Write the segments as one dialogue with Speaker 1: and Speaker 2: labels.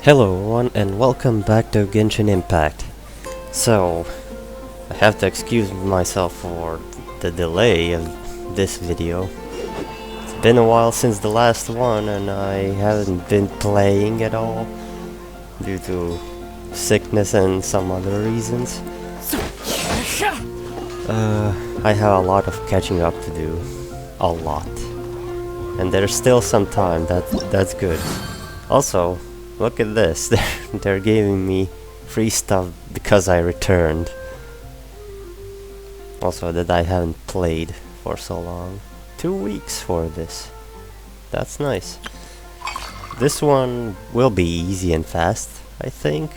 Speaker 1: Hello everyone and welcome back to Genshin Impact. So, I have to excuse myself for the delay of this video. It's been a while since the last one and I haven't been playing at all due to sickness and some other reasons. I have a lot of catching up to do. A lot. And there's still some time, that's good. Also, look at this, they're giving me free stuff because I returned. Also that I haven't played for so long. 2 weeks for this. That's nice. This one will be easy and fast, I think.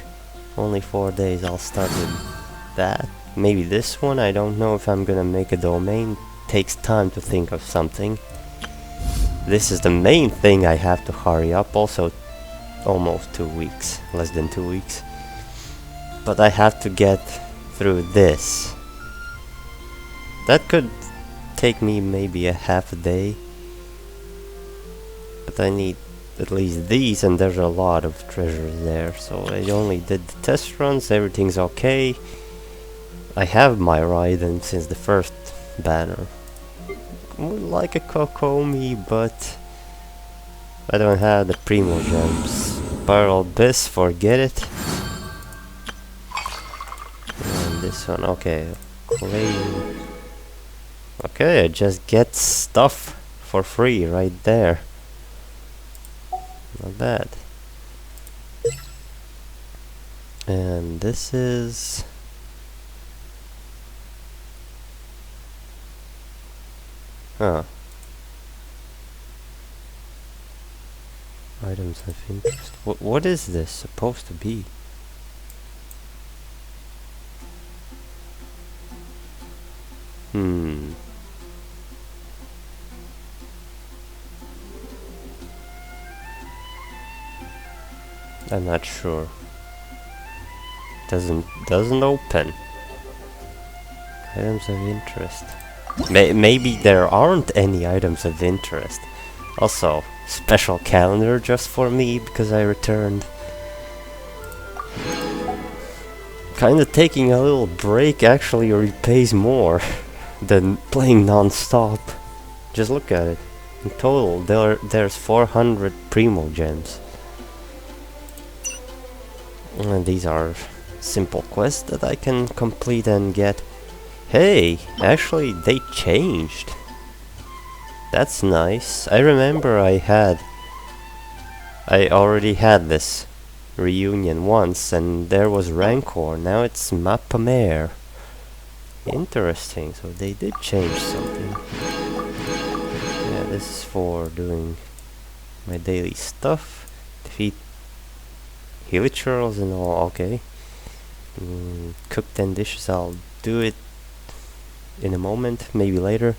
Speaker 1: Only 4 days, I'll start with that. Maybe this one, I don't know if I'm gonna make a domain. Takes time to think of something. This is the main thing I have to hurry up, also almost 2 weeks, less than 2 weeks. But I have to get through this. That could take me maybe a half a day. But I need at least these, and there's a lot of treasures there. So I only did the test runs, everything's okay. I have my Raiden since the first banner. Would like a Kokomi, but I don't have the Primo Gems. Spiral Abyss, forget it. And this one, okay. Clay. Okay, I just get stuff for free right there. Not bad. And this is... Huh. Items of interest. What is this supposed to be? I'm not sure. Doesn't open. Items of interest. Maybe there aren't any items of interest. Also, special calendar just for me because I returned. Kinda taking a little break actually repays more than playing non-stop. Just look at it. In total, there's 400 Primo Gems. And these are simple quests that I can complete and get. Hey, actually they changed. That's nice. I remember I already had this reunion once and there was Rancor. Now it's Mapamare. Interesting, so they did change something. Yeah, this is for doing my daily stuff. Defeat Hilichurls and all, okay. Cook 10 dishes, I'll do it in a moment, maybe later.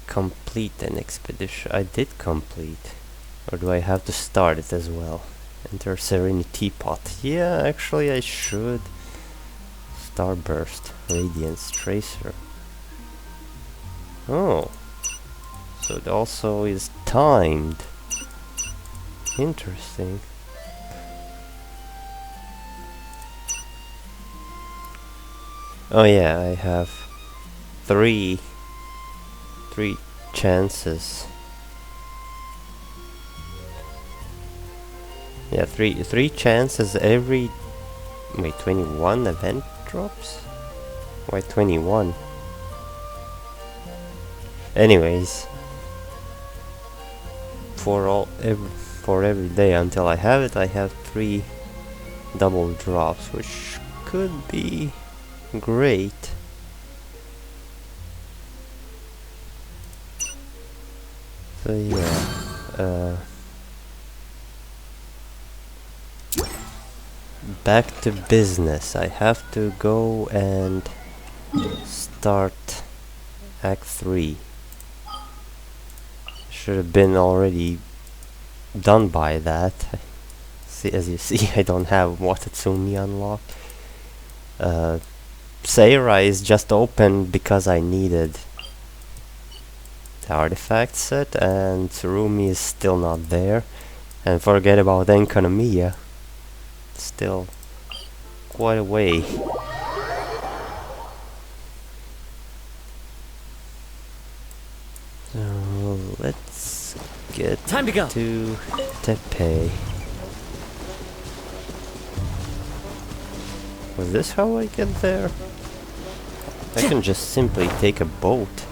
Speaker 1: Complete an expedition. I did complete. Or do I have to start it as well? Enter Serenity Pot. Yeah, actually I should. Starburst. Radiance Tracer. Oh. So it also is timed. Interesting. Oh yeah, I have three chances. Yeah, three chances every... Wait, 21 event drops? Why 21? Anyways, for every day until I have it, I have 3 double drops, which could be great. So yeah, back to business. I have to go and start Act 3. Should have been already done by that. See, as you see, I don't have Wadatsumi unlocked. Seira is just open because I needed the artifact set, and Tsurumi is still not there. And forget about enkanomiya. Still quite a way. So let's get
Speaker 2: Time to go.
Speaker 1: to Tepe. Was this how I get there? I can just simply take a boat.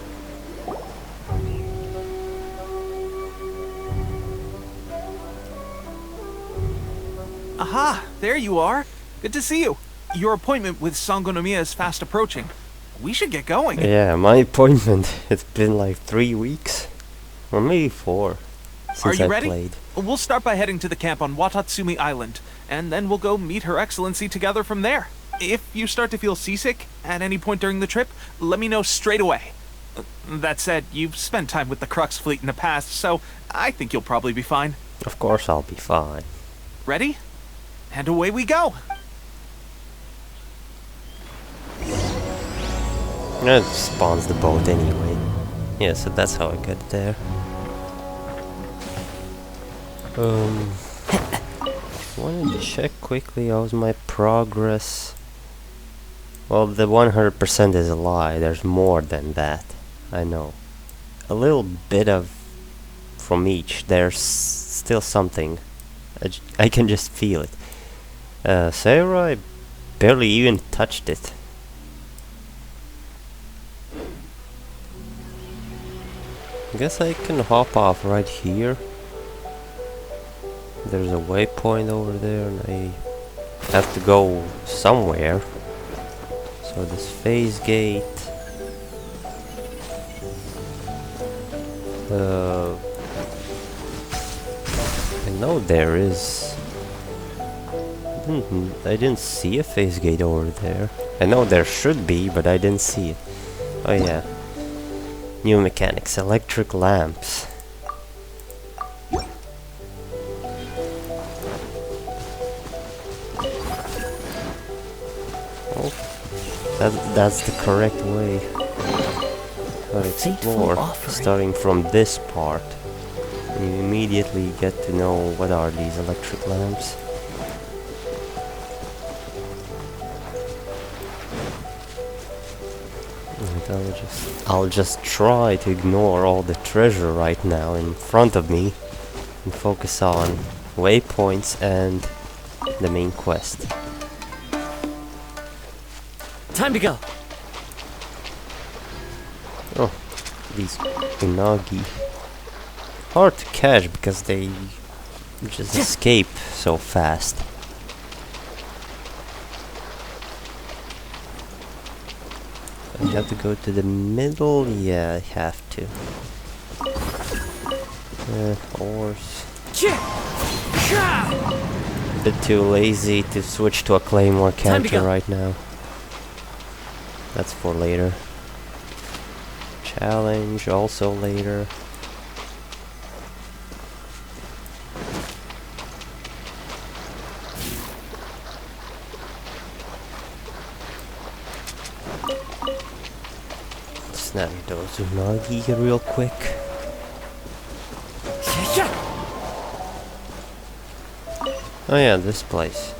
Speaker 3: Aha! There you are! Good to see you. Your appointment with enkanomiya is fast approaching. We should get going.
Speaker 1: Yeah, my appointment. It's been like 3 weeks. Or maybe 4 since
Speaker 3: Are you
Speaker 1: I
Speaker 3: ready?
Speaker 1: played.
Speaker 3: We'll start by heading to the camp on Wadatsumi Island, and then we'll go meet Her Excellency together from there. If you start to feel seasick at any point during the trip, let me know straight away. That said, you've spent time with the Crux fleet in the past, so I think you'll probably be fine.
Speaker 1: Of course I'll be fine.
Speaker 3: Ready? And away we go!
Speaker 1: It spawns the boat anyway. Yeah, so that's how I get there. Wanted to check quickly how's my progress. Well, the 100% is a lie. There's more than that. I know. A little bit of from each. There's still something. I can just feel it. Sarah, I barely even touched it. I guess I can hop off right here. There's a waypoint over there and I have to go somewhere. So this phase gate. I know there is. I didn't see a phase gate over there. I know there should be, but I didn't see it. Oh yeah. New mechanics, electric lamps. Oh, that's the correct way. Gotta explore, starting from this part. You immediately get to know what are these electric lamps. And I'll just try to ignore all the treasure right now in front of me and focus on waypoints and the main quest.
Speaker 2: Time to go.
Speaker 1: Oh, these unagi. Hard to catch because they just escape so fast. I have to go to the middle? Yeah, I have to. Horse. A bit too lazy to switch to a claymore character right now. That's for later. Challenge also later. Snap those unagi real quick. Oh yeah, this place.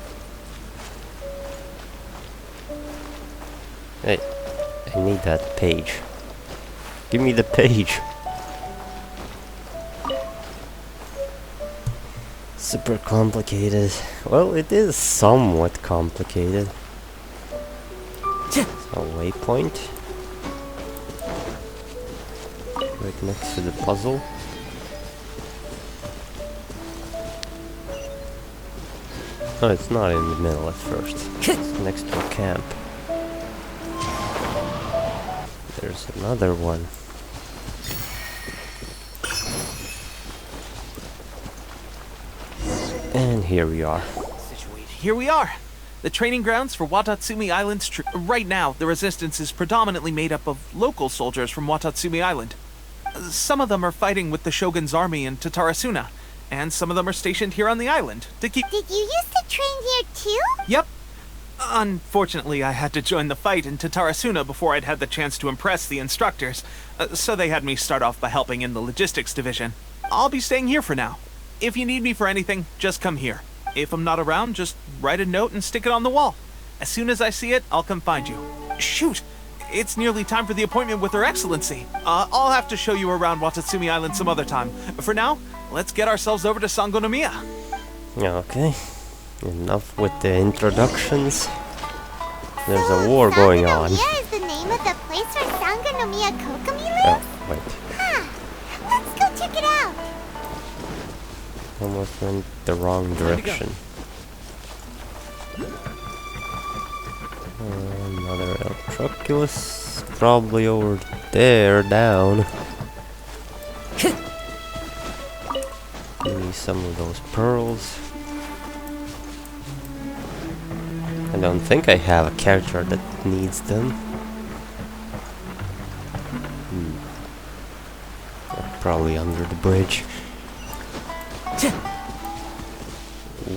Speaker 1: Hey, I need that page. Give me the page. Super complicated. Well, it is somewhat complicated. So, waypoint. Right next to the puzzle. Oh, it's not in the middle at first. It's next to a camp. There's another one. And here we are.
Speaker 3: Here we are! The training grounds for Wadatsumi Island's troops. Right now, the resistance is predominantly made up of local soldiers from Wadatsumi Island. Some of them are fighting with the Shogun's army in Tatarasuna, and some of them are stationed here on the island to keep—
Speaker 4: Did you used to train here too?
Speaker 3: Yep. Unfortunately, I had to join the fight in Tatarasuna before I'd had the chance to impress the instructors, so they had me start off by helping in the logistics division. I'll be staying here for now. If you need me for anything, just come here. If I'm not around, just write a note and stick it on the wall. As soon as I see it, I'll come find you. Shoot! It's nearly time for the appointment with Her Excellency. I'll have to show you around Wadatsumi Island some other time. For now, let's get ourselves over to enkanomiya.
Speaker 1: Okay. Enough with the introductions. There's a war going on.
Speaker 4: Enkanomiya is the name of the place where enkanomiya Kokomi lives?
Speaker 1: Oh, wait.
Speaker 4: Huh. Let's go check it out.
Speaker 1: Almost went the wrong direction. Another Eltroculus. Probably over there, down. Give me some of those pearls. I don't think I have a character that needs them. Probably under the bridge.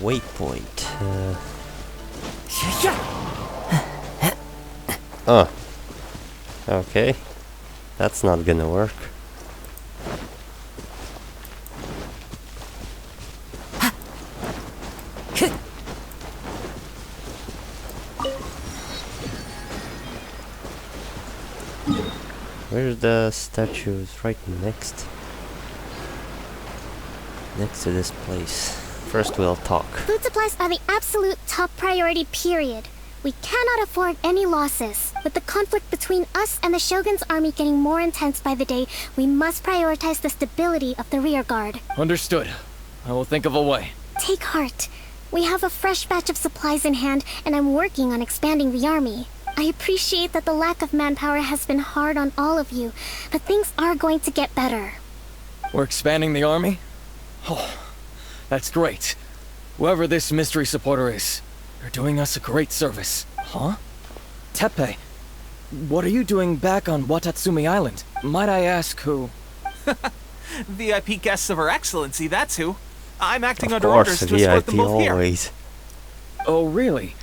Speaker 1: Waypoint. Oh. Okay. That's not gonna work. Where's the statues? Right next. Next to this place. First we'll talk.
Speaker 2: Food supplies are the absolute top priority, period. We cannot afford any losses. With the conflict between us and the Shogun's army getting more intense by the day, we must prioritize the stability of the rear guard.
Speaker 5: Understood. I will think of a way.
Speaker 2: Take heart. We have a fresh batch of supplies in hand, and I'm working on expanding the army. I appreciate that the lack of manpower has been hard on all of you, but things are going to get better.
Speaker 5: We're expanding the army? Oh, that's great. Whoever this mystery supporter is, they're doing us a great service. Huh? Teppei, what are you doing back on Wadatsumi Island? Might I ask who?
Speaker 3: VIP guests of Her Excellency, that's who. I'm acting
Speaker 1: Of
Speaker 3: under
Speaker 1: course,
Speaker 3: orders to escort
Speaker 1: VIP
Speaker 3: them both here.
Speaker 1: always.
Speaker 5: Oh, really?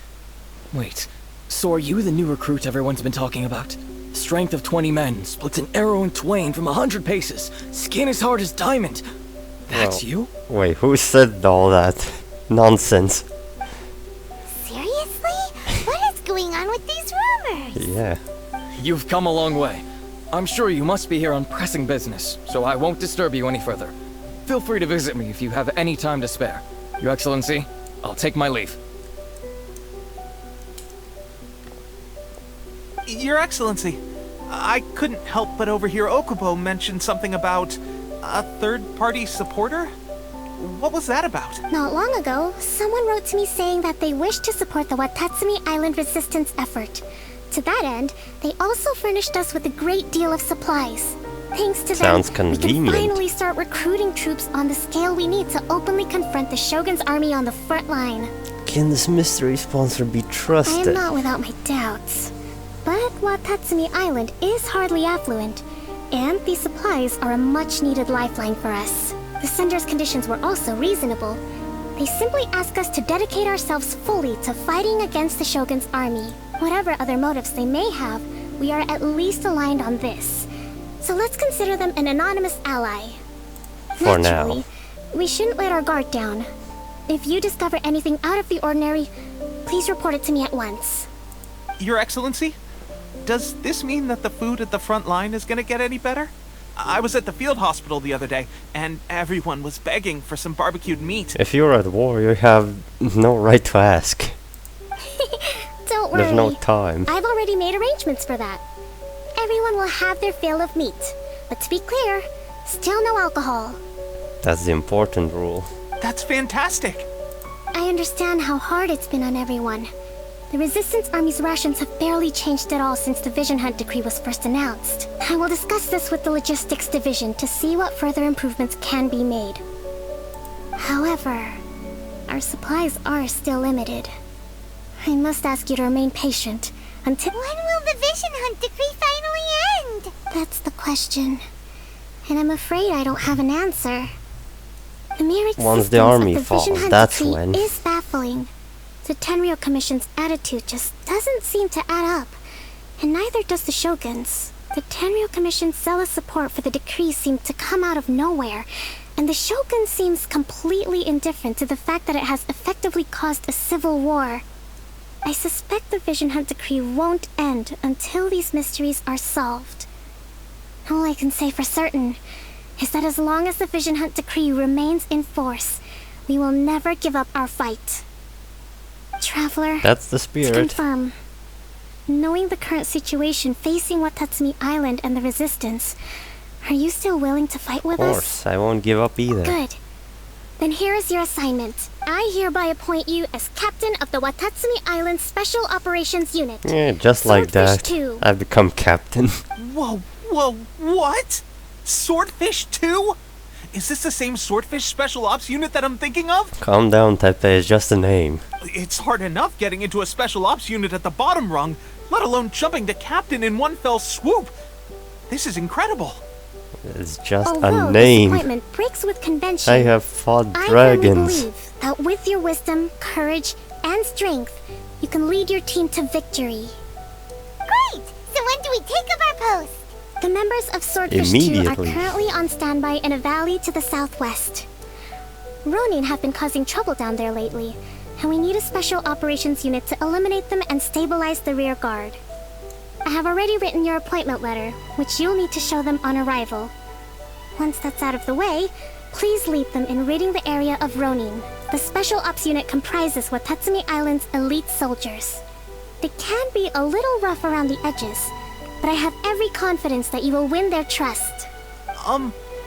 Speaker 5: Wait, so are you the new recruit everyone's been talking about? Strength of 20 men, splits an arrow in twain from 100 paces, skin as hard as diamond. That's
Speaker 1: Well,
Speaker 5: you?
Speaker 1: Wait, who said all that? Nonsense.
Speaker 4: Seriously? What is going on with these rumors?
Speaker 1: Yeah.
Speaker 5: You've come a long way. I'm sure you must be here on pressing business, so I won't disturb you any further. Feel free to visit me if you have any time to spare. Your Excellency, I'll take my leave.
Speaker 3: Your Excellency, I couldn't help but overhear Okubo mention something about a third-party supporter? What was that about?
Speaker 2: Not long ago, someone wrote to me saying that they wish to support the Wadatsumi Island resistance effort. To that end, they also furnished us with a great deal of supplies. Thanks to
Speaker 1: Sounds
Speaker 2: them, we
Speaker 1: convenient.
Speaker 2: can finally start recruiting troops on the scale we need to openly confront the Shogun's army on the front line.
Speaker 1: Can this mystery sponsor be
Speaker 2: I am
Speaker 1: trusted?
Speaker 2: not without my doubts. But Wadatsumi Island is hardly affluent, and these supplies are a much-needed lifeline for us. The sender's conditions were also reasonable. They simply ask us to dedicate ourselves fully to fighting against the Shogun's army. Whatever other motives they may have, we are at least aligned on this. So let's consider them an anonymous ally.
Speaker 1: For
Speaker 2: Naturally,
Speaker 1: now.
Speaker 2: we shouldn't let our guard down. If you discover anything out of the ordinary, please report it to me at once.
Speaker 3: Your Excellency, does this mean that the food at the front line is gonna get any better? I was at the field hospital the other day, and everyone was begging for some barbecued meat.
Speaker 1: If you're at war, you have no right to ask.
Speaker 2: Don't worry.
Speaker 1: There's no time.
Speaker 2: I've already made arrangements for that. Everyone will have their fill of meat. But to be clear, still no alcohol.
Speaker 1: That's the important rule.
Speaker 3: That's fantastic!
Speaker 2: I understand how hard it's been on everyone. The Resistance Army's rations have barely changed at all since the Vision Hunt decree was first announced. I will discuss this with the Logistics Division to see what further improvements can be made. However, our supplies are still limited. I must ask you to remain patient until...
Speaker 4: When will the Vision Hunt decree finally end?
Speaker 2: That's the question. And I'm afraid I don't have an answer. The mere
Speaker 1: Once
Speaker 2: existence
Speaker 1: the army
Speaker 2: of the Vision
Speaker 1: falls,
Speaker 2: Hunt
Speaker 1: that's
Speaker 2: decree
Speaker 1: when.
Speaker 2: is baffling. The Tenryou Commission's attitude just doesn't seem to add up. And neither does the Shogun's. The Tenryou Commission's zealous support for the decree seemed to come out of nowhere. And the Shogun seems completely indifferent to the fact that it has effectively caused a civil war. I suspect the Vision Hunt decree won't end until these mysteries are solved. All I can say for certain is that as long as the Vision Hunt decree remains in force, we will never give up our fight. Traveler,
Speaker 1: That's the
Speaker 2: to
Speaker 1: spirit.
Speaker 2: confirm, knowing the current situation facing Wadatsumi Island and the Resistance, are you still willing to fight with
Speaker 1: Of
Speaker 2: us?
Speaker 1: course, I won't give up either.
Speaker 2: Good. Then here is your assignment. I hereby appoint you as captain of the Wadatsumi Island Special Operations Unit.
Speaker 1: Yeah, just like
Speaker 2: Swordfish
Speaker 1: that.
Speaker 2: 2.
Speaker 1: I've become captain.
Speaker 3: Whoa, what? Swordfish 2? Is this the same Swordfish Special Ops unit that I'm thinking of?
Speaker 1: Calm down, Tepe, it's just a name.
Speaker 3: It's hard enough getting into a Special Ops unit at the bottom rung, let alone jumping to captain in one fell swoop. This is incredible.
Speaker 1: It's just
Speaker 2: Although
Speaker 1: a
Speaker 2: this
Speaker 1: name.
Speaker 2: appointment breaks with convention,
Speaker 1: I have fought
Speaker 2: I firmly
Speaker 1: dragons.
Speaker 2: believe that with your wisdom, courage, and strength, you can lead your team to victory.
Speaker 4: Great! So when do we take up our post?
Speaker 2: The members of Swordfish 2 are
Speaker 1: Immediately.
Speaker 2: currently on standby in a valley to the southwest. Ronin have been causing trouble down there lately, and we need a special operations unit to eliminate them and stabilize the rear guard. I have already written your appointment letter, which you'll need to show them on arrival. Once that's out of the way, please lead them in ridding the area of Ronin. The Special Ops unit comprises Wadatsumi Island's elite soldiers. They can be a little rough around the edges, but I have every confidence that you will win their trust.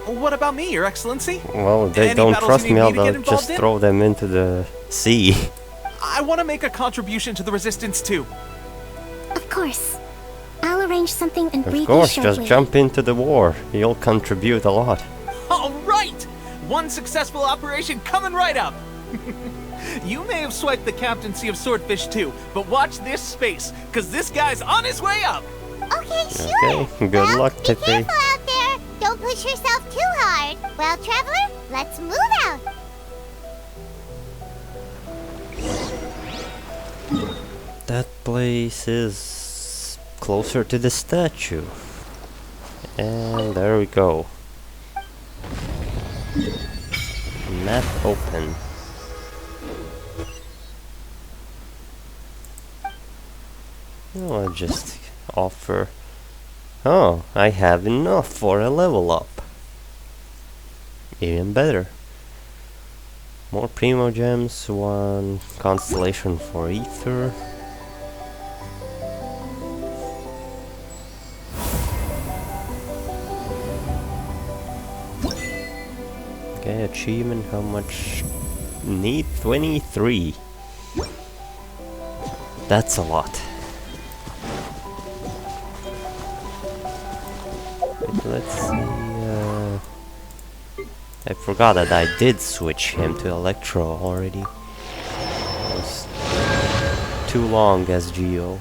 Speaker 3: What about me, Your Excellency?
Speaker 1: Well, if they
Speaker 3: Any
Speaker 1: don't
Speaker 3: battles
Speaker 1: trust
Speaker 3: you
Speaker 1: me,
Speaker 3: need
Speaker 1: I'll
Speaker 3: me to get involved
Speaker 1: just
Speaker 3: in?
Speaker 1: throw them into the sea.
Speaker 3: I want to make a contribution to the Resistance too.
Speaker 2: Of course. I'll arrange something and
Speaker 1: Of
Speaker 2: brief
Speaker 1: course,
Speaker 2: you
Speaker 1: just
Speaker 2: shortly.
Speaker 1: jump into the war. You'll contribute a lot.
Speaker 3: All right! One successful operation coming right up! You may have swiped the captaincy of Swordfish 2, but watch this space, because this guy's on his way up!
Speaker 4: Okay, sure.
Speaker 1: Okay, good
Speaker 4: Well,
Speaker 1: luck,
Speaker 4: be
Speaker 1: Tepe.
Speaker 4: careful out there. Don't push yourself too hard. Well, traveler, let's move out.
Speaker 1: That place is closer to the statue. And there we go. Map open. I'll just offer. Oh, I have enough for a level up. Even better. More Primo Gems, one Constellation for Ether. Okay, achievement, how much? Need 23. That's a lot. Wait, let's see. I forgot that I did switch him to Electro already. It was too long as Geo.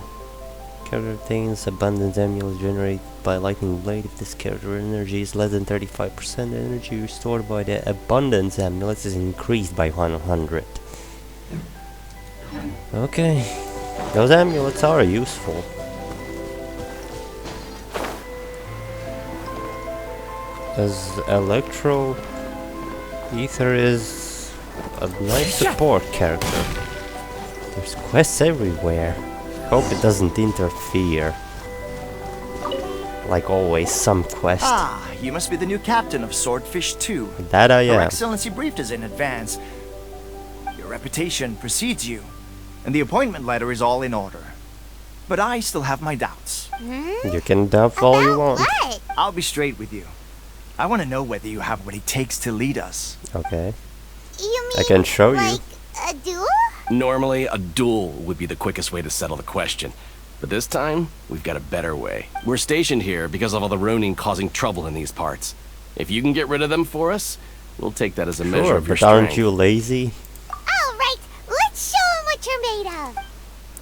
Speaker 1: Character obtains abundance amulet generated by lightning blade. If this character energy is less than 35%, the energy restored by the abundance amulet is increased by 100. Okay, those amulets are useful. As Electro, Ether is a nice support character. There's quests everywhere. Hope it doesn't interfere. Like always, some quest.
Speaker 6: Ah, you must be the new captain of Swordfish 2.
Speaker 1: That I
Speaker 6: Your
Speaker 1: am.
Speaker 6: Excellency briefed us in advance. Your reputation precedes you, and the appointment letter is all in order. But I still have my doubts.
Speaker 1: You can doubt all you want.
Speaker 4: What?
Speaker 6: I'll be straight with you. I want to know whether you have what it takes to lead us.
Speaker 1: Okay.
Speaker 4: You mean
Speaker 1: I can show you.
Speaker 4: like a duel?
Speaker 7: Normally, a duel would be the quickest way to settle the question. But this time, we've got a better way. We're stationed here because of all the Ronin causing trouble in these parts. If you can get rid of them for us, we'll take that as a measure
Speaker 1: Sure,
Speaker 7: of your
Speaker 1: but aren't
Speaker 7: strength.
Speaker 1: you lazy?
Speaker 4: All right, let's show 'em what you're made of.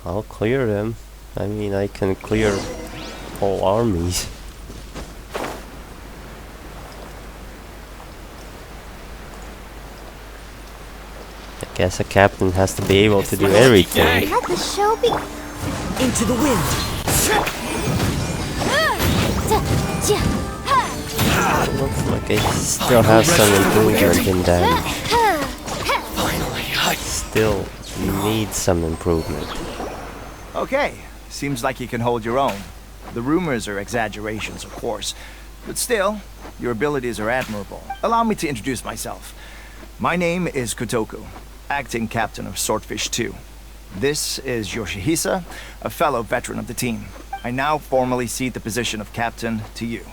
Speaker 1: I'll clear them. I mean, I can clear whole armies. I guess a captain has to be able to do everything.
Speaker 4: Let the show be.
Speaker 8: Into the wind.
Speaker 1: Looks like I still have some improvement in them.
Speaker 5: Finally,
Speaker 1: Still need some improvement.
Speaker 6: Okay, seems like you can hold your own. The rumors are exaggerations, of course, but still, your abilities are admirable. Allow me to introduce myself. My name is Kotoku, acting captain of Swordfish 2. This is Yoshihisa, a fellow veteran of the team. I now formally cede the position of captain to you.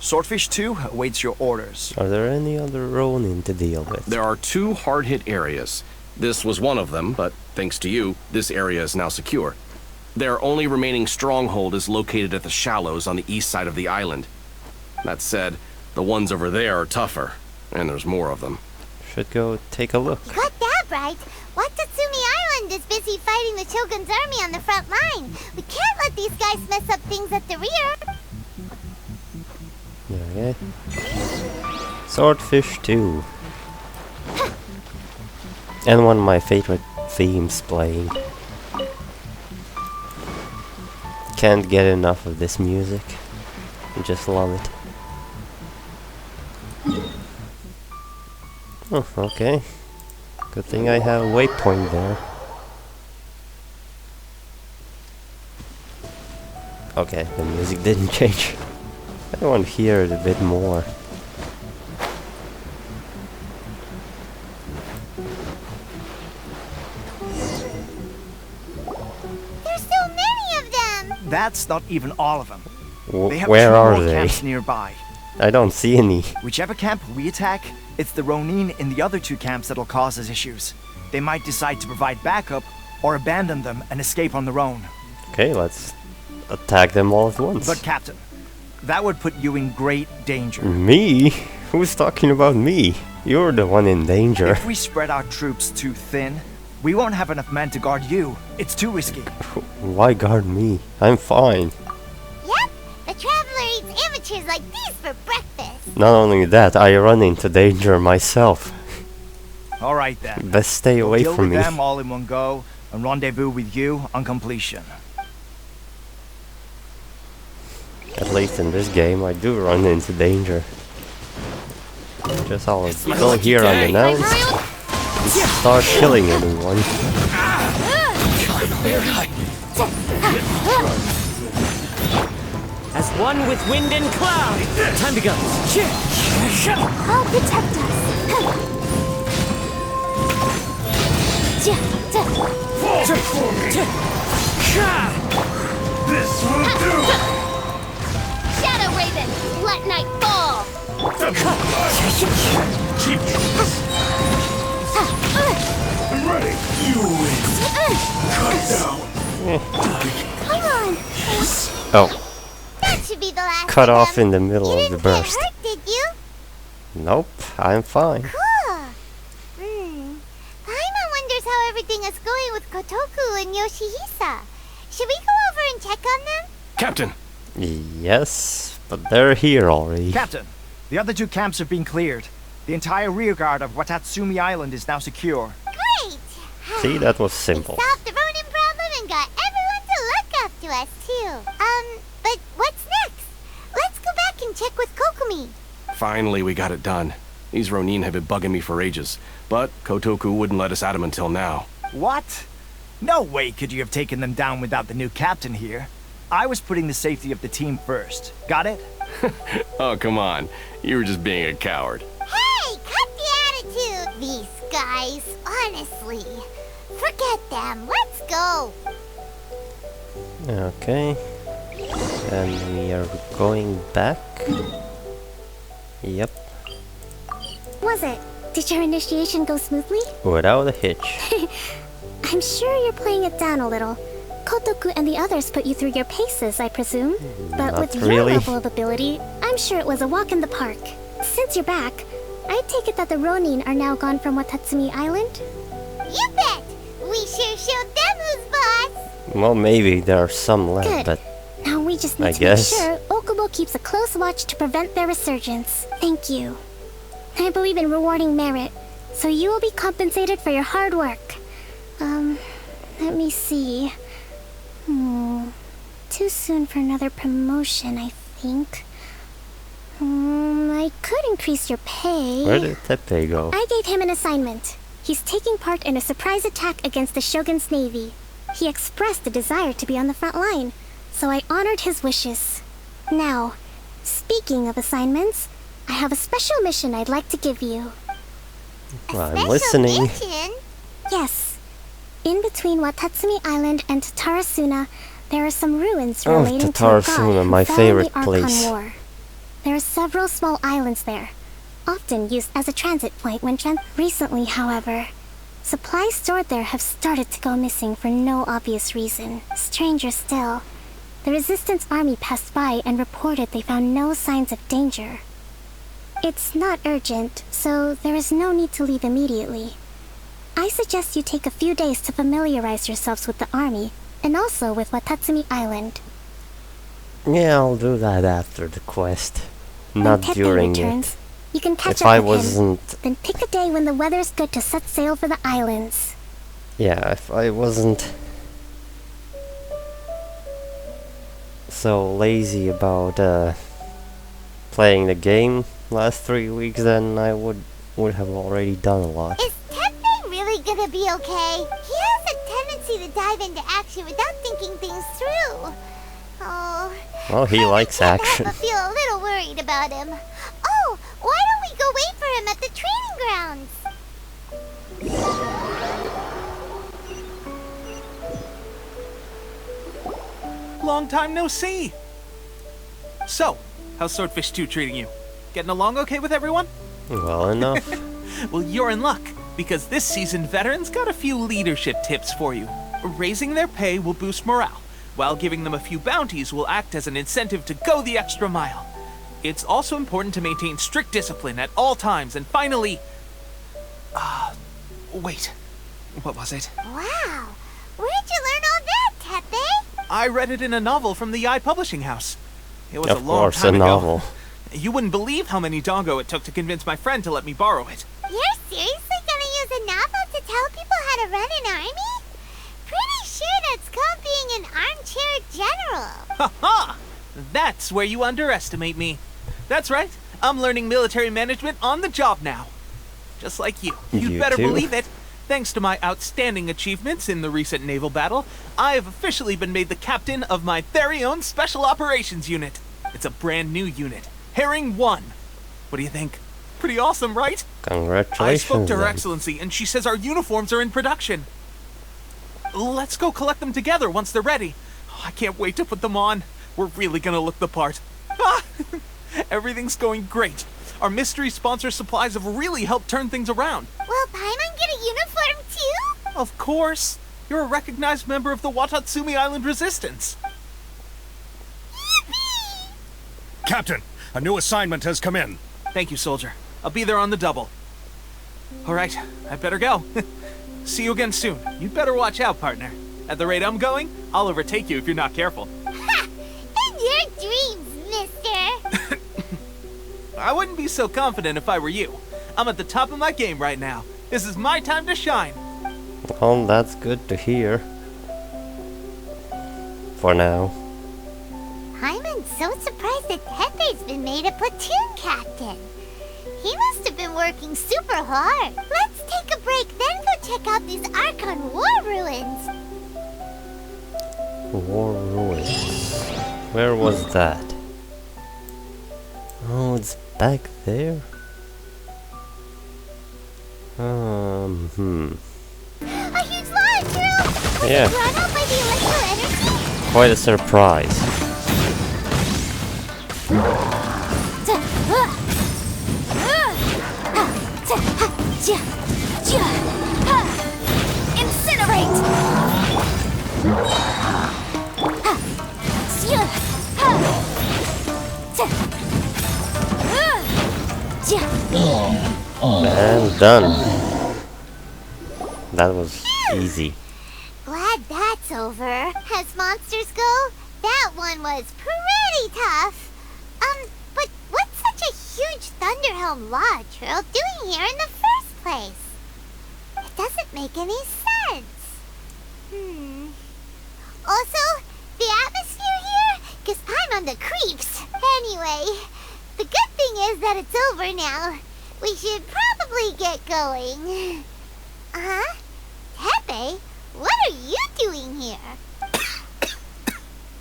Speaker 6: Swordfish 2 awaits your orders.
Speaker 1: Are there any other Ronin to deal with?
Speaker 7: There are 2 hard-hit areas. This was one of them, but thanks to you, this area is now secure. Their only remaining stronghold is located at the shallows on the east side of the island. That said, the ones over there are tougher, and there's more of them.
Speaker 1: Should go take a look.
Speaker 4: Got that right. Wadatsumi Island is busy fighting the Shogun's army on the front line. We can't let these guys mess up things at the rear.
Speaker 1: Okay. Swordfish 2. And one of my favorite themes playing. Can't get enough of this music. Just love it. Oh, okay. Good thing I have a waypoint there. Okay, the music didn't change. I want to hear it a bit more.
Speaker 4: There's so many of them.
Speaker 6: That's not even all of them. They have
Speaker 1: Where
Speaker 6: 2
Speaker 1: are
Speaker 6: more
Speaker 1: they?
Speaker 6: camps nearby.
Speaker 1: I don't see any.
Speaker 6: Whichever camp we attack, it's the Ronin in the other 2 camps that'll cause us issues. They might decide to provide backup, or abandon them and escape on their own.
Speaker 1: Okay, let's attack them all at once.
Speaker 6: But Captain, that would put you in great danger.
Speaker 1: Me? Who's talking about me? You're the one in danger.
Speaker 6: If we spread our troops too thin, we won't have enough men to guard you. It's too risky.
Speaker 1: Why guard me? I'm fine.
Speaker 4: Yep, the traveler eats amateurs like these for breakfast.
Speaker 1: Not only that, I run into danger myself.
Speaker 6: All right then.
Speaker 1: Best stay away
Speaker 6: Deal
Speaker 1: from
Speaker 6: with
Speaker 1: me.
Speaker 6: them all in one go, and rendezvous with you on completion.
Speaker 1: At least in this game, I do run into danger. Just I'll go here unannounced and start killing anyone.
Speaker 8: As one with wind and cloud. Time to go.
Speaker 2: I'll protect us.
Speaker 9: This will do!
Speaker 4: Shadow Raven, let night fall.
Speaker 9: Keep this! I'm ready! You win! Cut down!
Speaker 4: Come on.
Speaker 1: Oh,
Speaker 4: That should be the last
Speaker 1: cut
Speaker 4: of
Speaker 1: off
Speaker 4: them.
Speaker 1: in the middle
Speaker 4: You
Speaker 1: of the
Speaker 4: didn't get
Speaker 1: burst.
Speaker 4: hurt, did you?
Speaker 1: Nope, I'm fine.
Speaker 4: Cool. Paimon wonders how everything is going with Kotoku and Yoshihisa. Should we go over and check on them?
Speaker 7: Captain!
Speaker 1: Yes, but they're here already.
Speaker 6: Captain, the other 2 camps have been cleared. The entire rearguard of Wadatsumi Island is now secure.
Speaker 4: Great.
Speaker 1: See, that was
Speaker 4: We
Speaker 1: simple.
Speaker 4: solved the Ronin problem and got everyone to look up to us too. But what's next? Let's go back and check with Kokumi.
Speaker 7: Finally, we got it done. These Ronin have been bugging me for ages, but Kotoku wouldn't let us at him until now.
Speaker 6: What? No way could you have taken them down without the new captain here. I was putting the safety of the team first. Got it?
Speaker 7: Oh, come on. You were just being a coward.
Speaker 4: Hey, cut the attitude. These guys, honestly. Forget them. Let's go.
Speaker 1: Okay. And we are going back. Yep,
Speaker 2: Was it? Did your initiation go smoothly?
Speaker 1: without a hitch.
Speaker 2: I'm sure you're playing it down a little. Kotoku and the others put you through your paces, I presume. But
Speaker 1: Not
Speaker 2: with your
Speaker 1: really.
Speaker 2: level of ability, I'm sure it was a walk in the park. Since you're back, I take it that the Ronin are now gone from Wadatsumi Island?
Speaker 4: You bet. We sure showed them who's boss.
Speaker 1: Well, maybe there are some left,
Speaker 2: Good.
Speaker 1: but
Speaker 2: Now we just need
Speaker 1: I
Speaker 2: to
Speaker 1: guess.
Speaker 2: make sure Okubo keeps a close watch to prevent their resurgence. Thank you. I believe in rewarding merit, so you will be compensated for your hard work. Let me see. Too soon for another promotion, I think. I could increase your pay.
Speaker 1: Where did Teppei go?
Speaker 2: I gave him an assignment. He's taking part in a surprise attack against the Shogun's navy. He expressed a desire to be on the front line, so I honored his wishes. Now, speaking of assignments, I have a special mission I'd like to give you.
Speaker 1: Well, I'm listening.
Speaker 4: Mission?
Speaker 2: Yes. In between Wadatsumi Island and Tatarasuna, there are some ruins
Speaker 1: Oh,
Speaker 2: relating to a god
Speaker 1: Tatarasuna,
Speaker 2: who
Speaker 1: my
Speaker 2: fell in
Speaker 1: favorite
Speaker 2: the Archon
Speaker 1: place.
Speaker 2: War. There are several small islands there, often used as a transit point when Recently, however, supplies stored there have started to go missing for no obvious reason. Stranger still, the Resistance army passed by and reported they found no signs of danger. It's not urgent, so there is no need to leave immediately. I suggest you take a few days to familiarize yourselves with the army, and also with Wadatsumi Island.
Speaker 1: Yeah, I'll do that after the quest. Not
Speaker 2: When Teppei
Speaker 1: during
Speaker 2: returns,
Speaker 1: it.
Speaker 2: you can catch
Speaker 1: If
Speaker 2: up
Speaker 1: I
Speaker 2: with him.
Speaker 1: wasn't...
Speaker 2: Then pick a day when the weather's good to set sail for the islands.
Speaker 1: Yeah, if I wasn't so lazy about playing the game last 3 weeks, then I would have already done a lot.
Speaker 4: Is Teppei really gonna be okay? He has a tendency to dive into action without thinking things through. Oh.
Speaker 1: Well, he likes
Speaker 4: I
Speaker 1: action.
Speaker 4: feel a little worried about him. Oh, why don't we go wait for him at the training grounds?
Speaker 3: Long time no see. So, how's Swordfish 2 treating you? Getting along okay with everyone?
Speaker 1: Well enough.
Speaker 3: Well, you're in luck, because this seasoned veteran's got a few leadership tips for you. Raising their pay will boost morale, while giving them a few bounties will act as an incentive to go the extra mile. It's also important to maintain strict discipline at all times, and finally... wait. What was it?
Speaker 4: Wow. Where'd you learn all that, Teppei?
Speaker 3: I read it in a novel from the Publishing House. It was
Speaker 1: Of
Speaker 3: a long
Speaker 1: course,
Speaker 3: time
Speaker 1: a
Speaker 3: ago.
Speaker 1: novel.
Speaker 3: You wouldn't believe how many dongo it took to convince my friend to let me borrow it.
Speaker 4: You're seriously gonna use a novel to tell people how to run an army? Pretty sure that's called being an armchair general.
Speaker 3: Ha ha! That's where you underestimate me. That's right. I'm learning military management on the job now. Just like you. You'd
Speaker 1: You
Speaker 3: better
Speaker 1: too?
Speaker 3: believe it. Thanks to my outstanding achievements in the recent naval battle, I have officially been made the captain of my very own Special Operations Unit. It's a brand new unit. Herring 1. What do you think? Pretty awesome, right?
Speaker 1: Congratulations.
Speaker 3: I spoke to Her
Speaker 1: then.
Speaker 3: Excellency, and she says our uniforms are in production. Let's go collect them together once they're ready. Oh, I can't wait to put them on. We're really gonna look the part. Ah! Everything's going great. Our mystery sponsor supplies have really helped turn things around.
Speaker 4: Will Paimon get a uniform too?
Speaker 3: Of course. You're a recognized member of the Wadatsumi Island Resistance.
Speaker 4: Yippee!
Speaker 9: Captain, a new assignment has come in.
Speaker 3: Thank you, soldier. I'll be there on the double. All right, I better go. See you again soon. You'd better watch out, partner. At the rate I'm going, I'll overtake you if you're not careful.
Speaker 4: Ha! In your dreams, mister!
Speaker 3: I wouldn't be so confident if I were you. I'm at the top of my game right now. This is my time to shine.
Speaker 1: Well, that's good to hear. For now.
Speaker 4: Paimon's so surprised that Teppei's been made a platoon captain. He must have been working super hard. Let's take a break, then go check out these Archon War ruins.
Speaker 1: War ruins. Where was that? Oh, it's back there?
Speaker 4: A huge launch, Drew! Was
Speaker 1: Yeah.
Speaker 4: it run out by the electro energy?
Speaker 1: Quite a surprise. And done. That was easy.
Speaker 4: Glad that's over. As monsters go, that one was pretty tough. But what's such a huge Thunderhelm Lodge Earl doing here in the first place? It doesn't make any sense. Also, the atmosphere here gives I'm on the creeps. Anyway, The good thing is that it's over now. We should probably get going. Huh? Tepe, what are you doing here?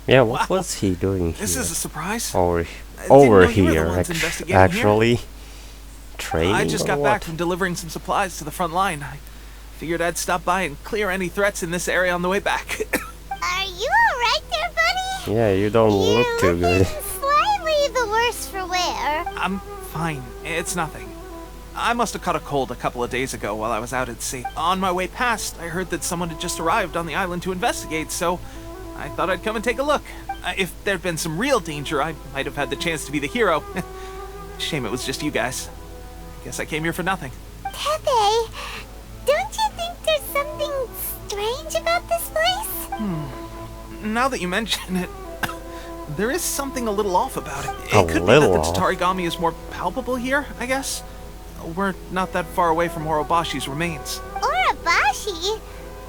Speaker 1: Yeah, what was he doing here?
Speaker 3: This is a surprise.
Speaker 1: Over
Speaker 3: Didn't know you were the
Speaker 1: here,
Speaker 3: ones investigating
Speaker 1: actually. Training
Speaker 3: I just
Speaker 1: or
Speaker 3: got
Speaker 1: what?
Speaker 3: back from delivering some supplies to the front line. I figured I'd stop by and clear any threats in this area on the way back.
Speaker 4: Are you alright there, buddy?
Speaker 1: Yeah, you don't look too good.
Speaker 4: Slightly the worse for wear.
Speaker 3: I'm fine. It's nothing. I must have caught a cold a couple of days ago while I was out at sea. On my way past, I heard that someone had just arrived on the island to investigate, so I thought I'd come and take a look. If there'd been some real danger, I might have had the chance to be the hero. Shame it was just you guys. Guess I came here for nothing.
Speaker 4: Tepe, don't you think there's something strange about this place?
Speaker 3: Now that you mention it, there is something a little off about it.
Speaker 1: A
Speaker 3: It could be that
Speaker 1: little
Speaker 3: the
Speaker 1: off?
Speaker 3: Tatarigami is more palpable here, I guess. We're not that far away from Orobashi's remains.
Speaker 4: Urabashi?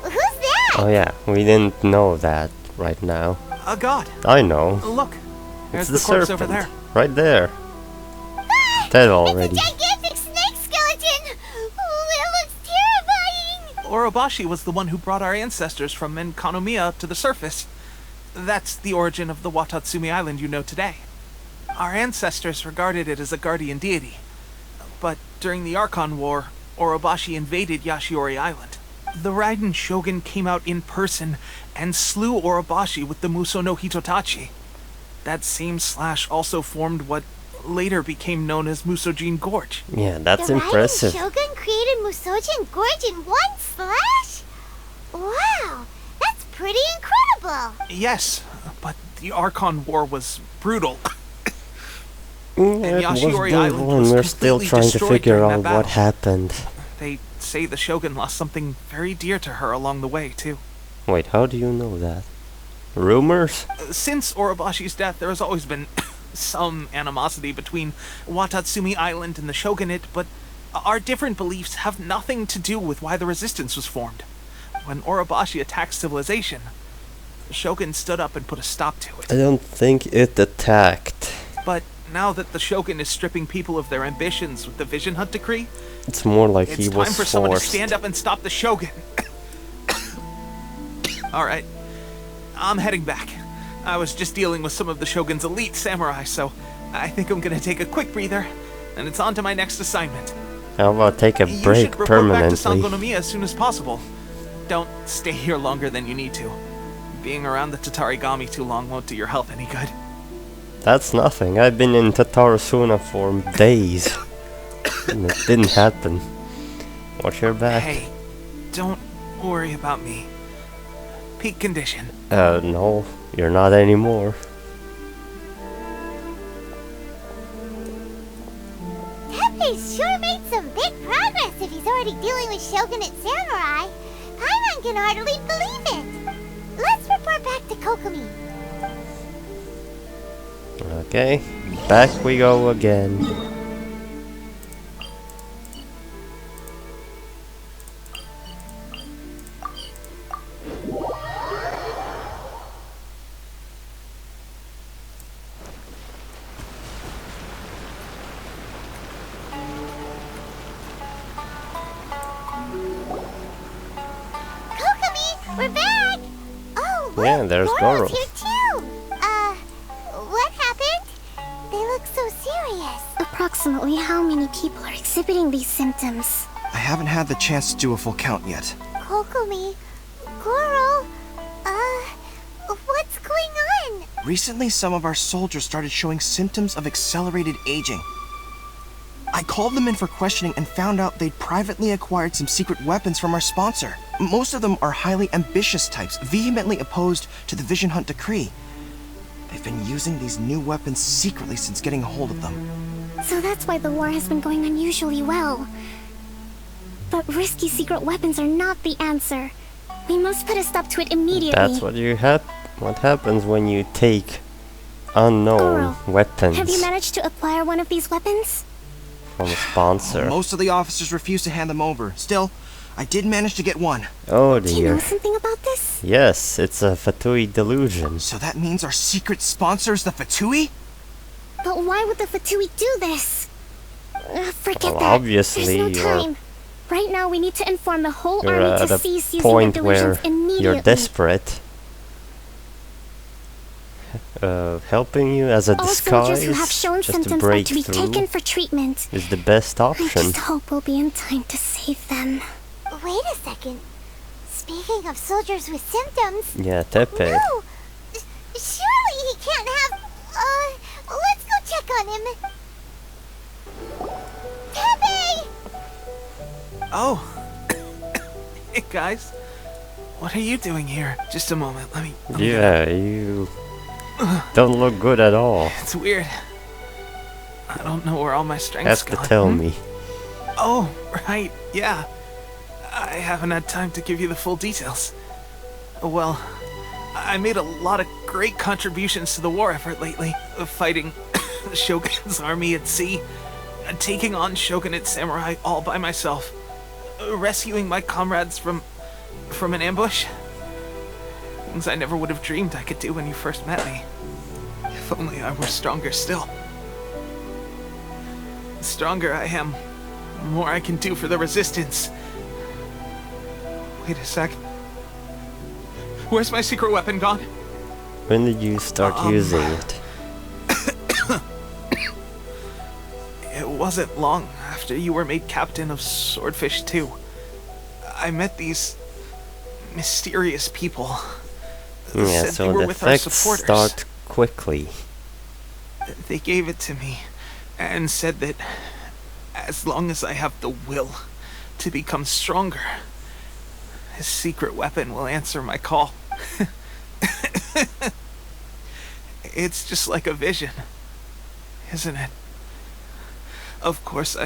Speaker 4: Who's that?
Speaker 1: Oh yeah, we didn't know that right now.
Speaker 3: A god.
Speaker 1: I know.
Speaker 3: Look,
Speaker 1: It's
Speaker 3: there's
Speaker 1: the
Speaker 3: the corpse
Speaker 1: serpent.
Speaker 3: over there.
Speaker 1: Right there.
Speaker 4: Ah,
Speaker 1: Dead already.
Speaker 4: It's a gigantic snake skeleton! Oh, it looks terrifying!
Speaker 3: Orobashi was the one who brought our ancestors from Enkanomiya to the surface. That's the origin of the Wadatsumi island you know today. Our ancestors regarded it as a guardian deity. But during the Archon War, Orobashi invaded Yashiro Island. The Raiden Shogun came out in person and slew Orobashi with the Muso no Hitotachi. That same slash also formed what later became known as Musojin Gorge.
Speaker 1: Yeah, that's
Speaker 4: The
Speaker 1: impressive.
Speaker 4: Raiden Shogun created Musojin Gorge in one slash? Wow, that's pretty incredible!
Speaker 3: Yes, but the Archon War was brutal.
Speaker 1: Mm, it was
Speaker 3: Yashiro Island
Speaker 1: brutal, and
Speaker 3: was
Speaker 1: we're still
Speaker 3: completely
Speaker 1: trying to
Speaker 3: destroyed
Speaker 1: figure
Speaker 3: during
Speaker 1: out
Speaker 3: that
Speaker 1: what
Speaker 3: battle.
Speaker 1: happened.
Speaker 3: They say the Shogun lost something very dear to her along the way, too.
Speaker 1: Wait, how do you know that? Rumors?
Speaker 3: Since Orobashi's death, there has always been some animosity between Wadatsumi Island and the Shogunate, but our different beliefs have nothing to do with why the resistance was formed. When Orobashi attacked civilization, the Shogun stood up and put a stop to
Speaker 1: I
Speaker 3: it.
Speaker 1: don't think it attacked.
Speaker 3: But now that the Shogun is stripping people of their ambitions with the Vision Hunt Decree,
Speaker 1: It's more like
Speaker 3: it's
Speaker 1: he
Speaker 3: time
Speaker 1: was
Speaker 3: for someone to
Speaker 1: forced.
Speaker 3: stand up and stop the Shogun. Alright, I'm heading back. I was just dealing with some of the Shogun's elite samurai, so I think I'm gonna take a quick breather, and it's on to my next assignment.
Speaker 1: How about take a
Speaker 3: You
Speaker 1: break
Speaker 3: should report back to
Speaker 1: permanently?
Speaker 3: Enkanomiya as soon as possible. Don't stay here longer than you need to. Being around the Tatarigami too long won't do your health any good.
Speaker 1: That's nothing. I've been in Tatarasuna for days. And it didn't happen. Watch your back.
Speaker 3: Hey, don't worry about me. Peak condition.
Speaker 1: No, you're not anymore.
Speaker 4: Tepe sure made some big progress if he's already dealing with Shogunate samurai. Paimon can hardly believe it. Let's report back to Kokomi.
Speaker 1: Okay, back we go again.
Speaker 4: Kokomi, we're back! Oh, look,
Speaker 1: Yeah, there's
Speaker 4: Goro's
Speaker 1: Goro.
Speaker 4: here too. What happened? They look so serious.
Speaker 2: Approximately how many people are exhibiting these symptoms?
Speaker 10: I haven't had the chance to do a full count yet.
Speaker 4: Kokomi, Goro, what's going on?
Speaker 10: Recently, some of our soldiers started showing symptoms of accelerated aging. I called them in for questioning and found out they'd privately acquired some secret weapons from our sponsor. Most of them are highly ambitious types, vehemently opposed to the Vision Hunt Decree. They've been using these new weapons secretly since getting a hold of them.
Speaker 2: So that's why the war has been going unusually well. But risky secret weapons are not the answer. We must put a stop to it immediately.
Speaker 1: That's what happens when you take unknown
Speaker 2: Goro,
Speaker 1: weapons
Speaker 2: have you managed to acquire one of these weapons?
Speaker 1: from a sponsor.
Speaker 10: Most of the officers refused to hand them over. Still, I did manage to get one.
Speaker 1: Oh
Speaker 2: Do you know
Speaker 1: dear.
Speaker 2: something about this?
Speaker 1: Yes, it's a Fatui delusion.
Speaker 10: So that means our secret sponsor is the Fatui?
Speaker 2: But why would the Fatui do this? Forget
Speaker 1: Well,
Speaker 2: that.
Speaker 1: obviously
Speaker 2: There's no
Speaker 1: you're-
Speaker 2: time. Right now, we need to inform the whole
Speaker 1: You're
Speaker 2: army
Speaker 1: at
Speaker 2: to
Speaker 1: a
Speaker 2: cease using the
Speaker 1: point
Speaker 2: delusions
Speaker 1: where
Speaker 2: immediately.
Speaker 1: you're desperate. Helping you as a
Speaker 2: All
Speaker 1: disguise,
Speaker 2: soldiers who have shown
Speaker 1: just to
Speaker 2: symptoms are
Speaker 1: break
Speaker 2: to be
Speaker 1: through,
Speaker 2: taken for treatment.
Speaker 1: is the best
Speaker 2: I
Speaker 1: option.
Speaker 2: just hope we'll be in time to save them.
Speaker 4: Wait a second. Speaking of soldiers with symptoms...
Speaker 1: Yeah, Tepe.
Speaker 4: No! Surely he can't have... let's go check on him. Tepe!
Speaker 3: Oh. Hey, guys. What are you doing here? Just a moment. Let me
Speaker 1: Yeah, you don't look good at all.
Speaker 3: It's weird. I don't know where all my strength's
Speaker 1: Have to
Speaker 3: gone.
Speaker 1: tell me.
Speaker 3: Oh, right. Yeah. I haven't had time to give you the full details. Well, I made a lot of great contributions to the war effort lately. Fighting the Shogun's army at sea, taking on Shogunate samurai all by myself, rescuing my comrades from an ambush. Things I never would have dreamed I could do when you first met me. If only I were stronger still. The stronger I am, the more I can do for the resistance. Wait a sec. Where's my secret weapon gone?
Speaker 1: When did you start using it?
Speaker 3: It wasn't long after you were made captain of Swordfish 2. I met these mysterious people.
Speaker 1: Yeah,
Speaker 3: Said they
Speaker 1: so
Speaker 3: were
Speaker 1: the
Speaker 3: with our
Speaker 1: effects
Speaker 3: supporters.
Speaker 1: start quickly.
Speaker 3: They gave it to me and said that as long as I have the will to become stronger, his secret weapon will answer my call. It's just like a vision, isn't it? Of course,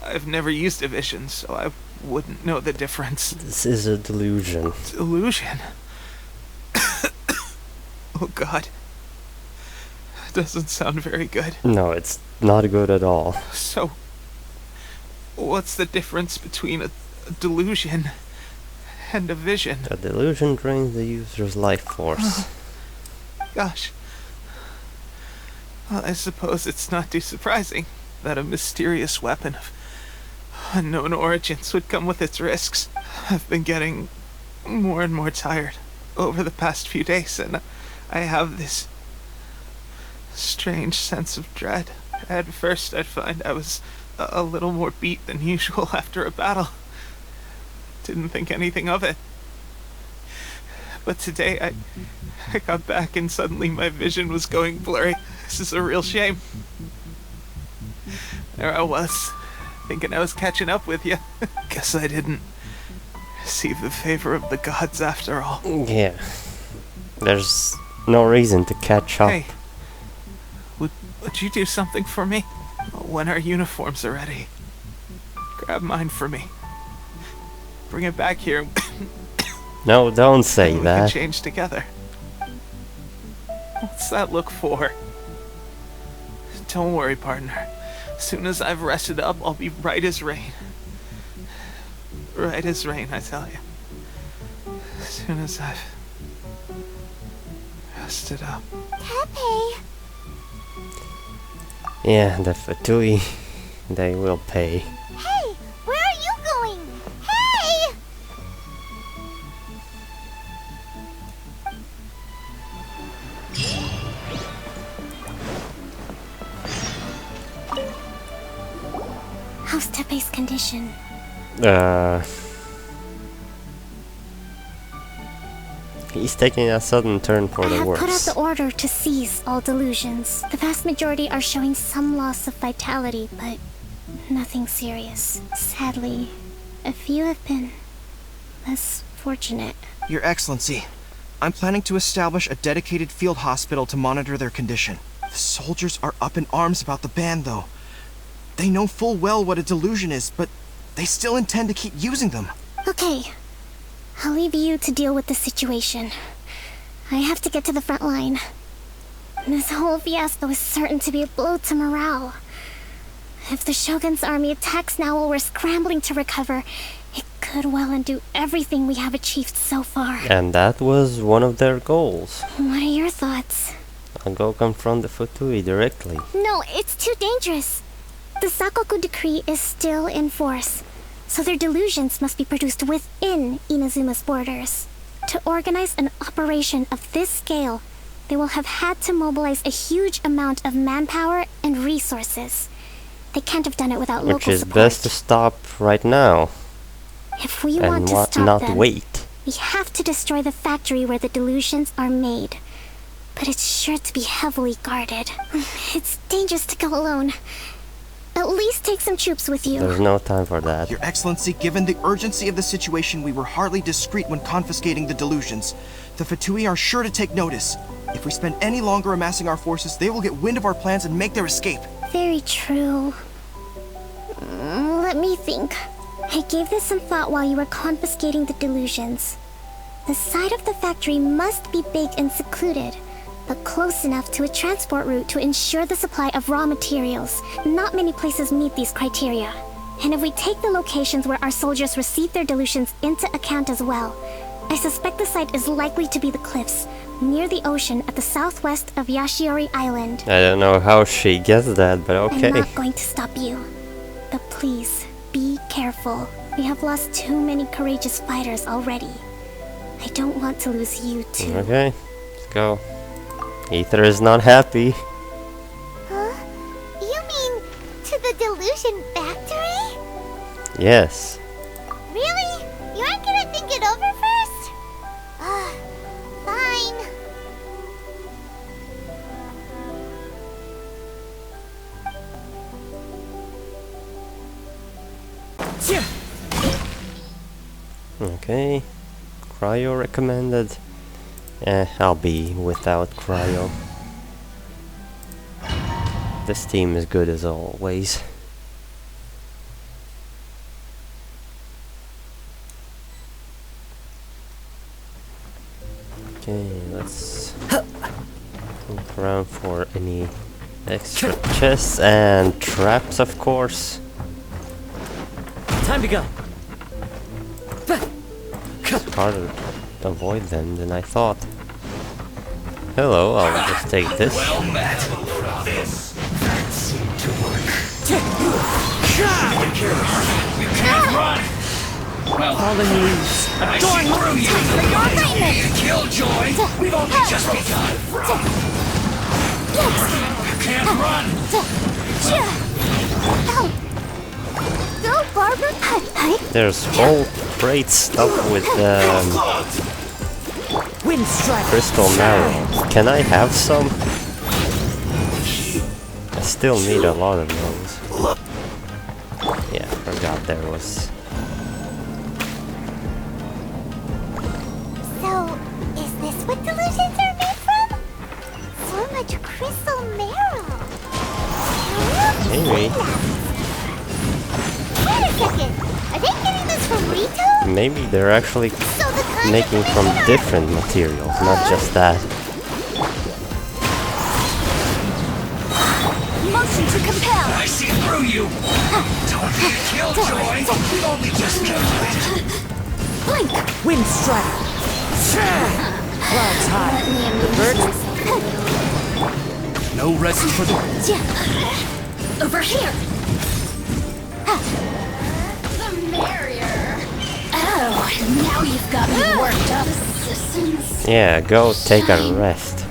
Speaker 3: I've never used a vision, so I wouldn't know the difference.
Speaker 1: This is a delusion.
Speaker 3: Delusion? Oh god. Doesn't sound very good.
Speaker 1: No, it's not good at all.
Speaker 3: So, what's the difference between a delusion and a vision?
Speaker 1: A delusion drains the user's life force.
Speaker 3: Gosh. Well, I suppose it's not too surprising that a mysterious weapon of unknown origins would come with its risks. I've been getting more and more tired over the past few days, and I have this strange sense of dread. At first, I'd find I was a little more beat than usual after a battle. Didn't think anything of it. But today, I got back and suddenly my vision was going blurry. This is a real shame. There I was, thinking I was catching up with you. Guess I didn't receive the favor of the gods after all.
Speaker 1: Yeah. There's no reason to catch up.
Speaker 3: Hey, would you do something for me? When our uniforms are ready, grab mine for me. Bring it back here.
Speaker 1: No, don't say
Speaker 3: We can
Speaker 1: that.
Speaker 3: change together. What's that look for? Don't worry, partner. As soon as I've rested up, I'll be right as rain. Right as rain, I tell you. As soon as I've rested up.
Speaker 4: Tepe!
Speaker 1: Yeah, the Fatui, they will pay.
Speaker 4: Hey! Where are you going? Hey!
Speaker 2: How's Tepe's condition?
Speaker 1: He's taking a sudden turn for
Speaker 2: I
Speaker 1: the
Speaker 2: have put out
Speaker 1: worse.
Speaker 2: the order to cease all delusions. The vast majority are showing some loss of vitality, but nothing serious. Sadly, a few have been less fortunate.
Speaker 10: Your Excellency, I'm planning to establish a dedicated field hospital to monitor their condition. The soldiers are up in arms about the ban, though. They know full well what a delusion is, but they still intend to keep using them.
Speaker 2: Okay, I'll leave you to deal with the situation. I have to get to the front line. This whole fiasco is certain to be a blow to morale. If the Shogun's army attacks now while we're scrambling to recover, it could well undo everything we have achieved so far.
Speaker 1: And that was one of their goals.
Speaker 2: What are your thoughts?
Speaker 1: I'll go confront the Futui directly.
Speaker 2: No, it's too dangerous. The Sakoku decree is still in force, so their delusions must be produced within Inazuma's borders. To organize an operation of this scale, they will have had to mobilize a huge amount of manpower and resources. They can't have done it without local
Speaker 1: Which is
Speaker 2: support.
Speaker 1: best to stop right now.
Speaker 2: If we
Speaker 1: And
Speaker 2: want to stop
Speaker 1: not
Speaker 2: them,
Speaker 1: wait.
Speaker 2: we have to destroy the factory where the delusions are made. But it's sure to be heavily guarded. It's dangerous to go alone. At least take some troops with you.
Speaker 1: There's no time for that.
Speaker 10: Your Excellency, given the urgency of the situation, we were hardly discreet when confiscating the delusions. The Fatui are sure to take notice. If we spend any longer amassing our forces, they will get wind of our plans and make their escape.
Speaker 2: Very true. Let me think. I gave this some thought while you were confiscating the delusions. The side of the factory must be big and secluded, but close enough to a transport route to ensure the supply of raw materials. Not many places meet these criteria. And if we take the locations where our soldiers receive their delusions into account as well, I suspect the site is likely to be the cliffs, near the ocean at the southwest of Yashiro Island.
Speaker 1: I don't know how she gets that, but okay.
Speaker 2: I'm not going to stop you. But please, be careful. We have lost too many courageous fighters already. I don't want to lose you too.
Speaker 1: Okay, let's go. Ether is not happy.
Speaker 4: Huh? You mean to the delusion factory?
Speaker 1: Yes.
Speaker 4: Really? You aren't gonna think it over first? Fine.
Speaker 1: Okay. Cryo recommended. I'll be without cryo. This team is good as always. Okay, let's look around for any extra chests and traps, of course.
Speaker 8: Time to go.
Speaker 1: It's harder to avoid them than I thought. Hello, I'll just take this.
Speaker 9: Well met. This that seemed to work. You can't run. Well,
Speaker 8: All the news.
Speaker 9: I see through you. Killjoy. We've only just begun. You can't run.
Speaker 2: Go, Barbara!
Speaker 1: There's all great stuff with
Speaker 8: Wind strike.
Speaker 1: crystal marrow. Can I have some? I still need a lot of those. Yeah, forgot there was.
Speaker 4: So, is this what delusions are made from? So much crystal marrow.
Speaker 1: Maybe.
Speaker 4: Wait a second. Are they getting this from Rito?
Speaker 1: Maybe they're actually
Speaker 4: So the kind
Speaker 1: making
Speaker 4: of
Speaker 1: from different materials, not just that.
Speaker 2: Motion to compel!
Speaker 9: I see through you. Don't be a killjoy. We've only just calculated.
Speaker 2: Blink!
Speaker 8: Wind strike. Clouds high. The birds.
Speaker 9: No resin for the...
Speaker 2: Over here!
Speaker 11: The merrier. Oh, now you've got me worked up, citizens.
Speaker 1: Yeah, go take a rest.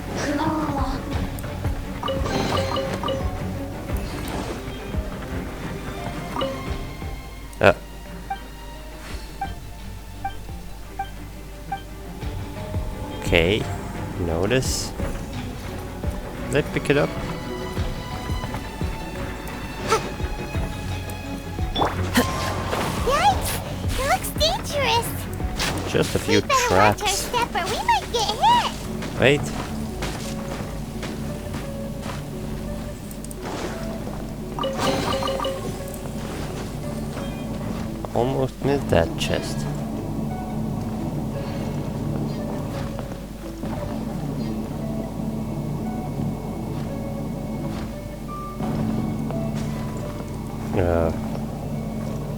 Speaker 1: Okay, notice. Let's pick it up.
Speaker 4: Yikes! It looks dangerous.
Speaker 1: Just a few
Speaker 4: We better watch our
Speaker 1: traps.
Speaker 4: step or we might get hit.
Speaker 1: Wait. Almost missed that chest.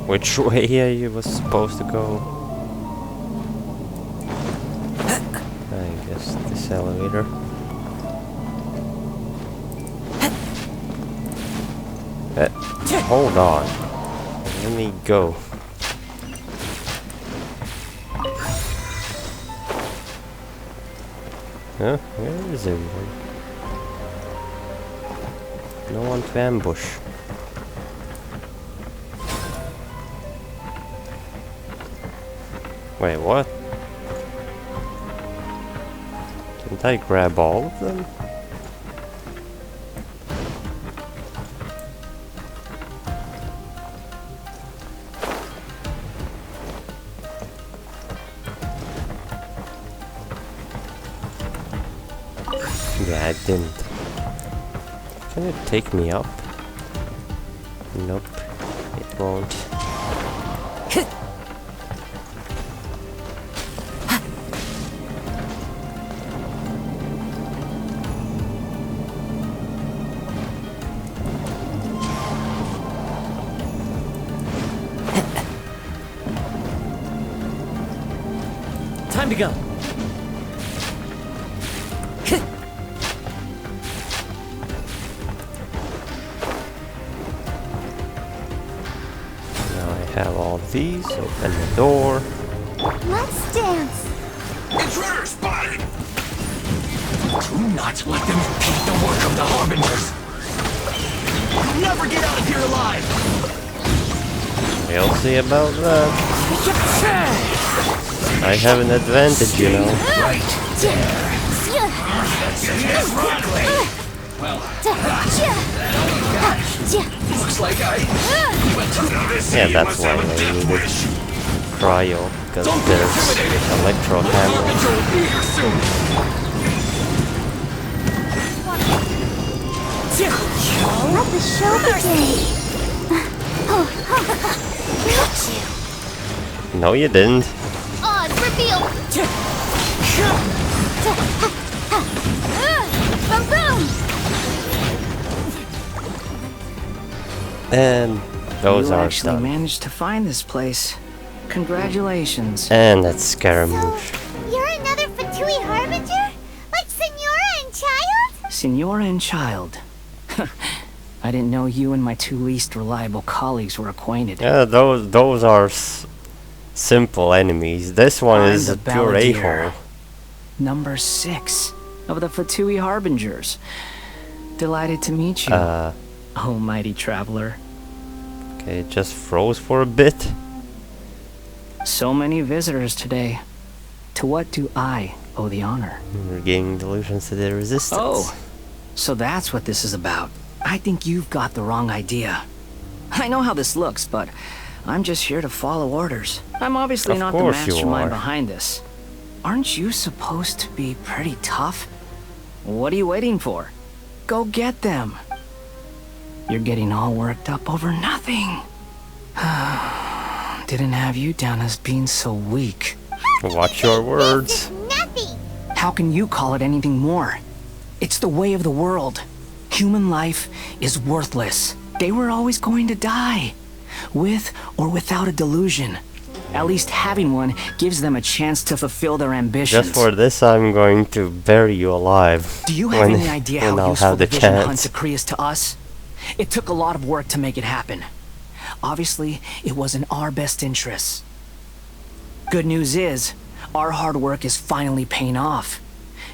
Speaker 1: Which way are you was supposed to go? I guess this elevator. Hold on. Let me go. Huh? Where is everyone? No one to ambush. Wait, what? Didn't I grab all of them? Yeah, I didn't. Can it take me up? Nope, it won't.
Speaker 8: Time to go.
Speaker 1: Have all these, open the door.
Speaker 4: Let's dance.
Speaker 9: Intruder spotted! Do not let them impede the work of the Harbingers! You'll never get out of here alive!
Speaker 1: We'll see about that. I have an advantage, you know.
Speaker 9: Right there. Yes, Rodley! Well, looks like I went to this.
Speaker 1: Yeah, that's why I needed cryo, because there's electro hammer.
Speaker 9: You'll be here soon.
Speaker 4: Let the show begin.
Speaker 1: No, you didn't.
Speaker 4: Odd reveal. Boom boom.
Speaker 1: And those
Speaker 12: you
Speaker 1: are
Speaker 12: actually
Speaker 1: done.
Speaker 12: managed to find this place. Congratulations.
Speaker 1: And that's Scaramouche.
Speaker 4: So, you're another Fatui Harbinger? Like Senora and Child?
Speaker 12: Senora and Child. I didn't know you and my two least reliable colleagues were acquainted.
Speaker 1: Yeah, those are simple enemies. This one
Speaker 12: I'm
Speaker 1: is
Speaker 12: the
Speaker 1: a pure
Speaker 12: Balladeer.
Speaker 1: a-hole.
Speaker 12: Number 6 of the Fatui Harbingers. Delighted to meet you, almighty traveler.
Speaker 1: Okay, it just froze for a bit.
Speaker 12: So many visitors today. To what do I owe the honor?
Speaker 1: Regaining delusions to the resistance.
Speaker 12: Oh, so that's what this is about. I think you've got the wrong idea. I know how this looks, but I'm just here to follow orders. I'm obviously
Speaker 1: Of
Speaker 12: not the
Speaker 1: course you
Speaker 12: mastermind
Speaker 1: are.
Speaker 12: behind this. Aren't you supposed to be pretty tough? What are you waiting for? Go get them. You're getting all worked up over nothing. Didn't have you down as being so weak.
Speaker 1: Watch your
Speaker 4: This
Speaker 1: words.
Speaker 4: is nothing.
Speaker 12: How can you call it anything more? It's the way of the world. Human life is worthless. They were always going to die, with or without a delusion. At least having one gives them a chance to fulfill their ambitions.
Speaker 1: Just for this, I'm going to bury you alive.
Speaker 12: Do you have
Speaker 1: when-
Speaker 12: any idea
Speaker 1: when
Speaker 12: how
Speaker 1: I'll
Speaker 12: useful
Speaker 1: have
Speaker 12: the
Speaker 1: the
Speaker 12: vision
Speaker 1: chance.
Speaker 12: Huntsacree is to us? It took a lot of work to make it happen. Obviously, it was in our best interests. Good news is, our hard work is finally paying off.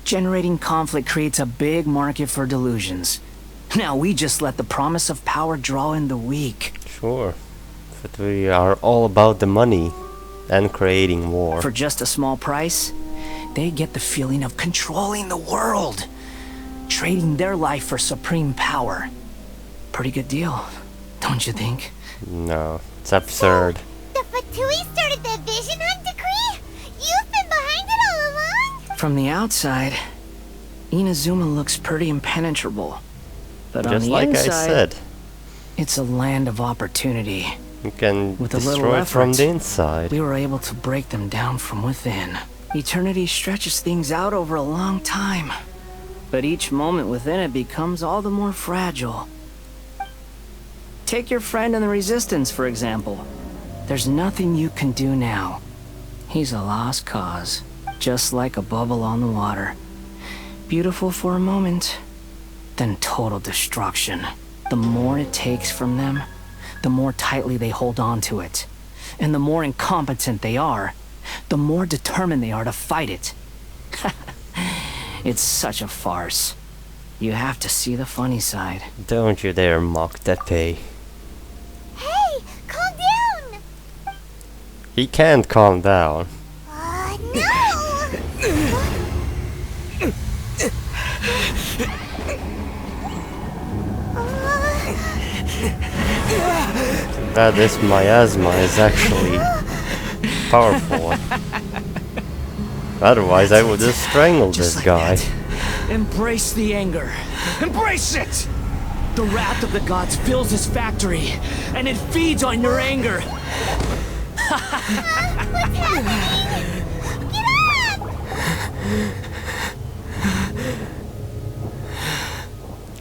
Speaker 12: Generating conflict creates a big market for delusions. Now we just let the promise of power draw in the weak.
Speaker 1: Sure. But we are all about the money and creating war.
Speaker 12: For just a small price, they get the feeling of controlling the world. Trading their life for supreme power. Pretty good deal, don't you think?
Speaker 1: No, it's absurd.
Speaker 4: The Fatui started the Vision Hunt decree? You've been behind it all along?
Speaker 12: From the outside, Inazuma looks pretty impenetrable. But on
Speaker 1: Just
Speaker 12: the
Speaker 1: like
Speaker 12: inside,
Speaker 1: I said,
Speaker 12: it's a land of opportunity.
Speaker 1: you can
Speaker 12: With a little
Speaker 1: destroy it from
Speaker 12: effort,
Speaker 1: the inside.
Speaker 12: We were able to break them down from within. Eternity stretches things out over a long time. But each moment within it becomes all the more fragile. Take your friend in the Resistance, for example. There's nothing you can do now. He's a lost cause, just like a bubble on the water. Beautiful for a moment, then total destruction. The more it takes from them, the more tightly they hold on to it. And the more incompetent they are, the more determined they are to fight it. It's such a farce. You have to see the funny side.
Speaker 1: Don't you dare mock Teppei.
Speaker 4: Hey, calm down!
Speaker 1: He can't calm down. That this miasma is actually powerful. Otherwise, I would just strangle this guy.
Speaker 12: Embrace the anger. Embrace it! The wrath of the gods fills this factory, and it feeds on your anger.
Speaker 4: What's happening? Get up!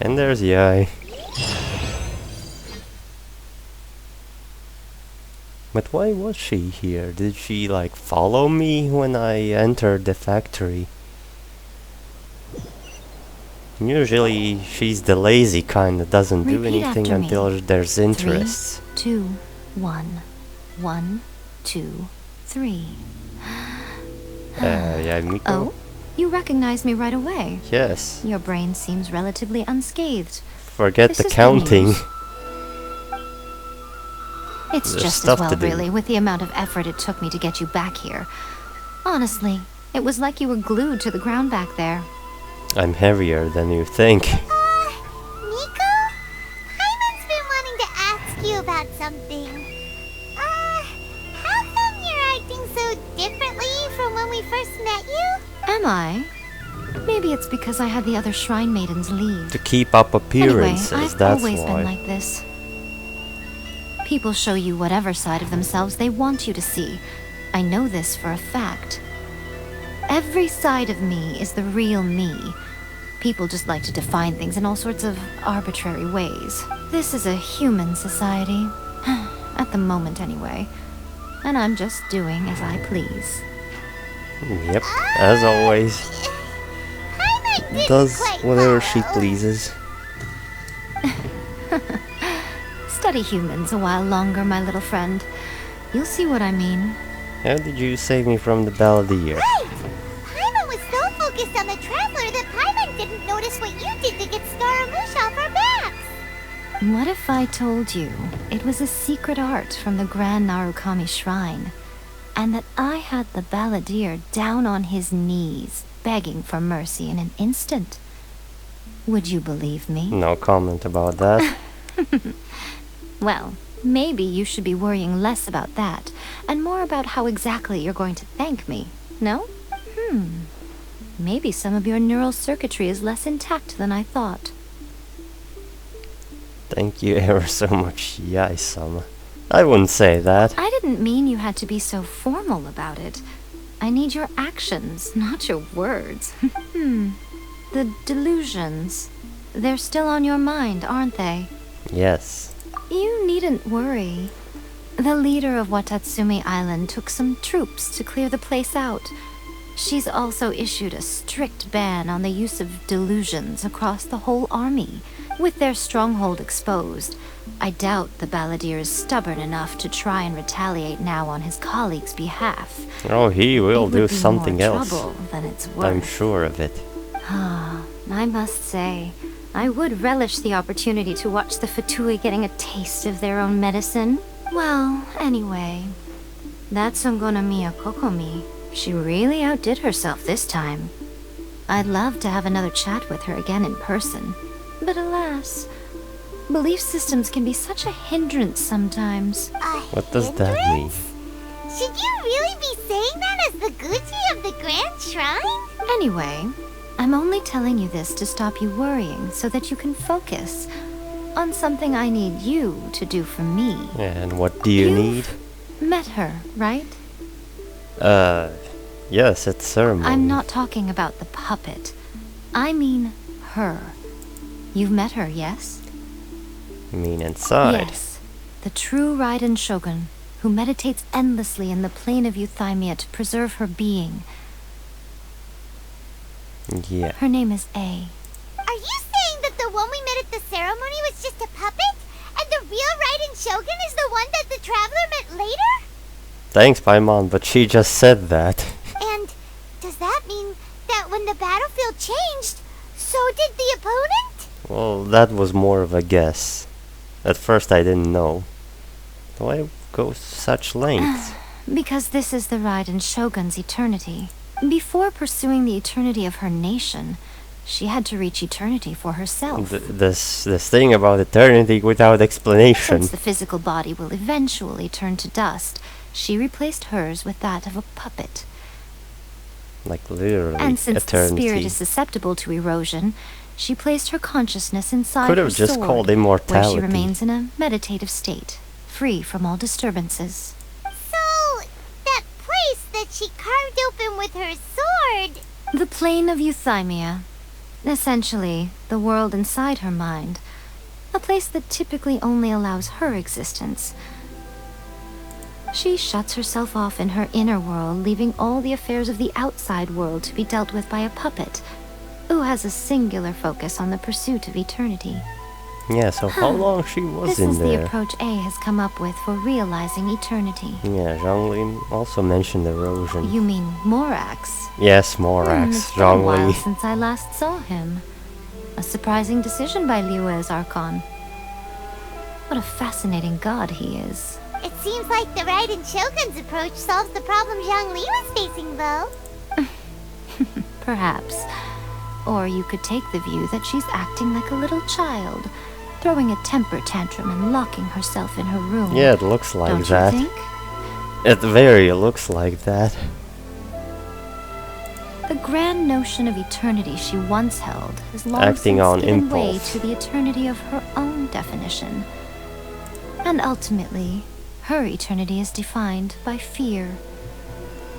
Speaker 1: And there's Yai. But why was she here? Did she like follow me when I entered the factory? Usually she's the lazy kind that doesn't do
Speaker 11: Repeat
Speaker 1: anything
Speaker 11: after me.
Speaker 1: until there's interests.
Speaker 11: 3, 2, 1. 1, 2, 3.
Speaker 1: Yeah, Miko?
Speaker 11: Oh? You recognized me right away.
Speaker 1: Yes.
Speaker 11: Your brain seems relatively unscathed.
Speaker 1: Forget
Speaker 11: This
Speaker 1: the
Speaker 11: is good
Speaker 1: counting.
Speaker 11: news. It's
Speaker 1: There's
Speaker 11: just
Speaker 1: stuff
Speaker 11: as well,
Speaker 1: to do.
Speaker 11: really, with the amount of effort it took me to get you back here. Honestly, it was like you were glued to the ground back there.
Speaker 1: I'm heavier than you think.
Speaker 4: Nico? Paimon's been wanting to ask you about something. How come you're acting so differently from when we first met you?
Speaker 11: Am I? Maybe it's because I had the other shrine maidens leave.
Speaker 1: To keep up appearances,
Speaker 11: Anyway, I've
Speaker 1: that's
Speaker 11: always
Speaker 1: why.
Speaker 11: been like this. People show you whatever side of themselves they want you to see. I know this for a fact. Every side of me is the real me. People just like to define things in all sorts of arbitrary ways. This is a human society. At the moment, anyway. And I'm just doing as I please.
Speaker 1: Yep, as always.
Speaker 4: Paimon didn't
Speaker 1: Does
Speaker 4: quite
Speaker 1: whatever she
Speaker 4: follow.
Speaker 1: pleases.
Speaker 11: Study humans a while longer, my little friend. You'll see what I mean.
Speaker 1: How did you save me from the balladeer?
Speaker 4: Right! Paimon was so focused on the Traveler that Paimon didn't notice what you did to get Scaramouche off our backs.
Speaker 11: What if I told you it was a secret art from the Grand Narukami Shrine, and that I had the balladeer down on his knees, begging for mercy in an instant? Would you believe me?
Speaker 1: No comment about that.
Speaker 11: Well, maybe you should be worrying less about that, and more about how exactly you're going to thank me, no? Maybe some of your neural circuitry is less intact than I thought.
Speaker 1: Thank you ever so much, Yai-sama. I wouldn't say that.
Speaker 11: I didn't mean you had to be so formal about it. I need your actions, not your words. The delusions. They're still on your mind, aren't they?
Speaker 1: Yes.
Speaker 11: You needn't worry. The leader of Wadatsumi Island took some troops to clear the place out. She's also issued a strict ban on the use of delusions across the whole army. With their stronghold exposed, I doubt the balladeer is stubborn enough to try and retaliate now on his colleague's behalf.
Speaker 1: Oh, he will
Speaker 11: It
Speaker 1: do
Speaker 11: would be
Speaker 1: something
Speaker 11: more
Speaker 1: else.
Speaker 11: trouble than it's worth.
Speaker 1: I'm sure of it.
Speaker 11: I must say, I would relish the opportunity to watch the Fatui getting a taste of their own medicine. Well, anyway, that's enkanomiya Kokomi. She really outdid herself this time. I'd love to have another chat with her again in person. But alas, belief systems can be such a hindrance sometimes.
Speaker 1: What does that mean?
Speaker 4: Should you really be saying that as the Gucci of the Grand Shrine?
Speaker 11: Anyway, I'm only telling you this to stop you worrying so that you can focus on something I need you to do for me.
Speaker 1: And what do you need?
Speaker 11: Met her, right?
Speaker 1: Yes, it's ceremony.
Speaker 11: I'm not talking about the puppet. I mean her. You've met her, yes?
Speaker 1: You mean inside?
Speaker 11: Yes. The true Raiden Shogun, who meditates endlessly in the plane of euthymia to preserve her being.
Speaker 1: Yeah.
Speaker 11: Her name is A.
Speaker 4: Are you saying that the one we met at the ceremony ceremony was just a puppet? And the real Raiden Shogun is the one that the Traveler met later?
Speaker 1: Thanks, Paimon, but she just said that.
Speaker 4: And does that mean that when the battlefield changed, so did the opponent?
Speaker 1: Well, that was more of a guess. At first I didn't know. Why go such lengths?
Speaker 11: Because this is the Raiden Shogun's eternity. Before pursuing the eternity of her nation, she had to reach eternity for herself.
Speaker 1: This thing about eternity without explanation.
Speaker 11: Since the physical body will eventually turn to dust, she replaced hers with that of a puppet.
Speaker 1: Like literally
Speaker 11: And since
Speaker 1: eternity.
Speaker 11: the spirit is susceptible to erosion, she placed her consciousness inside
Speaker 1: Could
Speaker 11: her
Speaker 1: have just
Speaker 11: sword,
Speaker 1: called
Speaker 11: where
Speaker 1: immortality.
Speaker 11: she remains in a meditative state, free from all disturbances.
Speaker 4: So, that place that she carved open with her sword...
Speaker 11: The plane of euthymia. Essentially, the world inside her mind. A place that typically only allows her existence. She shuts herself off in her inner world, leaving all the affairs of the outside world to be dealt with by a puppet, who has a singular focus on the pursuit of eternity.
Speaker 1: Yeah, so how long she was
Speaker 11: This
Speaker 1: in
Speaker 11: is the
Speaker 1: there?
Speaker 11: approach A has come up with for realizing eternity.
Speaker 1: Yeah, Zhongli also mentioned erosion.
Speaker 11: You mean Morax?
Speaker 1: Yes, Morax,
Speaker 11: It's been a while
Speaker 1: Zhongli.
Speaker 11: since I last saw him. A surprising decision by Liu as Archon. What a fascinating god he is.
Speaker 4: It seems like the Raiden Shogun's approach solves the problem Zhongli was facing, though.
Speaker 11: Perhaps. Or you could take the view that she's acting like a little child, throwing a temper tantrum and locking herself in her room.
Speaker 1: Yeah, it looks like
Speaker 11: Don't
Speaker 1: that.
Speaker 11: you think?
Speaker 1: It very looks like that.
Speaker 11: The grand notion of eternity she once held has long
Speaker 1: Acting
Speaker 11: since
Speaker 1: on
Speaker 11: given way
Speaker 1: impulse.
Speaker 11: to the eternity of her own definition. And ultimately, her eternity is defined by fear.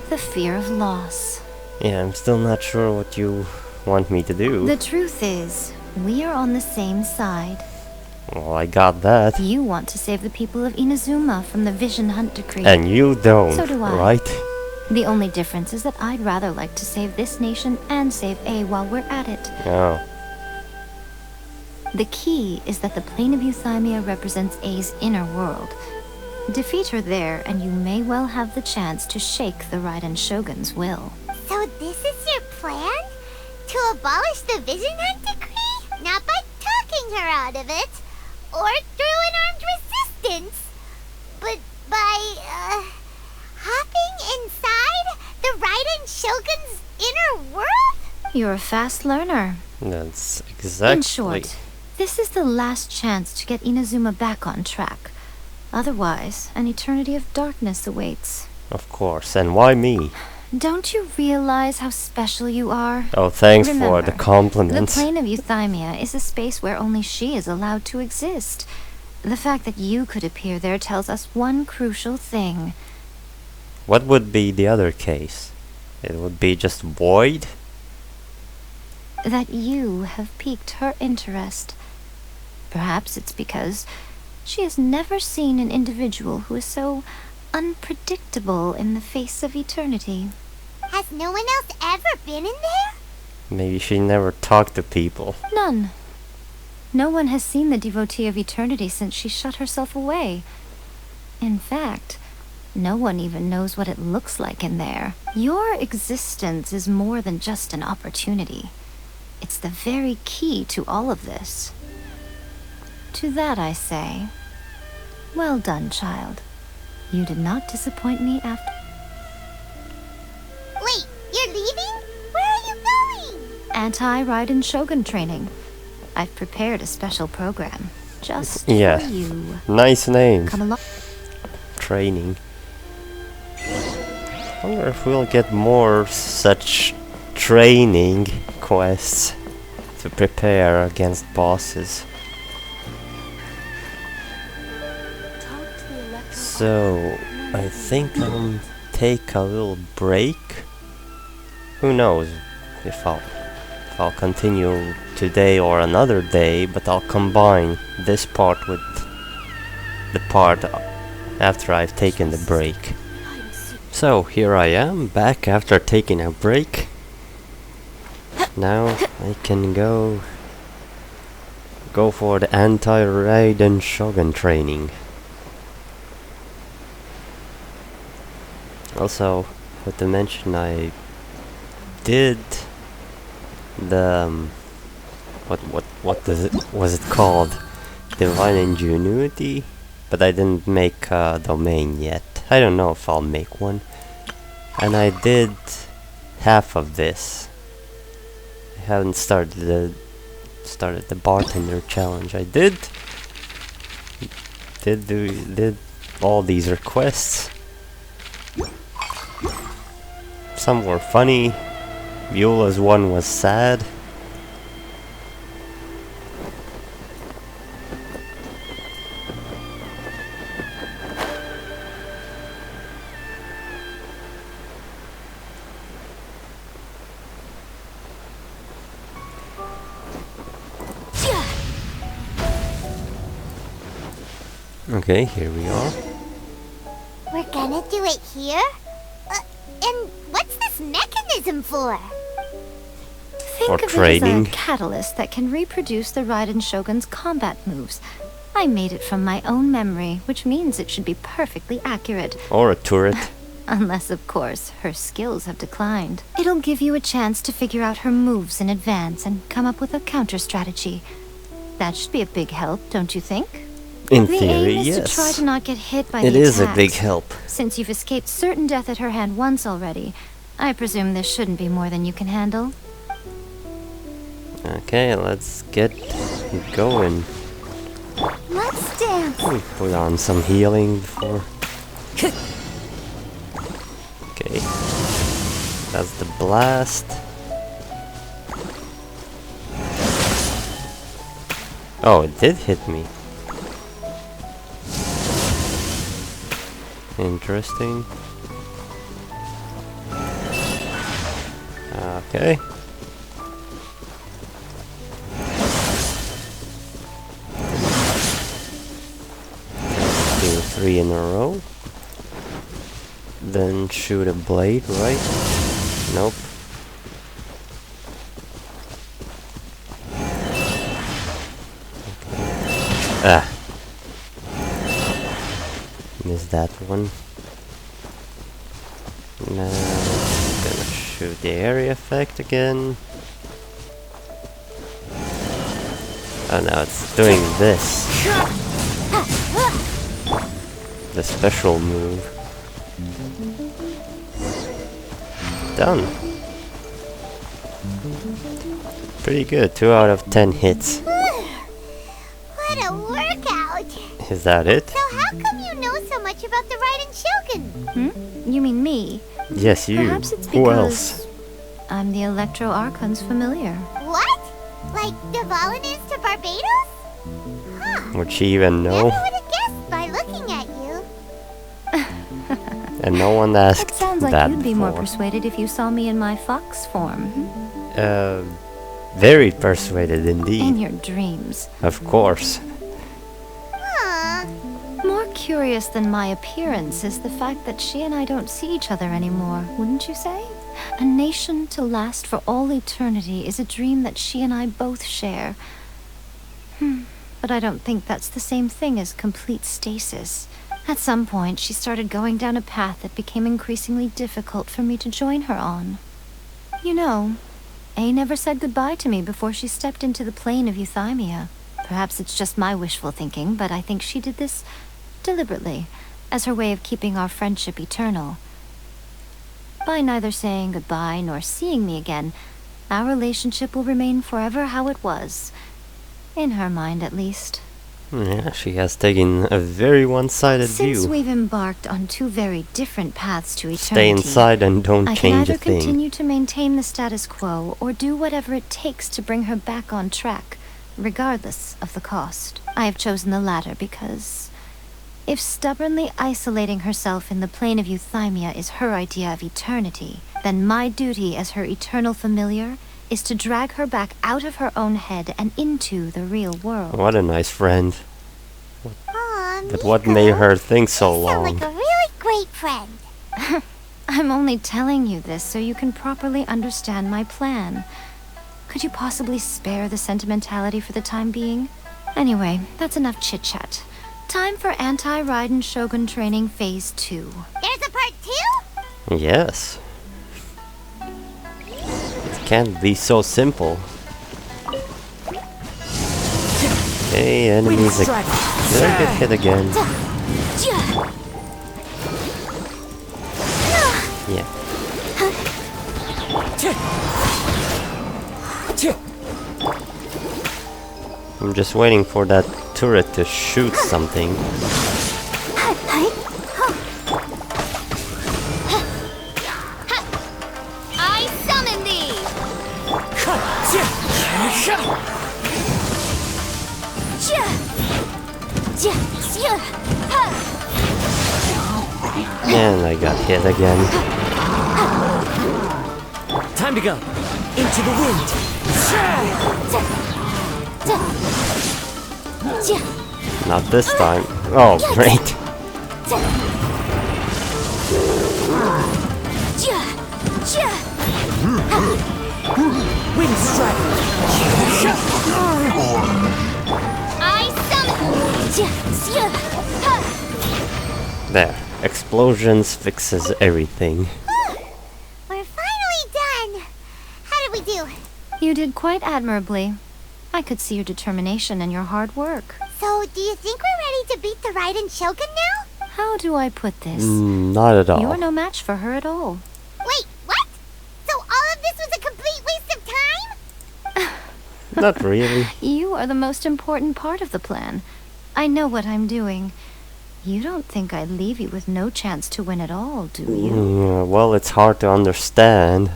Speaker 11: The fear of loss.
Speaker 1: Yeah, I'm still not sure what you want me to do.
Speaker 11: The truth is, we are on the same side.
Speaker 1: Well, I got that.
Speaker 11: You want to save the people of Inazuma from the Vision Hunt Decree.
Speaker 1: And you don't,
Speaker 11: So do I.
Speaker 1: right?
Speaker 11: The only difference is that I'd rather like to save this nation and save A while we're at it.
Speaker 1: Oh.
Speaker 11: The key is that the plane of euthymia represents A's inner world. Defeat her there, and you may well have the chance to shake the Raiden Shogun's will.
Speaker 4: So this is your plan? To abolish the Vision Hunt Decree? Not by talking her out of it, or through an armed resistance, but by, hopping inside the Raiden Shogun's inner world?
Speaker 11: You're a fast learner.
Speaker 1: That's exactly.
Speaker 11: In short, this is the last chance to get Inazuma back on track. Otherwise, an eternity of darkness awaits.
Speaker 1: Of course, and why me?
Speaker 11: Don't you realize how special you are?
Speaker 1: Oh, thanks for
Speaker 11: Remember,
Speaker 1: the compliments.
Speaker 11: The plane of euthymia is a space where only she is allowed to exist. The fact that you could appear there tells us one crucial thing.
Speaker 1: What would be the other case? It would be just void?
Speaker 11: That you have piqued her interest. Perhaps it's because she has never seen an individual who is so unpredictable in the face of eternity.
Speaker 4: Has no one else ever been in there?
Speaker 1: Maybe she never talked to people.
Speaker 11: None. No one has seen the devotee of eternity since she shut herself away. In fact, no one even knows what it looks like in there. Your existence is more than just an opportunity. It's the very key to all of this. To that I say, well done, child. You did not disappoint me after...
Speaker 4: Wait, you're leaving? Where are you going?
Speaker 11: Anti-Raiden Shogun training. I've prepared a special program. Just
Speaker 1: Yeah.
Speaker 11: for you.
Speaker 1: Nice name.
Speaker 11: Come along.
Speaker 1: Training. Wonder if we'll get more such training quests to prepare against bosses. So, I think I'll take a little break. Who knows if I'll continue today or another day, but I'll combine this part with the part after I've taken the break. So, here I am, back after taking a break. Now I can go go for the anti-Raiden Shogun training. Also, with to mention, I did the was it called? Divine Ingenuity, but I didn't make a domain yet. I don't know if I'll make one. And I did half of this. I haven't started the bartender challenge. I did all these requests. Some were funny. Viola's one was sad. Okay, here we are.
Speaker 4: We're gonna do it here? And what's this mechanism for?
Speaker 11: Think
Speaker 1: For
Speaker 11: of
Speaker 1: training.
Speaker 11: it as a catalyst that can reproduce the Raiden Shogun's combat moves. I made it from my own memory, which means it should be perfectly accurate.
Speaker 1: Or a turret.
Speaker 11: Unless, of course, her skills have declined. It'll give you a chance to figure out her moves in advance and come up with a counter strategy. That should be a big help, don't you think?
Speaker 1: In
Speaker 11: The
Speaker 1: theory,
Speaker 11: aim is
Speaker 1: yes.
Speaker 11: to try to not get hit by
Speaker 1: It
Speaker 11: the
Speaker 1: is a
Speaker 11: attacks.
Speaker 1: big help.
Speaker 11: Since you've escaped certain death at her hand once already, I presume this shouldn't be more than you can handle.
Speaker 1: Okay, let's get going.
Speaker 2: Let's dance.
Speaker 1: Put on some healing before. Okay. That's the blast. Oh, it did hit me. Interesting. Okay. Do 3 in a row. Then shoot a blade, right? Nope. Okay. Ah. Missed that one. Now, gonna shoot the area effect again. Oh, now it's doing this. The special move. Done. Pretty good. 2 out of 10 hits.
Speaker 4: What a workout!
Speaker 1: Is that it?
Speaker 4: So how come you know so much about the Raiden Shogun?
Speaker 11: You mean me?
Speaker 1: Yes, you.
Speaker 11: Perhaps it's
Speaker 1: Who
Speaker 11: because
Speaker 1: else?
Speaker 11: I'm the Electro Archon's familiar.
Speaker 4: What? Like Dvalin is to Barbados? Huh.
Speaker 1: Would she even know?
Speaker 4: Never would have guessed by looking at you.
Speaker 1: And no one asked
Speaker 11: It sounds like
Speaker 1: that
Speaker 11: you'd be more
Speaker 1: before.
Speaker 11: persuaded if you saw me in my fox form.
Speaker 1: Very persuaded
Speaker 11: In
Speaker 1: indeed.
Speaker 11: your dreams.
Speaker 1: Of course.
Speaker 4: Huh.
Speaker 11: More curious than my appearance is the fact that she and I don't see each other anymore, wouldn't you say? A nation to last for all eternity is a dream that she and I both share. But I don't think that's the same thing as complete stasis. At some point, she started going down a path that became increasingly difficult for me to join her on. You know, A never said goodbye to me before she stepped into the plane of Euthymia. Perhaps it's just my wishful thinking, but I think she did this deliberately, as her way of keeping our friendship eternal. By neither saying goodbye nor seeing me again, our relationship will remain forever how it was. In her mind, at least.
Speaker 1: Yeah, she has taken a very one-sided
Speaker 11: Since
Speaker 1: view.
Speaker 11: we've embarked on 2 very different paths to eternity,
Speaker 1: Stay inside and don't
Speaker 11: I can
Speaker 1: change a
Speaker 11: either
Speaker 1: thing.
Speaker 11: continue to maintain the status quo or do whatever it takes to bring her back on track, regardless of the cost. I have chosen the latter because if stubbornly isolating herself in the plane of Euthymia is her idea of eternity, then my duty as her eternal familiar is to drag her back out of her own head and into the real world.
Speaker 1: What a nice friend.
Speaker 4: Aw,
Speaker 1: But what
Speaker 4: Miko,
Speaker 1: made her think so
Speaker 4: you sound
Speaker 1: long?
Speaker 4: like a really great friend.
Speaker 11: I'm only telling you this so you can properly understand my plan. Could you possibly spare the sentimentality for the time being? Anyway, that's enough chit-chat. Time for Anti-Raiden Shogun Training Phase 2.
Speaker 4: There's a part 2?
Speaker 1: Yes. It can't be so simple. Okay, enemies did I get hit again? Yeah. I'm just waiting for that turret to shoot something.
Speaker 4: I summon thee!
Speaker 1: And I got hit again.
Speaker 8: Time to go. Into the wind.
Speaker 1: Not this time. Oh, great.
Speaker 8: Wind strike.
Speaker 4: I summon!
Speaker 1: There. Explosions fixes everything.
Speaker 4: We're finally done! How did we do?
Speaker 11: You did quite admirably. I could see your determination and your hard work.
Speaker 4: So, do you think we're ready to beat the Raiden Shogun now?
Speaker 11: How do I put this?
Speaker 1: Not at all.
Speaker 11: You're no match for her at all.
Speaker 4: Wait, what? So all of this was a complete waste of time?
Speaker 1: Not really.
Speaker 11: You are the most important part of the plan. I know what I'm doing. You don't think I'd leave you with no chance to win at all, do you?
Speaker 1: Well, it's hard to understand.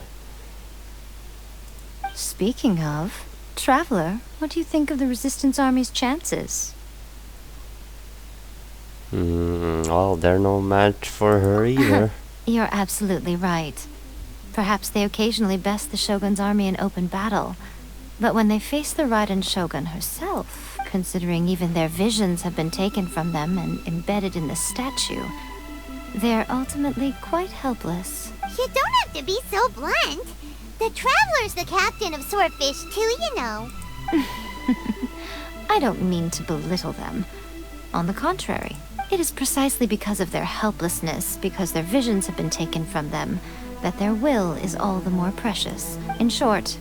Speaker 11: Speaking of, Traveler, what do you think of the Resistance Army's chances?
Speaker 1: Well, they're no match for her either.
Speaker 11: You're absolutely right. Perhaps they occasionally best the Shogun's army in open battle, but when they face the Raiden Shogun herself, considering even their visions have been taken from them and embedded in the statue, they're ultimately quite helpless.
Speaker 4: You don't have to be so blunt. The Traveler's the captain of Swordfish too, you know.
Speaker 11: I don't mean to belittle them. On the contrary, it is precisely because of their helplessness, because their visions have been taken from them, that their will is all the more precious. In short,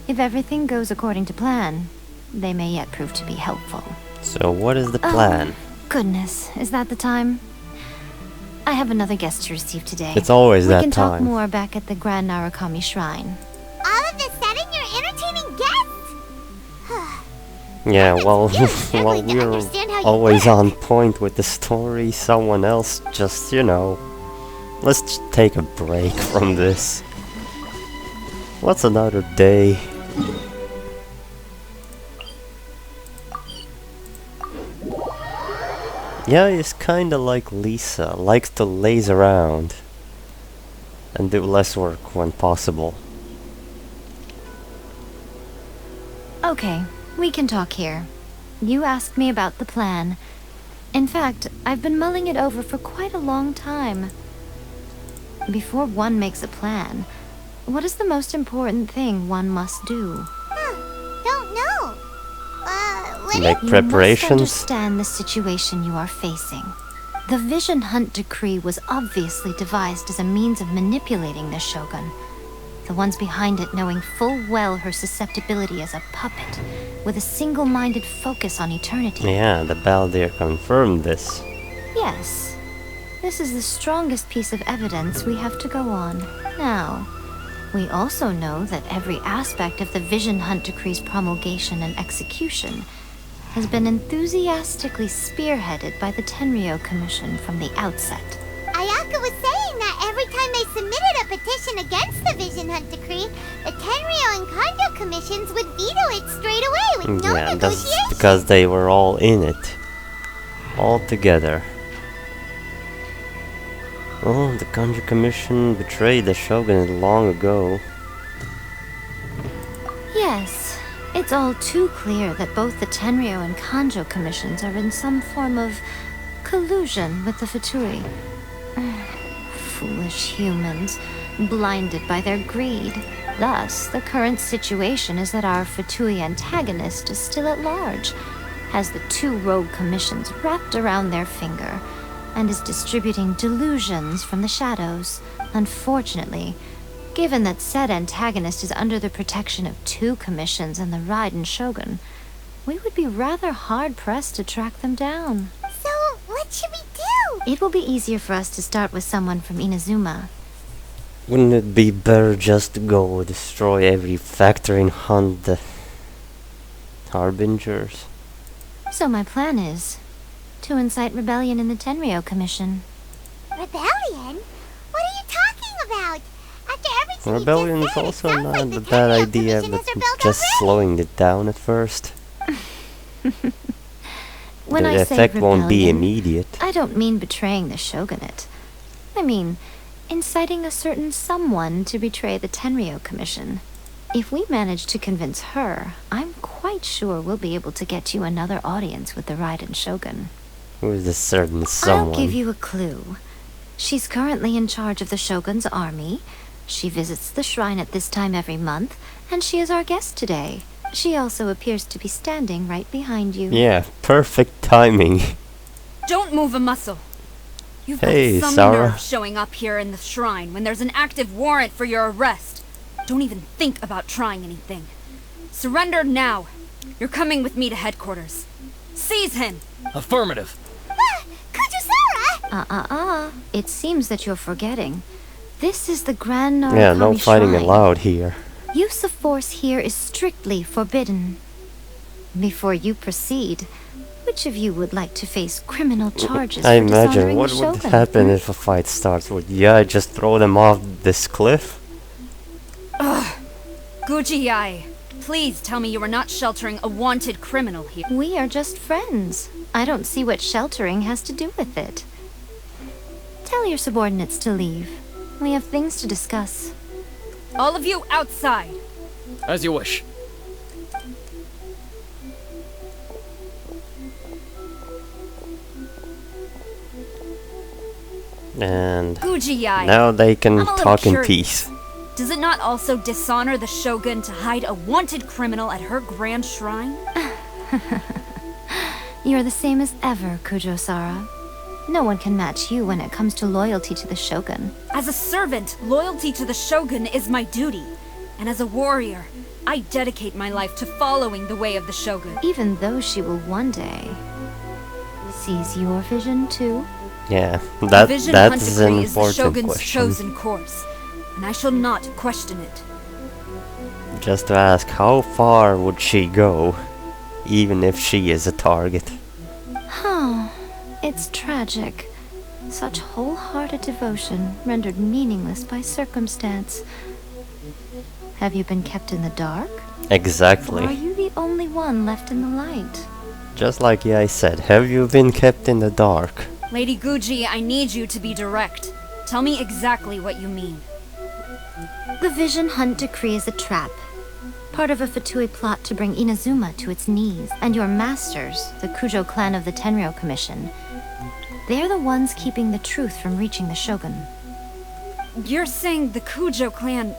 Speaker 11: if everything goes according to plan, they may yet prove to be helpful.
Speaker 1: So what is the plan?
Speaker 11: Goodness, is that the time? I have another guest to receive today.
Speaker 1: It's always that
Speaker 11: We can talk
Speaker 1: time.
Speaker 11: more back at the Grand Narukami Shrine.
Speaker 4: All of a sudden, you're entertaining guests?
Speaker 1: Yeah, well,
Speaker 4: struggling
Speaker 1: well,
Speaker 4: to
Speaker 1: we're
Speaker 4: understand how you
Speaker 1: always
Speaker 4: work.
Speaker 1: on point with the story. Someone else just, let's just take a break from this. What's another day? Yeah, he's kinda like Lisa, likes to laze around and do less work when possible.
Speaker 11: Okay, we can talk here. You asked me about the plan. In fact, I've been mulling it over for quite a long time. Before one makes a plan, what is the most important thing one must do?
Speaker 4: Don't know.
Speaker 1: Make
Speaker 11: You
Speaker 1: preparations.
Speaker 11: must understand the situation you are facing. The Vision Hunt Decree was obviously devised as a means of manipulating the Shogun. The ones behind it knowing full well her susceptibility as a puppet, with a single-minded focus on eternity.
Speaker 1: Yeah, the Baldir confirmed this.
Speaker 11: Yes. This is the strongest piece of evidence we have to go on. Now, we also know that every aspect of the Vision Hunt Decree's promulgation and execution has been enthusiastically spearheaded by the Tenryou Commission from the outset.
Speaker 4: Ayaka was saying that every time they submitted a petition against the Vision Hunt Decree, the Tenryou and Kondo commissions would veto it straight away with no
Speaker 1: Yeah, that's
Speaker 4: negotiation.
Speaker 1: because they were all in it. All together. Oh, the Kanji Commission betrayed the Shogun long ago.
Speaker 11: Yes, it's all too clear that both the Tenryou and Kanjo commissions are in some form of collusion with the Fatui. Foolish humans, blinded by their greed. Thus, the current situation is that our Fatui antagonist is still at large, has the 2 rogue commissions wrapped around their finger and is distributing delusions from the shadows. Unfortunately, given that said antagonist is under the protection of 2 commissions and the Raiden Shogun, we would be rather hard-pressed to track them down.
Speaker 4: So, what should we do?
Speaker 11: It will be easier for us to start with someone from Inazuma.
Speaker 1: Wouldn't it be better just to go destroy every factory and hunt the harbingers?
Speaker 11: So my plan is to incite rebellion in the Tenryou Commission.
Speaker 4: Rebellion? What are you talking about? After everything
Speaker 1: Rebellion
Speaker 4: you
Speaker 1: is
Speaker 4: just said,
Speaker 1: also
Speaker 4: it sounds
Speaker 1: not
Speaker 4: like
Speaker 1: a
Speaker 4: the
Speaker 1: bad
Speaker 4: Tenryou
Speaker 1: idea,
Speaker 4: Commission
Speaker 1: but
Speaker 4: has rebelled
Speaker 1: just
Speaker 4: already.
Speaker 1: slowing it down at first.
Speaker 11: When
Speaker 1: The
Speaker 11: I say
Speaker 1: effect won't be
Speaker 11: rebellion,
Speaker 1: immediate.
Speaker 11: I don't mean betraying the shogunate. I mean inciting a certain someone to betray the Tenryou Commission. If we manage to convince her, I'm quite sure we'll be able to get you another audience with the Raiden Shogun.
Speaker 1: Who is this certain someone?
Speaker 11: I'll give you a clue. She's currently in charge of the Shogun's army. She visits the shrine at this time every month, and she is our guest today. She also appears to be standing right behind you.
Speaker 1: Yeah, perfect timing.
Speaker 13: Don't move a muscle. You've
Speaker 1: Hey,
Speaker 13: got some
Speaker 1: Sarah.
Speaker 13: nerve showing up here in the shrine when there's an active warrant for your arrest. Don't even think about trying anything. Surrender now. You're coming with me to headquarters. Seize him!
Speaker 5: Affirmative.
Speaker 4: Kujusara!
Speaker 11: It seems that you're forgetting. This is the Grand Narukami
Speaker 1: Yeah, no fighting
Speaker 11: Shrine.
Speaker 1: allowed here.
Speaker 11: Use of force here is strictly forbidden. Before you proceed, which of you would like to face criminal charges
Speaker 1: I
Speaker 11: for
Speaker 1: imagine
Speaker 11: dishonoring
Speaker 1: what
Speaker 11: the
Speaker 1: would
Speaker 11: Shogun?
Speaker 1: happen if a fight starts. Would I just throw them off this cliff?
Speaker 13: Gujiyai, please tell me you are not sheltering a wanted criminal here.
Speaker 11: We are just friends. I don't see what sheltering has to do with it. Tell your subordinates to leave. We have things to discuss.
Speaker 13: All of you outside.
Speaker 5: As you wish.
Speaker 1: And
Speaker 13: Gujiyai.
Speaker 1: now they can
Speaker 13: I'm a little
Speaker 1: talk in
Speaker 13: curious.
Speaker 1: peace.
Speaker 13: Does it not also dishonor the Shogun to hide a wanted criminal at her grand shrine?
Speaker 11: You're the same as ever, Kujo-Sara. No one can match you when it comes to loyalty to the Shogun.
Speaker 13: As a servant, loyalty to the Shogun is my duty. And as a warrior, I dedicate my life to following the way of the Shogun.
Speaker 11: Even though she will one day seize your vision too.
Speaker 1: Yeah,
Speaker 13: The
Speaker 1: that
Speaker 13: vision
Speaker 1: that's
Speaker 13: hunt
Speaker 1: an
Speaker 13: decree is the
Speaker 1: important
Speaker 13: Shogun's
Speaker 1: question.
Speaker 13: chosen course, and I shall not question it.
Speaker 1: Just to ask, how far would she go, even if she is a target?
Speaker 11: Huh. It's tragic. Such wholehearted devotion rendered meaningless by circumstance. Have you been kept in the dark? Or
Speaker 1: Exactly.
Speaker 11: are you the only one left in the light?
Speaker 1: Just like I said, have you been kept in the dark?
Speaker 13: Lady Guji, I need you to be direct. Tell me exactly what you mean.
Speaker 11: The Vision Hunt decree is a trap. Part of a Fatui plot to bring Inazuma to its knees. And your masters, the Kujo clan of the Tenryou Commission. They're the ones keeping the truth from reaching the Shogun.
Speaker 13: You're saying the Kujo clan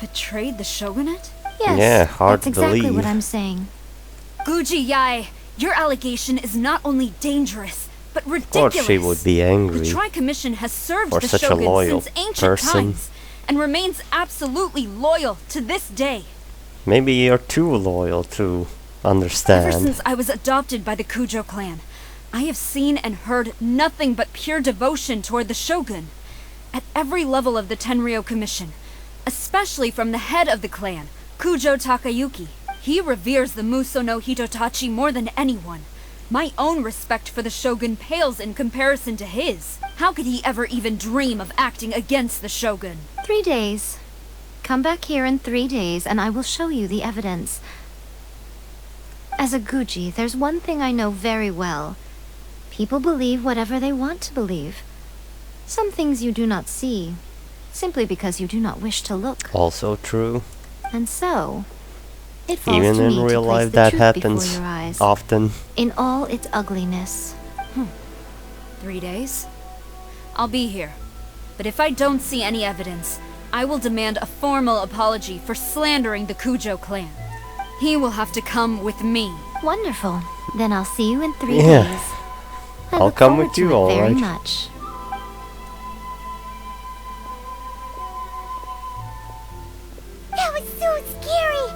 Speaker 13: betrayed the Shogunate?
Speaker 11: Yes,
Speaker 1: Yeah, hard
Speaker 11: that's
Speaker 1: to
Speaker 11: exactly
Speaker 1: believe.
Speaker 11: what I'm saying.
Speaker 13: Guji Yai, your allegation is not only dangerous, but
Speaker 1: Of
Speaker 13: ridiculous.
Speaker 1: course she would be
Speaker 13: The
Speaker 1: angry.
Speaker 13: Tri-Commission has served
Speaker 1: For
Speaker 13: the
Speaker 1: such a
Speaker 13: Shogun
Speaker 1: loyal
Speaker 13: since ancient
Speaker 1: person.
Speaker 13: times, and remains absolutely loyal to this day.
Speaker 1: Maybe you're too loyal to
Speaker 13: Ever
Speaker 1: understand.
Speaker 13: since I was adopted by the Kujo clan, I have seen and heard nothing but pure devotion toward the Shogun. At every level of the Tenryou Commission, especially from the head of the clan, Kujo Takayuki. He reveres the Muso no Hitotachi more than anyone. My own respect for the Shogun pales in comparison to his. How could he ever even dream of acting against the Shogun?
Speaker 11: 3 days. Come back here in 3 days and I will show you the evidence. As a Guji, there's one thing I know very well. People believe whatever they want to believe. Some things you do not see, simply because you do not wish to look.
Speaker 1: Also true.
Speaker 11: And so, it falls
Speaker 1: Even
Speaker 11: to
Speaker 1: in
Speaker 11: me
Speaker 1: real
Speaker 11: to place
Speaker 1: life
Speaker 11: the
Speaker 1: that
Speaker 11: truth
Speaker 1: happens
Speaker 11: before your eyes,
Speaker 1: often.
Speaker 11: in all its ugliness.
Speaker 13: 3 days? I'll be here. But if I don't see any evidence, I will demand a formal apology for slandering the Kujo clan. He will have to come with me.
Speaker 11: Wonderful. Then I'll see you in 3
Speaker 1: Yeah.
Speaker 11: days. I
Speaker 1: I'll
Speaker 11: look
Speaker 1: come
Speaker 11: forward
Speaker 1: with you,
Speaker 11: to it very
Speaker 1: alright.
Speaker 11: much.
Speaker 4: That was so scary.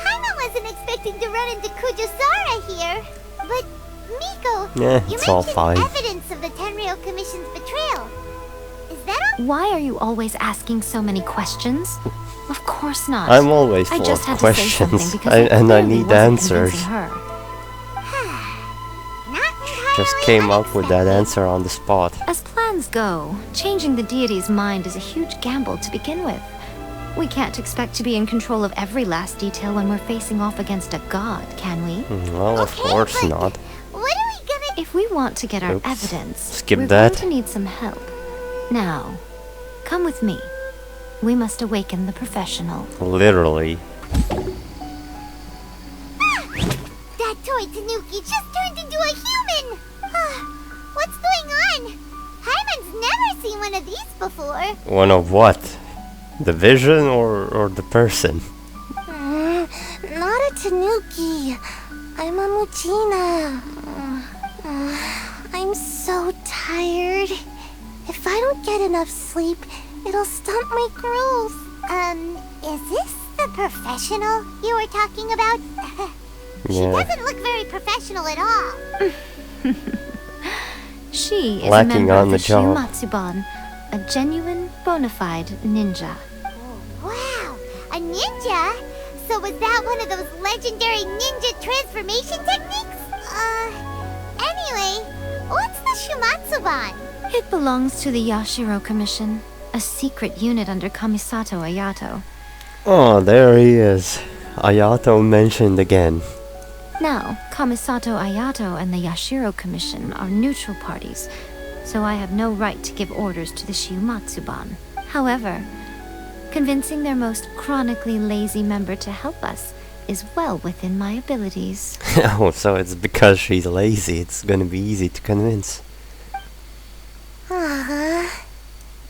Speaker 4: Paimon wasn't expecting to run into Kujosara here. But, Miko,
Speaker 1: Yeah,
Speaker 4: you
Speaker 1: it's all
Speaker 4: mentioned
Speaker 1: fine.
Speaker 4: evidence of the Tenryou Commission's betrayal. Is that all?
Speaker 11: Why are you always asking so many questions? Of course not.
Speaker 1: I'm always
Speaker 11: I
Speaker 1: full
Speaker 11: just
Speaker 1: of
Speaker 11: had to say something
Speaker 1: questions,
Speaker 11: because
Speaker 1: and I
Speaker 11: clearly
Speaker 1: need
Speaker 11: wasn't
Speaker 1: answers.
Speaker 11: convincing her.
Speaker 4: Not
Speaker 1: Just
Speaker 4: entirely
Speaker 1: came up with that
Speaker 4: unexpected.
Speaker 1: answer on the spot.
Speaker 11: As plans go, changing the deity's mind is a huge gamble to begin with. We can't expect to be in control of every last detail when we're facing off against a god, can we?
Speaker 1: Well, of
Speaker 4: Okay,
Speaker 1: course
Speaker 4: but
Speaker 1: not.
Speaker 4: What are we gonna...
Speaker 11: If we want to get our
Speaker 1: Oops.
Speaker 11: evidence,
Speaker 1: Skip
Speaker 11: we're
Speaker 1: that.
Speaker 11: going to need some help. Now, come with me. We must awaken the professional.
Speaker 1: Literally.
Speaker 4: That toy Tanuki just turned into a human! What's going on? Paimon's never seen one of these before.
Speaker 1: One of what? The vision or the person?
Speaker 2: Not a Tanuki. I'm a Muchina. I'm so tired. If I don't get enough sleep, it'll stunt my growth.
Speaker 4: Is this the professional you were talking about? She
Speaker 1: Yeah.
Speaker 4: doesn't look very professional at all.
Speaker 11: She is
Speaker 1: Lacking
Speaker 11: a member
Speaker 1: on
Speaker 11: of
Speaker 1: the
Speaker 11: the
Speaker 1: job.
Speaker 11: Shumatsuban, a genuine, bona fide ninja.
Speaker 4: Wow, a ninja? So was that one of those legendary ninja transformation techniques? Anyway, what's the Shumatsuban?
Speaker 11: It belongs to the Yashiro Commission, a secret unit under Kamisato Ayato.
Speaker 1: Oh, there he is. Ayato mentioned again.
Speaker 11: Now, Kamisato Ayato and the Yashiro Commission are neutral parties, so I have no right to give orders to the Shumatsuban. However, convincing their most chronically lazy member to help us is well within my abilities.
Speaker 1: Oh, so it's because she's lazy. It's gonna be easy to convince.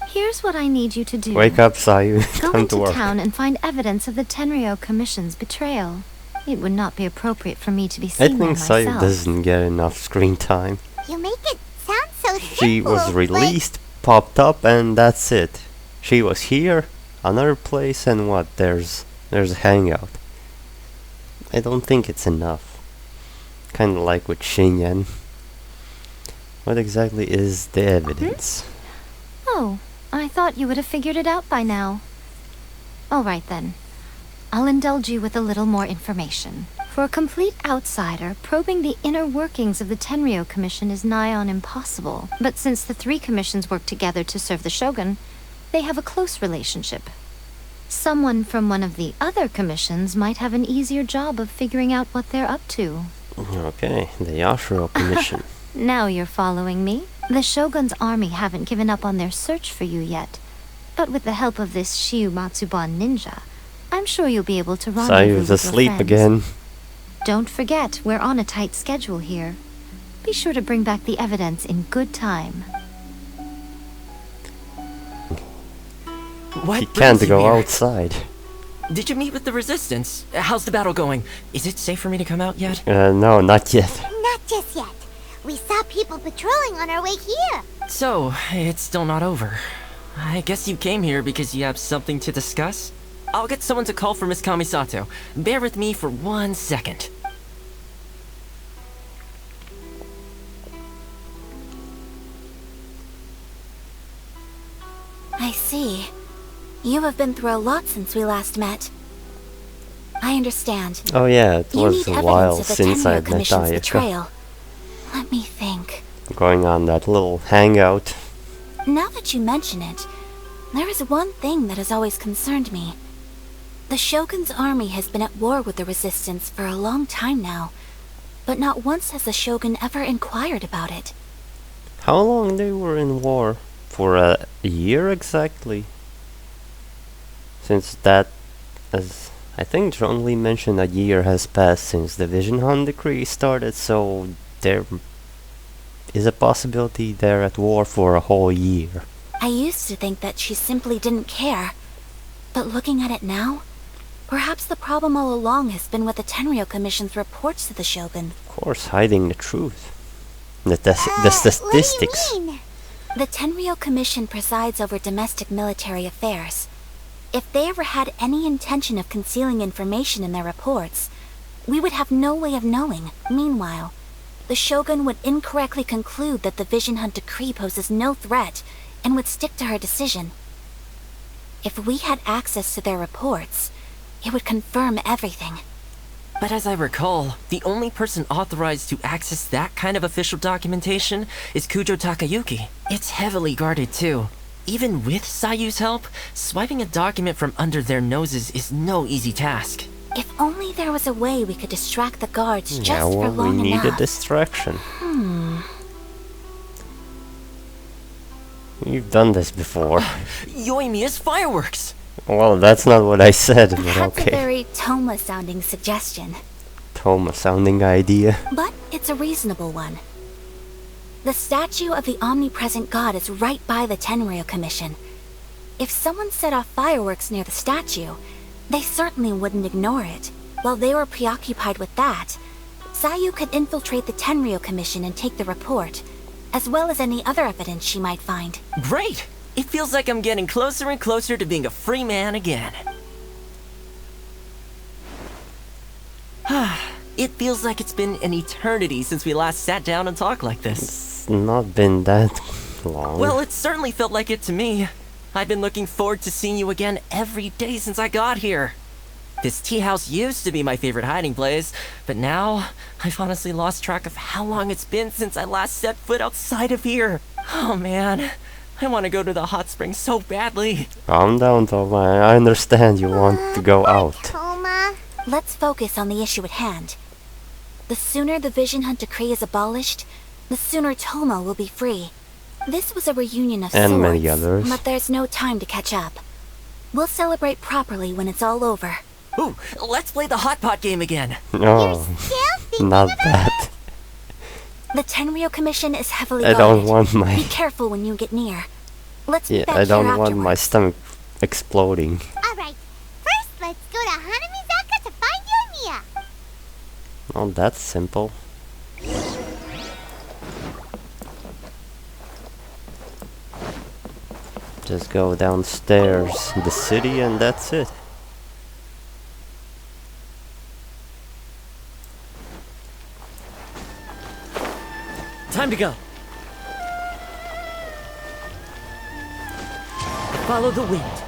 Speaker 11: Here's what I need you to do.
Speaker 1: Wake up, Sayu.
Speaker 11: Go
Speaker 1: Time to
Speaker 11: into
Speaker 1: work.
Speaker 11: town and find evidence of the Tenryou Commission's betrayal. It would not be appropriate for me to be
Speaker 1: I
Speaker 11: seen there
Speaker 1: think Sayu
Speaker 11: myself.
Speaker 1: doesn't get enough screen time.
Speaker 4: You make it sound so
Speaker 1: She
Speaker 4: simple,
Speaker 1: was
Speaker 4: but-
Speaker 1: released, popped up, and that's it. She was here, another place, and what? There's a hangout. I don't think it's enough. Kinda like with Shinyan. What exactly is the evidence?
Speaker 11: Oh, I thought you would have figured it out by now. All right then. I'll indulge you with a little more information. For a complete outsider, probing the inner workings of the Tenryou Commission is nigh on impossible. But since the 3 commissions work together to serve the Shogun, they have a close relationship. Someone from one of the other commissions might have an easier job of figuring out what they're up to.
Speaker 1: Okay, the Yashiro Commission.
Speaker 11: Now you're following me. The Shogun's army haven't given up on their search for you yet. But with the help of this Shiumatsuban ninja, I'm sure you'll be able to rendezvous
Speaker 1: Sayu's
Speaker 11: with your
Speaker 1: asleep
Speaker 11: friends.
Speaker 1: again.
Speaker 11: Don't forget, we're on a tight schedule here. Be sure to bring back the evidence in good time.
Speaker 8: What
Speaker 1: He
Speaker 8: brings
Speaker 1: can't
Speaker 8: you
Speaker 1: go
Speaker 8: here?
Speaker 1: outside.
Speaker 8: Did you meet with the Resistance? How's the battle going? Is it safe for me to come out yet?
Speaker 1: No, not yet.
Speaker 4: Not just yet. We saw people patrolling on our way here.
Speaker 8: So, it's still not over. I guess you came here because you have something to discuss? I'll get someone to call for Miss Kamisato. Bear with me for 1 second.
Speaker 2: I see. You have been through a lot since we last met. I understand.
Speaker 1: Oh yeah, it
Speaker 2: You
Speaker 1: was
Speaker 2: need
Speaker 1: a while
Speaker 2: evidence of the
Speaker 1: since I
Speaker 2: Tenryou
Speaker 1: met
Speaker 2: Commission's
Speaker 1: Ayaka.
Speaker 2: betrayal. Let me think.
Speaker 1: Going on that little hangout.
Speaker 2: Now that you mention it, there is one thing that has always concerned me. The Shogun's army has been at war with the Resistance for a long time now, but not once has the Shogun ever inquired about it.
Speaker 1: How long they were in war? For a year exactly? Since that, as I think John Lee mentioned, a year has passed since the Vision Hunt decree started, so there is a possibility they're at war for a whole year.
Speaker 2: I used to think that she simply didn't care, but looking at it now,
Speaker 14: Perhaps the problem all along has been with the Tenryou Commission's reports to the Shogun.
Speaker 1: Of course, hiding the truth. The statistics.
Speaker 4: What do you mean?
Speaker 14: The Tenryou Commission presides over domestic military affairs. If they ever had any intention of concealing information in their reports, we would have no way of knowing. Meanwhile, the Shogun would incorrectly conclude that the Vision Hunt decree poses no threat and would stick to her decision. If we had access to their reports, it would confirm everything.
Speaker 8: But as I recall, the only person authorized to access that kind of official documentation is Kujo Takayuki. It's heavily guarded too. Even with Sayu's help, swiping a document from under their noses is no easy task.
Speaker 14: If only there was a way we could distract the guards just
Speaker 1: Yeah,
Speaker 14: for
Speaker 1: well,
Speaker 14: long
Speaker 1: we need
Speaker 14: enough.
Speaker 1: a distraction. We've done this before.
Speaker 8: Yoimiya's fireworks!
Speaker 1: Well, that's not what I said, but
Speaker 14: That's a
Speaker 1: okay.
Speaker 14: very Toma-sounding suggestion,
Speaker 1: Toma sounding idea.
Speaker 14: but it's a reasonable one. The statue of the omnipresent god is right by the Tenryou Commission. If someone set off fireworks near the statue, they certainly wouldn't ignore it. While they were preoccupied with that, Sayu could infiltrate the Tenryou Commission and take the report, as well as any other evidence she might find.
Speaker 8: Great! It feels like I'm getting closer and closer to being a free man again. It feels like it's been an eternity since we last sat down and talked like this.
Speaker 1: It's not been that long.
Speaker 8: Well, it certainly felt like it to me. I've been looking forward to seeing you again every day since I got here. This tea house used to be my favorite hiding place, but now I've honestly lost track of how long it's been since I last set foot outside of here. Oh man, I want to go to the hot springs so badly.
Speaker 1: Calm down, Toma. I understand you want to go out.
Speaker 4: Toma.
Speaker 14: Let's focus on the issue at hand. The sooner the Vision Hunt decree is abolished, the sooner Toma will be free. This was a reunion of
Speaker 1: And
Speaker 14: sorts,
Speaker 1: many others.
Speaker 14: but there's no time to catch up. We'll celebrate properly when it's all over.
Speaker 8: Ooh, let's play the hot pot game again.
Speaker 1: No, not that.
Speaker 14: The Tenryou Commission is heavily
Speaker 1: I
Speaker 14: guarded.
Speaker 1: don't want my...
Speaker 14: Be careful when you get near. Let's
Speaker 1: Yeah,
Speaker 14: meet back
Speaker 1: I don't
Speaker 14: here
Speaker 1: want my
Speaker 14: afterwards.
Speaker 1: stomach exploding.
Speaker 4: Alright, first let's go to Hanamizaka to find Yoimiya.
Speaker 1: Oh, that's simple. Just go downstairs in the city and that's it.
Speaker 8: Time to go. Follow the wind.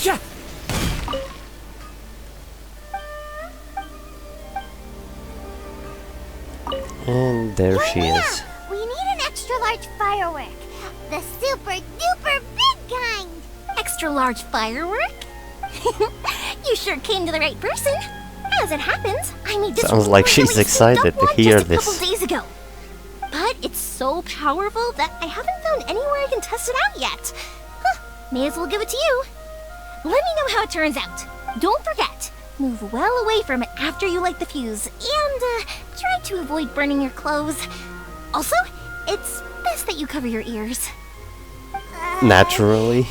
Speaker 8: Yeah.
Speaker 1: And there she is.
Speaker 4: We need an extra large firework. The super duper big kind.
Speaker 2: Extra large firework? You sure came to the right person. As it happens, I made this
Speaker 1: Sounds like she's
Speaker 2: really
Speaker 1: excited
Speaker 2: souped-up
Speaker 1: to
Speaker 2: one
Speaker 1: hear
Speaker 2: just a couple
Speaker 1: this.
Speaker 2: days ago. But it's so powerful that I haven't found anywhere I can test it out yet. Huh, may as well give it to you. Let me know how it turns out. Don't forget, move well away from it after you light the fuse, and try to avoid burning your clothes. Also, it's best that you cover your ears.
Speaker 1: Naturally.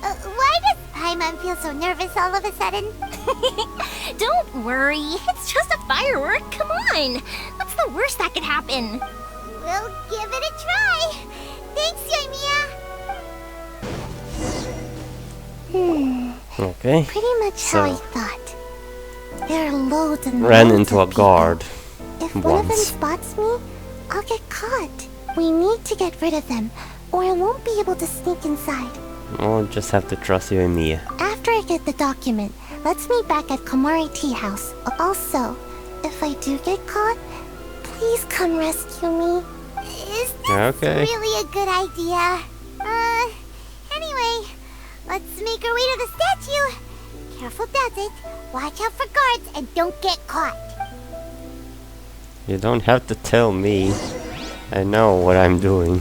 Speaker 4: Why does Paimon feel so nervous all of a sudden?
Speaker 2: Don't worry, it's just a firework. Come on, what's the worst that could happen?
Speaker 4: We'll give it a try. Thanks, Yoimiya.
Speaker 1: Okay.
Speaker 4: Pretty much how I
Speaker 1: So,
Speaker 4: thought. There are loads and
Speaker 1: ran
Speaker 4: loads
Speaker 1: into a
Speaker 4: of people.
Speaker 1: guard
Speaker 4: If one of them
Speaker 1: once.
Speaker 4: spots me, I'll get caught. We need to get rid of them, or I won't be able to sneak inside.
Speaker 1: I'll just have to trust you and Mia.
Speaker 4: After I get the document, let's meet back at Komari Tea House. Also, if I do get caught, please come rescue me. Is this
Speaker 1: Okay.
Speaker 4: really a good idea? Anyway, let's make our way to the statue. Careful does it. Watch out for guards and don't get caught.
Speaker 1: You don't have to tell me. I know what I'm doing.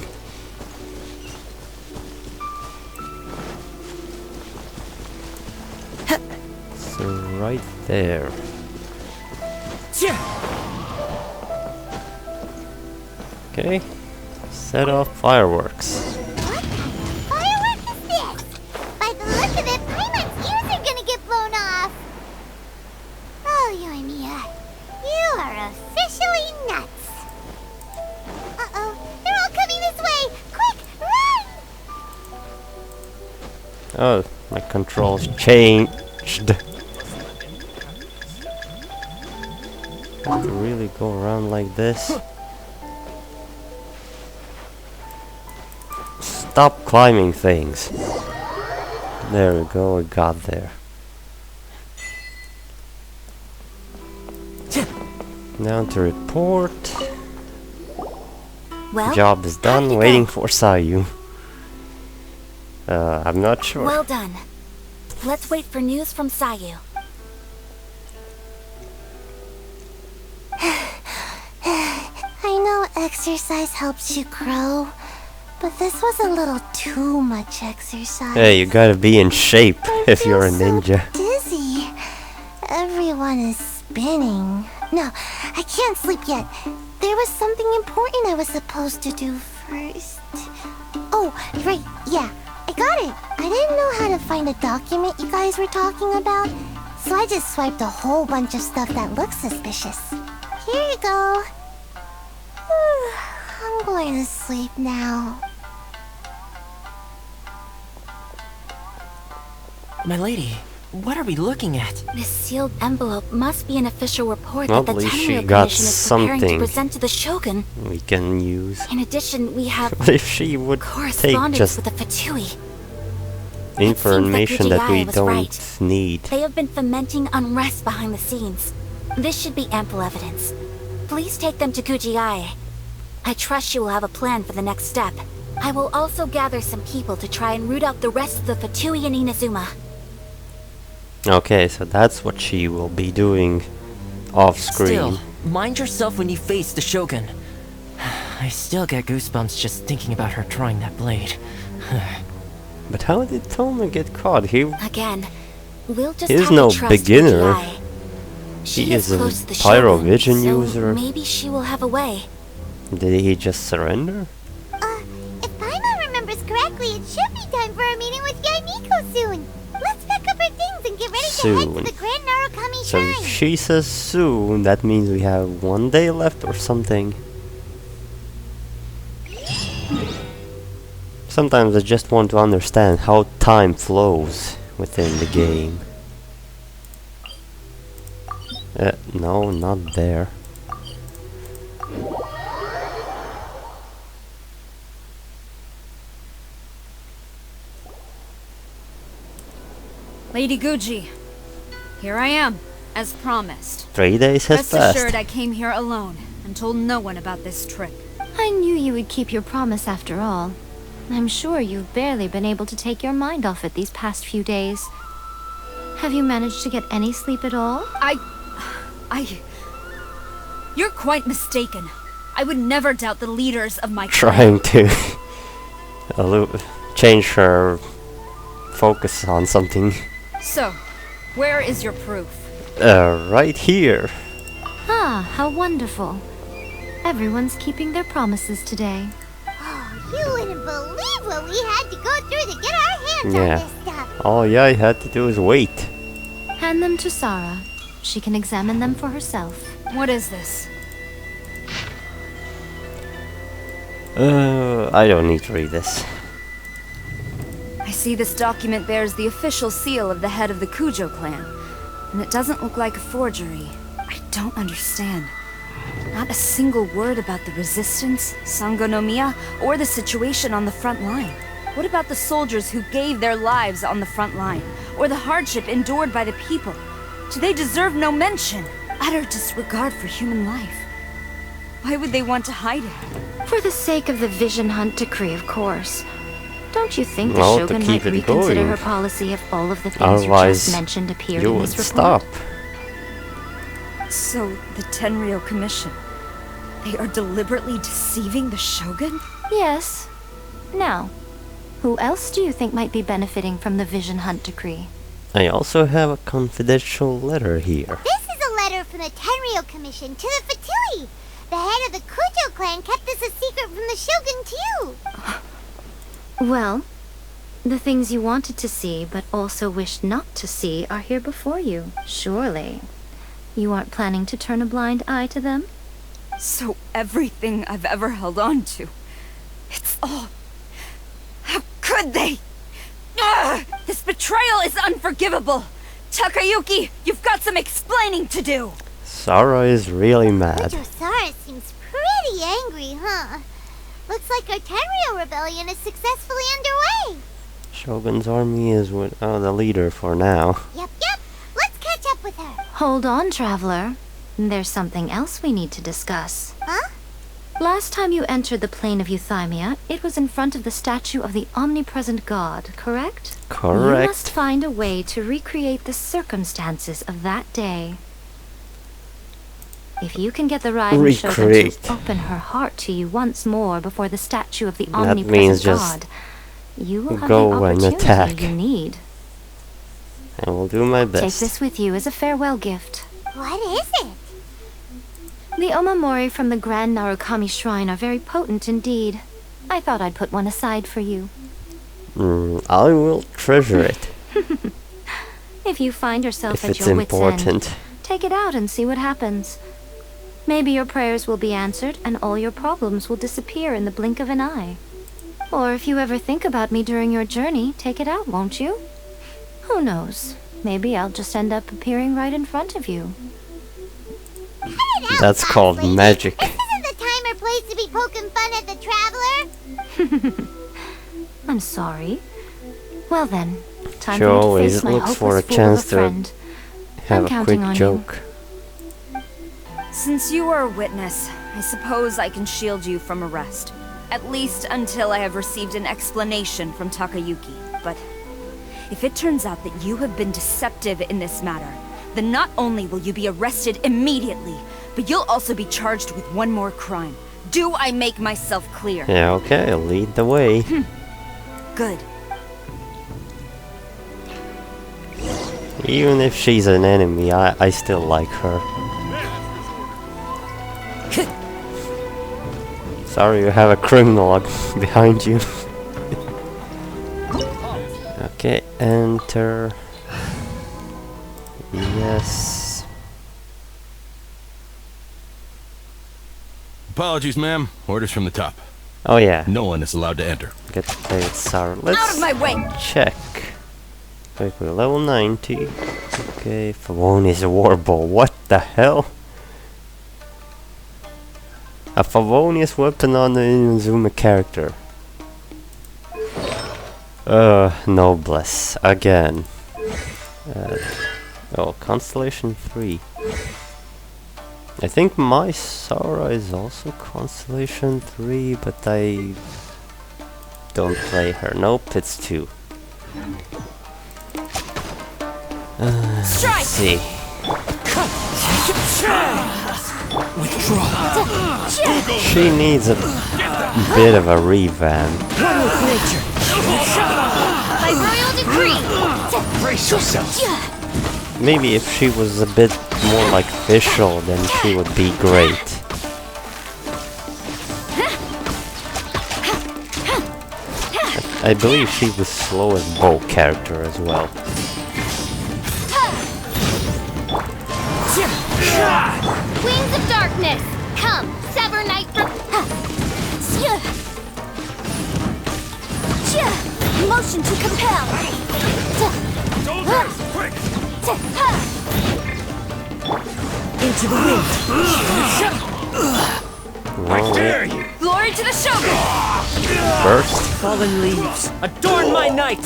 Speaker 1: So right there. Okay. Set off fireworks.
Speaker 4: What firework is this? By the look of it, Paimon's ears are gonna get blown off. Oh, Yoimiya, you are officially nuts. Uh-oh, they're all coming this way. Quick, run!
Speaker 1: Oh, my controls changed. Have to really go around like this. Stop climbing things. There we go, I got there. Down to report.
Speaker 14: Well,
Speaker 1: Job is done, waiting for Sayu. I'm not sure.
Speaker 14: Well done. Let's wait for news from Sayu.
Speaker 4: I know exercise helps you grow, but this was a little too much exercise.
Speaker 1: Hey, you gotta be in shape if you're a ninja.
Speaker 4: Dizzy. Everyone is spinning. No, I can't sleep yet. There was something important I was supposed to do first. Oh, right, yeah, I got it. I didn't know how to find a document you guys were talking about, so I just swiped a whole bunch of stuff that looks suspicious. Here you go. I'm going to sleep now.
Speaker 8: My lady, what are we looking at?
Speaker 14: This sealed envelope must be an official report
Speaker 1: Well,
Speaker 14: that the
Speaker 1: at least she
Speaker 14: Tenryou
Speaker 1: got
Speaker 14: Commission is preparing to
Speaker 1: something
Speaker 14: present to the Shogun.
Speaker 1: we can use.
Speaker 14: In addition, we have
Speaker 1: What if she would take
Speaker 14: correspondence
Speaker 1: just
Speaker 14: with the Fatui.
Speaker 1: information that we
Speaker 14: Kujiai was
Speaker 1: don't
Speaker 14: right.
Speaker 1: need?
Speaker 14: They have been fomenting unrest behind the scenes. This should be ample evidence. Please take them to Kujiai. I trust you will have a plan for the next step. I will also gather some people to try and root out the rest of the Fatui in Inazuma.
Speaker 1: Okay, so that's what she will be doing off screen.
Speaker 8: Still, mind yourself when you face the Shogun. I still get goosebumps just thinking about her drawing that blade.
Speaker 1: But how did Toma get caught?
Speaker 14: Again, we'll just
Speaker 1: He's
Speaker 14: have
Speaker 1: no
Speaker 14: to trust
Speaker 1: beginner.
Speaker 14: Kujiai. She
Speaker 1: He is a
Speaker 14: close to the
Speaker 1: pyro
Speaker 14: Shogun,
Speaker 1: vision
Speaker 14: so
Speaker 1: user.
Speaker 14: maybe she will have a way.
Speaker 1: Did he just surrender?
Speaker 4: If Paimon remembers correctly, it should be time for a meeting with Yaimiko soon. Let's pack up our things and get ready to head
Speaker 1: Soon.
Speaker 4: to the Grand Narukami
Speaker 1: So
Speaker 4: Shrine.
Speaker 1: if she says soon, that means we have 1 day left or something. Sometimes I just want to understand how time flows within the game. No, not there.
Speaker 13: Lady Guji, here I am, as promised.
Speaker 1: 3 days has
Speaker 13: Rest
Speaker 1: passed.
Speaker 13: assured I came here alone and told no one about this trip.
Speaker 11: I knew you would keep your promise after all. I'm sure you've barely been able to take your mind off it these past few days. Have you managed to get any sleep at all?
Speaker 13: You're quite mistaken. I would never doubt the leaders of my
Speaker 1: Trying to change her focus on something.
Speaker 13: So, where is your proof?
Speaker 1: Right here.
Speaker 11: Ah, how wonderful. Everyone's keeping their promises today.
Speaker 4: You wouldn't believe what we had to go through to get our hands on
Speaker 1: Yeah.
Speaker 4: this stuff.
Speaker 1: All I had to do is wait.
Speaker 11: Hand them to Sarah. She can examine them for herself.
Speaker 13: What is this?
Speaker 1: I don't need to read this.
Speaker 13: I see this document bears the official seal of the head of the Kujo clan, and it doesn't look like a forgery. I don't understand. Not a single word about the resistance, enkanomiya, or the situation on the front line. What about the soldiers who gave their lives on the front line, or the hardship endured by the people? Do they deserve no mention? Utter disregard for human life. Why would they want to hide it?
Speaker 11: For the sake of the Vision Hunt decree, of course. Don't you think the
Speaker 1: Well, to
Speaker 11: Shogun
Speaker 1: keep
Speaker 11: might
Speaker 1: it
Speaker 11: reconsider
Speaker 1: going.
Speaker 11: her policy if all of the things
Speaker 1: Otherwise,
Speaker 11: you just mentioned appeared
Speaker 1: you
Speaker 11: in
Speaker 1: would
Speaker 11: this report?
Speaker 1: stop.
Speaker 13: So, the Tenryou Commission, they are deliberately deceiving the Shogun?
Speaker 11: Yes. Now, who else do you think might be benefiting from the Vision Hunt decree?
Speaker 1: I also have a confidential letter here.
Speaker 4: This is a letter from the Tenryou Commission to the Fatui. The head of the Kujo clan kept this a secret Shogun too.
Speaker 11: Well, the things you wanted to see but also wished not to see are here before you. Surely. You aren't planning to turn a blind eye to them?
Speaker 13: So everything I've ever held on to, it's all... How could they? Ugh! This betrayal is unforgivable! Takayuki, you've got some explaining to do!
Speaker 1: Sara is really mad.
Speaker 4: Sara seems pretty angry, huh? Looks like our Tenryou rebellion is successfully underway.
Speaker 1: Shogun's army is with the leader for now.
Speaker 4: Yep. Let's catch up with her.
Speaker 11: Hold on, traveler. There's something else we need to discuss.
Speaker 4: Huh?
Speaker 11: Last time you entered the plane of Euthymia, it was in front of the statue of the omnipresent god, correct?
Speaker 1: Correct.
Speaker 11: You must find a way to recreate the circumstances of that day. If you can get the Raiden Shogun to open her heart to you once more before the statue of the omnipresent god, you will have the opportunity you need.
Speaker 1: I will do my best.
Speaker 11: Take this with you as a farewell gift.
Speaker 4: What is it?
Speaker 11: The omamori from the Grand Narukami Shrine are very potent indeed. I thought I'd put one aside for you.
Speaker 1: I will treasure it.
Speaker 11: If you find yourself
Speaker 1: if
Speaker 11: at
Speaker 1: it's
Speaker 11: your wit's
Speaker 1: important.
Speaker 11: end, take it out and see what happens. Maybe your prayers will be answered and all your problems will disappear in the blink of an eye. Or if you ever think about me during your journey, take it out, won't you? Who knows? Maybe I'll just end up appearing right in front of you.
Speaker 1: That's called magic.
Speaker 4: This isn't the time or place to be poking fun at the traveler.
Speaker 11: I'm sorry. Well then, time
Speaker 1: She
Speaker 11: for you to
Speaker 1: always
Speaker 11: face my
Speaker 1: looks
Speaker 11: hopeless
Speaker 1: for a
Speaker 11: fool
Speaker 1: chance
Speaker 11: of a
Speaker 1: to
Speaker 11: friend.
Speaker 1: have
Speaker 11: I'm
Speaker 1: a
Speaker 11: counting
Speaker 1: quick
Speaker 11: on
Speaker 1: joke.
Speaker 13: Since you are a witness, I suppose I can shield you from arrest. At least until I have received an explanation from Takayuki. But if it turns out that you have been deceptive in this matter, then not only will you be arrested immediately, but you'll also be charged with one more crime. Do I make myself clear?
Speaker 1: Yeah, okay, lead the way.
Speaker 13: Good.
Speaker 1: Even if she's an enemy, I still like her. Sorry, you have a criminal behind you. Okay, enter. Yes.
Speaker 9: Apologies, ma'am. Orders from the top.
Speaker 1: Oh yeah.
Speaker 9: No one is allowed to enter.
Speaker 1: Get to play with Sara.
Speaker 13: Out
Speaker 1: Let's
Speaker 13: of my way!
Speaker 1: check. Wait, we're level 90. Okay, Favonius Warbow. What the hell? A Favonius weapon on the Inazuma character. Noblesse. Again. Oh, Constellation 3. I think my Sara is also Constellation 3, but I don't play her. Nope, it's 2. Let's see. She needs a bit of a revamp.
Speaker 4: By royal decree.
Speaker 9: Brace yourself.
Speaker 1: Maybe if she was a bit more like Fischl, then she would be great. I believe she's the slowest bow character as well.
Speaker 2: Wings of darkness, come, sever night from...
Speaker 4: Motion to compel.
Speaker 9: Soldiers, quick!
Speaker 12: Into the wind.
Speaker 9: I dare you!
Speaker 13: Glory to the Shogun!
Speaker 1: First,
Speaker 12: Fallen leaves, adorn my night!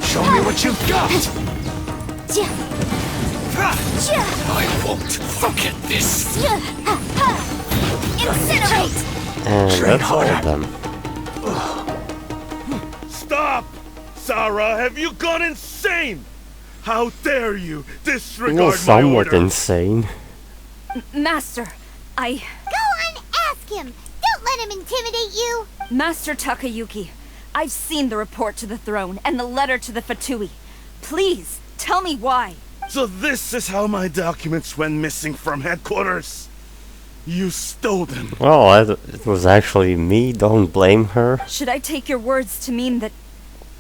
Speaker 9: Show me what you've got! I won't forget this!
Speaker 4: Incinerate!
Speaker 1: and that's all of them.
Speaker 15: Stop! Sara, have you gone insane? How dare you disregard
Speaker 1: Well,
Speaker 15: my
Speaker 1: somewhat
Speaker 15: orders?
Speaker 1: insane.
Speaker 13: Master,
Speaker 4: Go on, ask him! Don't let him intimidate you!
Speaker 13: Master Takayuki, I've seen the report to the throne and the letter to the Fatui. Please, tell me why.
Speaker 15: So this is how my documents went missing from headquarters. You stole them.
Speaker 1: Well, it was actually me. Don't blame her.
Speaker 13: Should I take your words to mean that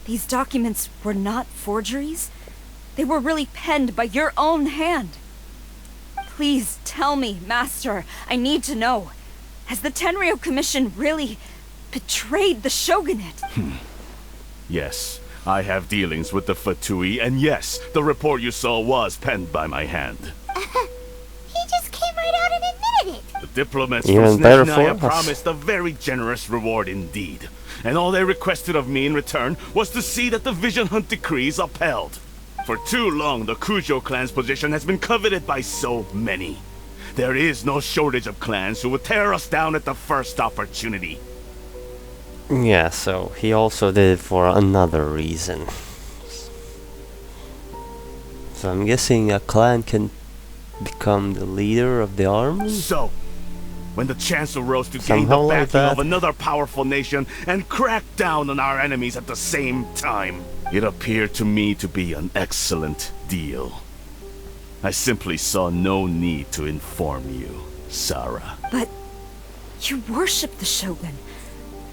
Speaker 13: these documents were not forgeries? They were really penned by your own hand. Please tell me, Master. I need to know. Has the Tenryou Commission really betrayed the shogunate?
Speaker 15: Yes, I have dealings with the Fatui, and yes, the report you saw was penned by my hand.
Speaker 4: He just came right out and admitted it.
Speaker 15: The diplomats
Speaker 1: Even
Speaker 15: from
Speaker 1: better
Speaker 15: Snezhnaya
Speaker 1: for us.
Speaker 15: promised a very generous reward indeed. And all they requested of me in return was to see that the Vision Hunt decree is upheld. For too long, the Kujo clan's position has been coveted by so many. There is no shortage of clans who would tear us down at the first opportunity.
Speaker 1: Yeah, so he also did it for another reason. So I'm guessing a clan can become the leader of the army?
Speaker 15: So, when the chance arose to gain
Speaker 1: Somehow
Speaker 15: the
Speaker 1: like
Speaker 15: backing of
Speaker 1: that.
Speaker 15: another powerful nation and crack down on our enemies at the same time, it appeared to me to be an excellent deal. I simply saw no need to inform you, Sarah.
Speaker 13: But you worship the Shogun.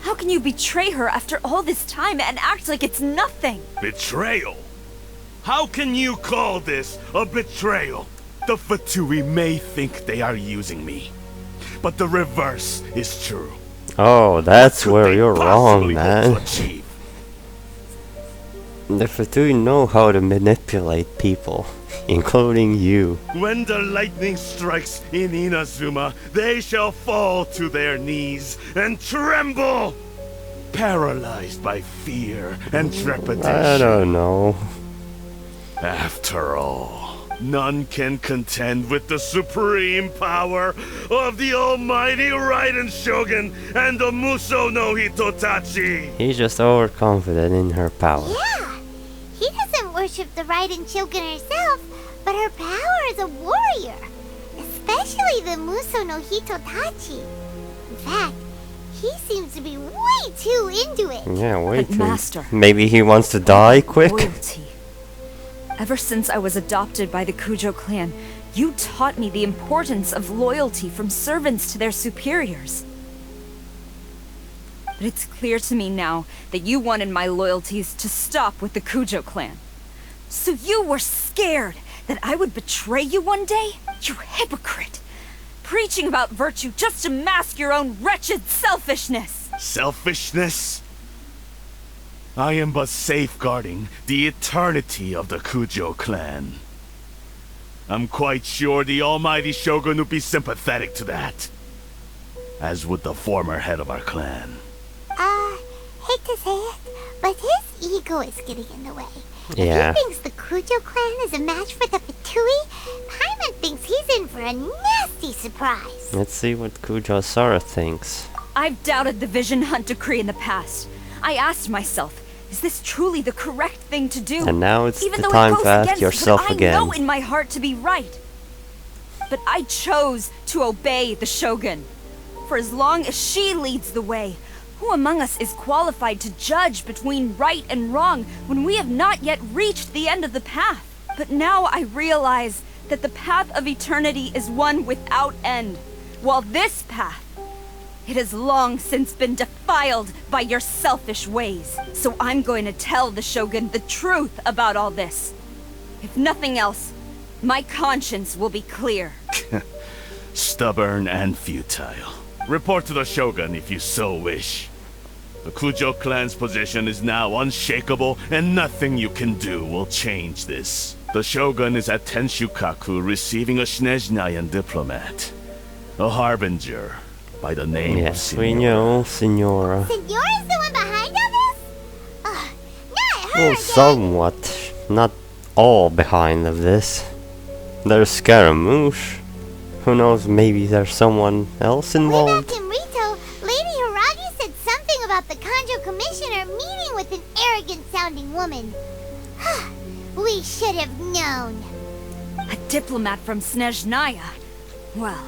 Speaker 13: How can you betray her after all this time and act like it's nothing?
Speaker 15: Betrayal? How can you call this a betrayal? The Fatui may think they are using me, but the reverse is true.
Speaker 1: Oh, that's
Speaker 15: What could
Speaker 1: where
Speaker 15: they
Speaker 1: you're
Speaker 15: possibly
Speaker 1: wrong,
Speaker 15: hope to
Speaker 1: man.
Speaker 15: achieve?
Speaker 1: The Fatui know how to manipulate people, including you.
Speaker 15: When the lightning strikes in Inazuma, they shall fall to their knees and tremble, paralyzed by fear and trepidation.
Speaker 1: I don't know.
Speaker 15: After all, none can contend with the supreme power of the almighty Raiden Shogun and the Muso no Hitotachi.
Speaker 1: He's just overconfident in her power.
Speaker 4: Yeah, he doesn't worship the Raiden Shogun herself, but her power as a warrior, especially the Muso no Hitotachi. In fact, he seems to be way too into it.
Speaker 1: Yeah, wait.
Speaker 13: But Master,
Speaker 1: maybe he wants to die quick?
Speaker 13: Loyalty. Ever since I was adopted by the Kujo clan, you taught me the importance of loyalty from servants to their superiors. But it's clear to me now that you wanted my loyalties to stop with the Kujo clan. So you were scared that I would betray you one day? You hypocrite! Preaching about virtue just to mask your own wretched selfishness!
Speaker 15: Selfishness? I am but safeguarding the eternity of the Kujo clan. I'm quite sure the almighty Shogun would be sympathetic to that. As would the former head of our clan.
Speaker 4: Hate to say it, but his ego is getting in the way.
Speaker 1: Yeah.
Speaker 4: If he thinks the Kujo clan is a match for the Fatui, Paimon thinks he's in for a nasty surprise.
Speaker 1: Let's see what Kujo-Sara thinks.
Speaker 13: I've doubted the Vision Hunt decree in the past. I asked myself, is this truly the correct thing to do?
Speaker 1: And now it's
Speaker 13: Even
Speaker 1: the
Speaker 13: though
Speaker 1: time
Speaker 13: it goes
Speaker 1: to ask
Speaker 13: against
Speaker 1: yourself
Speaker 13: what
Speaker 1: again.
Speaker 13: I know in my heart to be right. But I chose to obey the Shogun. For as long as she leads the way, who among us is qualified to judge between right and wrong when we have not yet reached the end of the path? But now I realize that the path of eternity is one without end, while this path, it has long since been defiled by your selfish ways. So I'm going to tell the Shogun the truth about all this. If nothing else, my conscience will be clear.
Speaker 15: Stubborn and futile. Report to the Shogun if you so wish. The Kujo clan's position is now unshakable, and nothing you can do will change this. The Shogun is at Tenshukaku receiving a Snezhnayan diplomat. A harbinger by the name of
Speaker 1: Yes, we
Speaker 15: Signora.
Speaker 1: know, Signora.
Speaker 4: Signora's the one behind all this? Not her
Speaker 1: Well,
Speaker 4: again.
Speaker 1: somewhat. Not all behind of this. There's Scaramouche. Who knows, maybe there's someone else
Speaker 4: Way
Speaker 1: involved?
Speaker 4: back in Rito, Lady Hiragi said something about the Kanjo Commissioner meeting with an arrogant-sounding woman. We should have known.
Speaker 13: A diplomat from Snezhnaya. Well,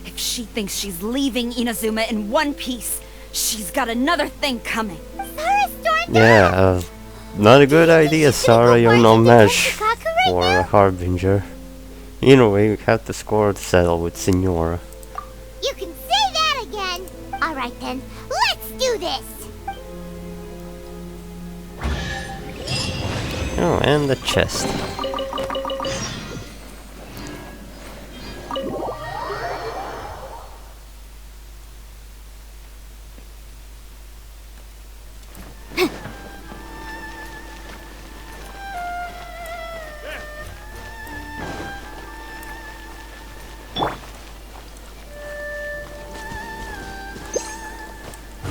Speaker 13: if she thinks she's leaving Inazuma in one piece, she's got another thing coming.
Speaker 4: Sarah stormed
Speaker 1: Yeah, not a good idea, Sarah, you're no match.
Speaker 4: Kakure?
Speaker 1: for a Harbinger. Either way, we have to score to settle with Signora.
Speaker 4: You can say that again. Alright then, let's do this.
Speaker 1: Oh, and the chest.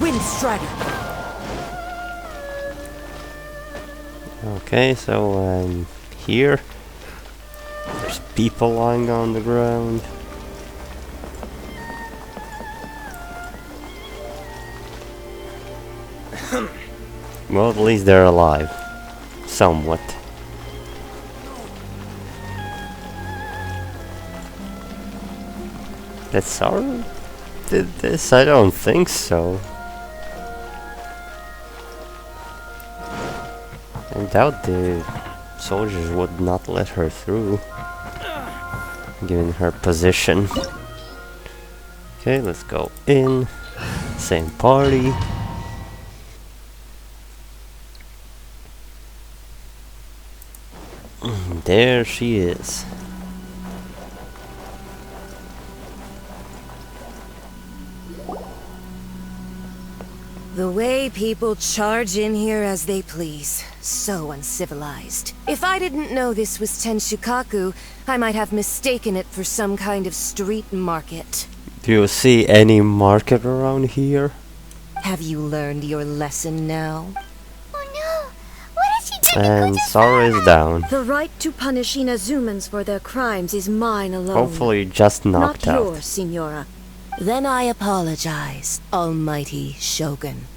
Speaker 8: Wind Strider.
Speaker 1: Okay, so I'm here. There's people lying on the ground. Well, at least they're alive. Somewhat. Did Saru did this? I don't think so. I doubt the soldiers would not let her through, given her position. Okay, let's go in. Same party. There she is.
Speaker 16: The way people charge in here as they please. So uncivilized. If I didn't know this was Tenshukaku, I might have mistaken it for some kind of street market.
Speaker 1: Do you see any market around here?
Speaker 16: Have you learned your lesson now?
Speaker 4: Oh no! What has she done?
Speaker 1: And Sora is down.
Speaker 16: The right to punish Inazumans for their crimes is mine alone.
Speaker 1: Hopefully just knocked
Speaker 16: Not
Speaker 1: out.
Speaker 16: yours, Signora. Then I apologize, Almighty Shogun.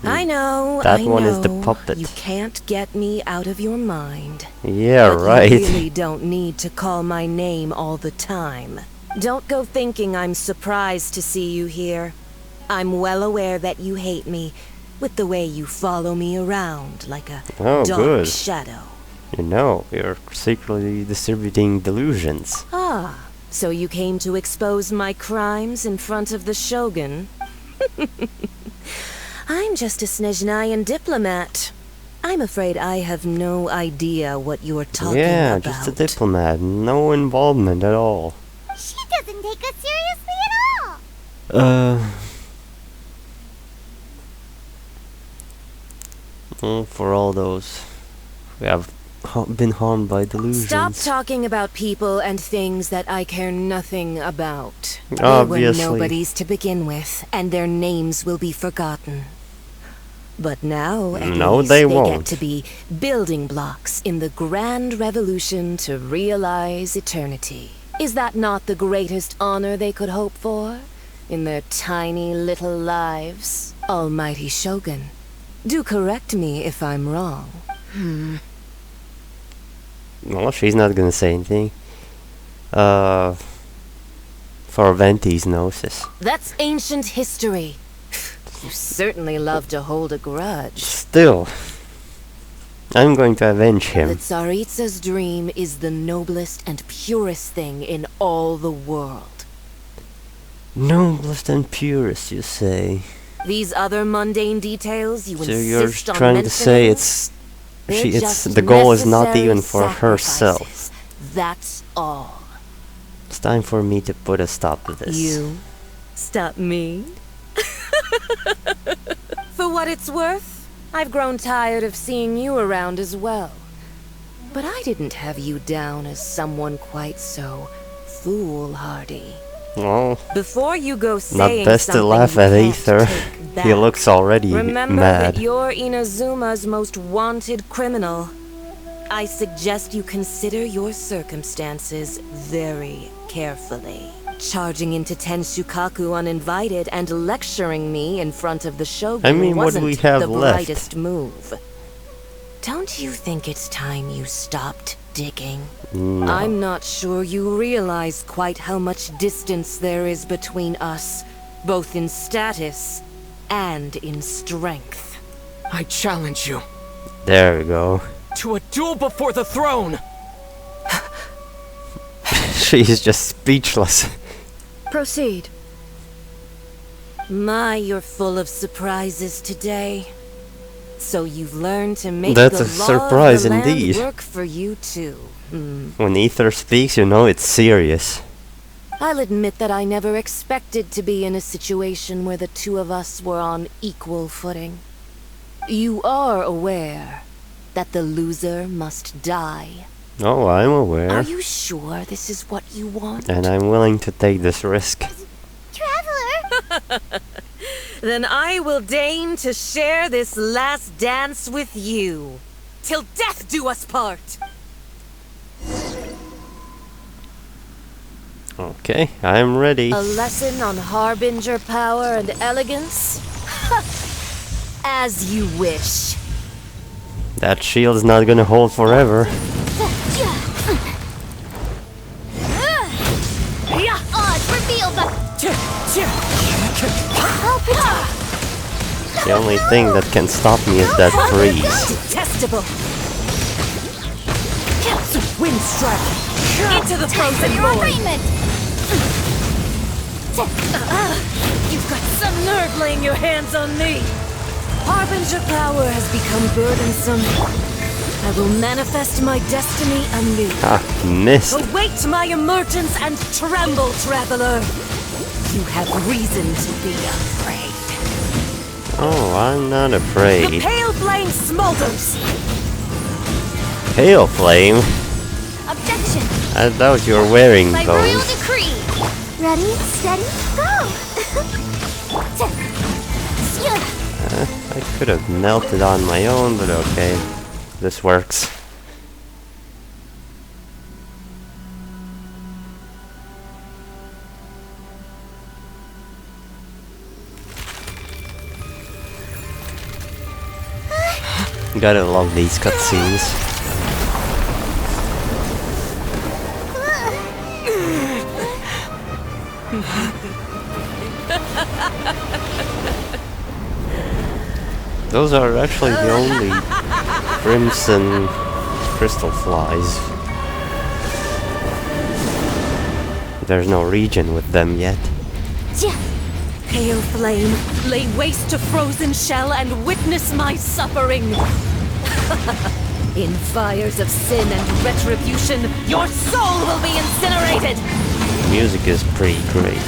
Speaker 16: I know,
Speaker 1: That
Speaker 16: I
Speaker 1: one
Speaker 16: know.
Speaker 1: is the puppet.
Speaker 16: You can't get me out of your mind.
Speaker 1: Yeah,
Speaker 16: But
Speaker 1: right.
Speaker 16: you really don't need to call my name all the time. Don't go thinking I'm surprised to see you here. I'm well aware that you hate me, with the way you follow me around like a
Speaker 1: Oh,
Speaker 16: dark
Speaker 1: good.
Speaker 16: shadow.
Speaker 1: You know, you're secretly distributing delusions.
Speaker 16: Ah, so you came to expose my crimes in front of the Shogun? I'm just a Snezhnayan diplomat. I'm afraid I have no idea what you're talking
Speaker 1: Yeah,
Speaker 16: about.
Speaker 1: just a diplomat. No involvement at all.
Speaker 4: She doesn't take us seriously at all.
Speaker 1: For all those who have been harmed by delusions.
Speaker 16: Stop talking about people and things that I care nothing about.
Speaker 1: Obviously.
Speaker 16: They were nobodies to begin with, and their names will be forgotten. But now, at
Speaker 1: No,
Speaker 16: least,
Speaker 1: they
Speaker 16: get
Speaker 1: won't.
Speaker 16: to be building blocks in the grand revolution to realize eternity. Is that not the greatest honor they could hope for? In their tiny little lives? Almighty Shogun, do correct me if I'm wrong.
Speaker 1: Well, she's not gonna say anything. For Venti's gnosis.
Speaker 16: That's ancient history. You certainly love to hold a grudge.
Speaker 1: Still, I'm going to avenge
Speaker 16: The
Speaker 1: him.
Speaker 16: Tsaritsa's dream is the noblest and purest thing in all the world.
Speaker 1: Noblest and purest, you say?
Speaker 16: These other mundane details you
Speaker 1: So you're
Speaker 16: insist on
Speaker 1: trying to say
Speaker 16: mentioning,
Speaker 1: it's the goal is not even for
Speaker 16: necessary
Speaker 1: herself.
Speaker 16: sacrifices. That's all.
Speaker 1: It's time for me to put a stop to this.
Speaker 16: You stop me? For what it's worth, I've grown tired of seeing you around as well. But I didn't have you down as someone quite so foolhardy.
Speaker 1: Well,
Speaker 16: Before you go
Speaker 1: not
Speaker 16: saying
Speaker 1: best to
Speaker 16: something
Speaker 1: laugh
Speaker 16: you
Speaker 1: at
Speaker 16: can't
Speaker 1: Aether.
Speaker 16: take
Speaker 1: He
Speaker 16: back.
Speaker 1: looks already
Speaker 16: Remember
Speaker 1: mad.
Speaker 16: that you're Inazuma's most wanted criminal. I suggest you consider your circumstances very carefully. Charging into Tenshukaku uninvited and lecturing me in front of the Shogun
Speaker 1: I mean, what do
Speaker 16: wasn't
Speaker 1: we have
Speaker 16: the
Speaker 1: left?
Speaker 16: brightest move. Don't you think it's time you stopped digging?
Speaker 1: No.
Speaker 16: I'm not sure you realize quite how much distance there is between us, both in status and in strength.
Speaker 5: I challenge you
Speaker 1: There we go.
Speaker 5: to a duel before the throne!
Speaker 1: She's just speechless.
Speaker 16: Proceed. My, you're full of surprises today. So you've learned to make
Speaker 1: That's
Speaker 16: the
Speaker 1: a
Speaker 16: law
Speaker 1: surprise
Speaker 16: of the land
Speaker 1: indeed.
Speaker 16: work for you too.
Speaker 1: When Ether speaks, you know it's serious.
Speaker 16: I'll admit that I never expected to be in a situation where the two of us were on equal footing. You are aware that the loser must die.
Speaker 1: Oh, I'm aware.
Speaker 16: Are you sure this is what you want?
Speaker 1: And I'm willing to take this risk.
Speaker 4: Traveler!
Speaker 16: Then I will deign to share this last dance with you. Till death do us part!
Speaker 1: Okay, I'm ready.
Speaker 16: A lesson on harbinger power and elegance? As you wish.
Speaker 1: That shield's not gonna hold forever.
Speaker 4: Odds reveal
Speaker 1: The only thing that can stop me is that freeze.
Speaker 16: Detestable! Wind strike! Into the frozen void! You've got some nerve laying your hands on me! Harbinger power has become burdensome. I will manifest my destiny anew.
Speaker 1: Ah, missed.
Speaker 16: Await my emergence and tremble, traveler! You have reason to be afraid.
Speaker 1: Oh, I'm not
Speaker 16: The
Speaker 1: afraid.
Speaker 16: pale flame smolders!
Speaker 1: Pale flame?
Speaker 4: Objection!
Speaker 1: I thought you were wearing
Speaker 4: By royal
Speaker 1: those.
Speaker 4: decree! Ready, steady, go!
Speaker 1: I could have melted on my own, but okay. This works. Gotta love these cutscenes. Those are actually the only crimson crystal flies. There's no region with them yet.
Speaker 16: Pale flame, lay waste to frozen shell and witness my suffering. In fires of sin and retribution, your soul will be incinerated.
Speaker 1: Music is pretty great.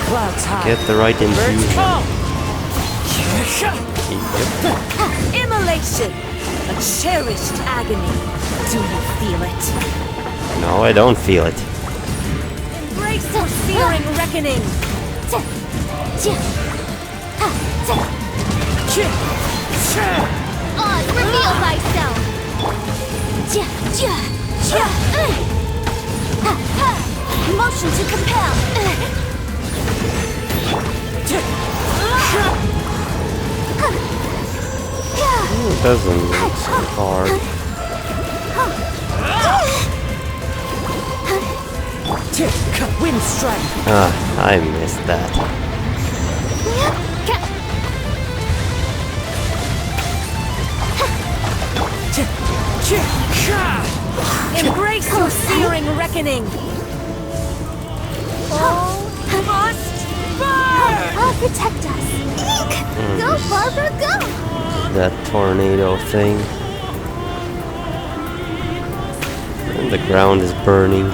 Speaker 16: Clouds high.
Speaker 1: Get the right infusion.
Speaker 16: Immolation, a cherished agony. Do you feel it?
Speaker 1: No, I don't feel it.
Speaker 16: Embrace your searing reckoning.
Speaker 4: Odds reveal thyself! Motion to compel!
Speaker 1: It doesn't look so hard.
Speaker 16: Wind strike.
Speaker 1: Ah, I missed that.
Speaker 16: Embrace your searing reckoning.
Speaker 4: All
Speaker 16: must burn!
Speaker 4: I'll protect us. Go, Barbara, go!
Speaker 1: That tornado thing. And the ground is burning.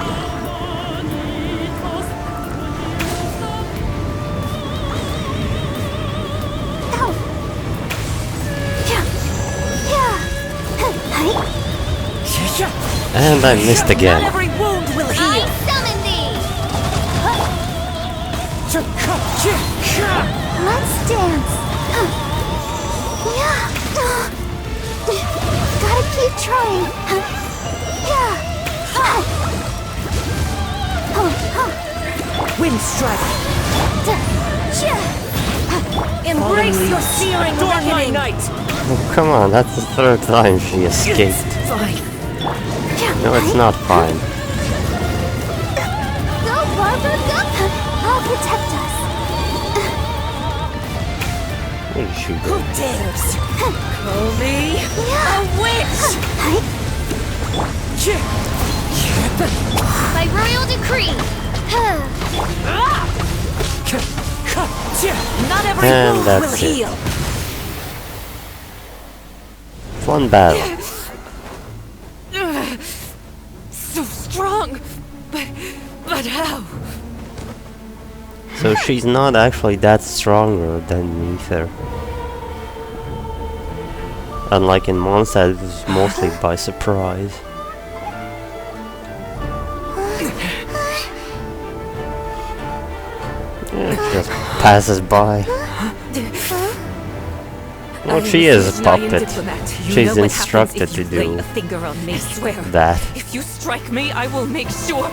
Speaker 1: And I missed again.
Speaker 16: Not every wound will heal.
Speaker 4: I summon thee! Let's dance. Gotta keep trying.
Speaker 16: Wind strike. Embrace your searing reckoning.
Speaker 1: Oh, come on, that's the third time she escaped.
Speaker 16: Fine.
Speaker 1: No, it's not fine.
Speaker 4: Go, Barbara, go! I'll protect us.
Speaker 1: What is she
Speaker 16: Who
Speaker 1: doing?
Speaker 16: dares call me a witch?
Speaker 11: By royal decree!
Speaker 16: Not every
Speaker 1: And
Speaker 16: wound
Speaker 1: that's
Speaker 16: will
Speaker 1: it.
Speaker 16: heal.
Speaker 1: One battle.
Speaker 16: So strong, but how?
Speaker 1: So she's not actually that stronger than Ether. Unlike in Mondstadt, it was mostly by surprise. It just passes by. Well, she is a puppet. She's instructed to do that.
Speaker 16: If you strike me, I will make sure.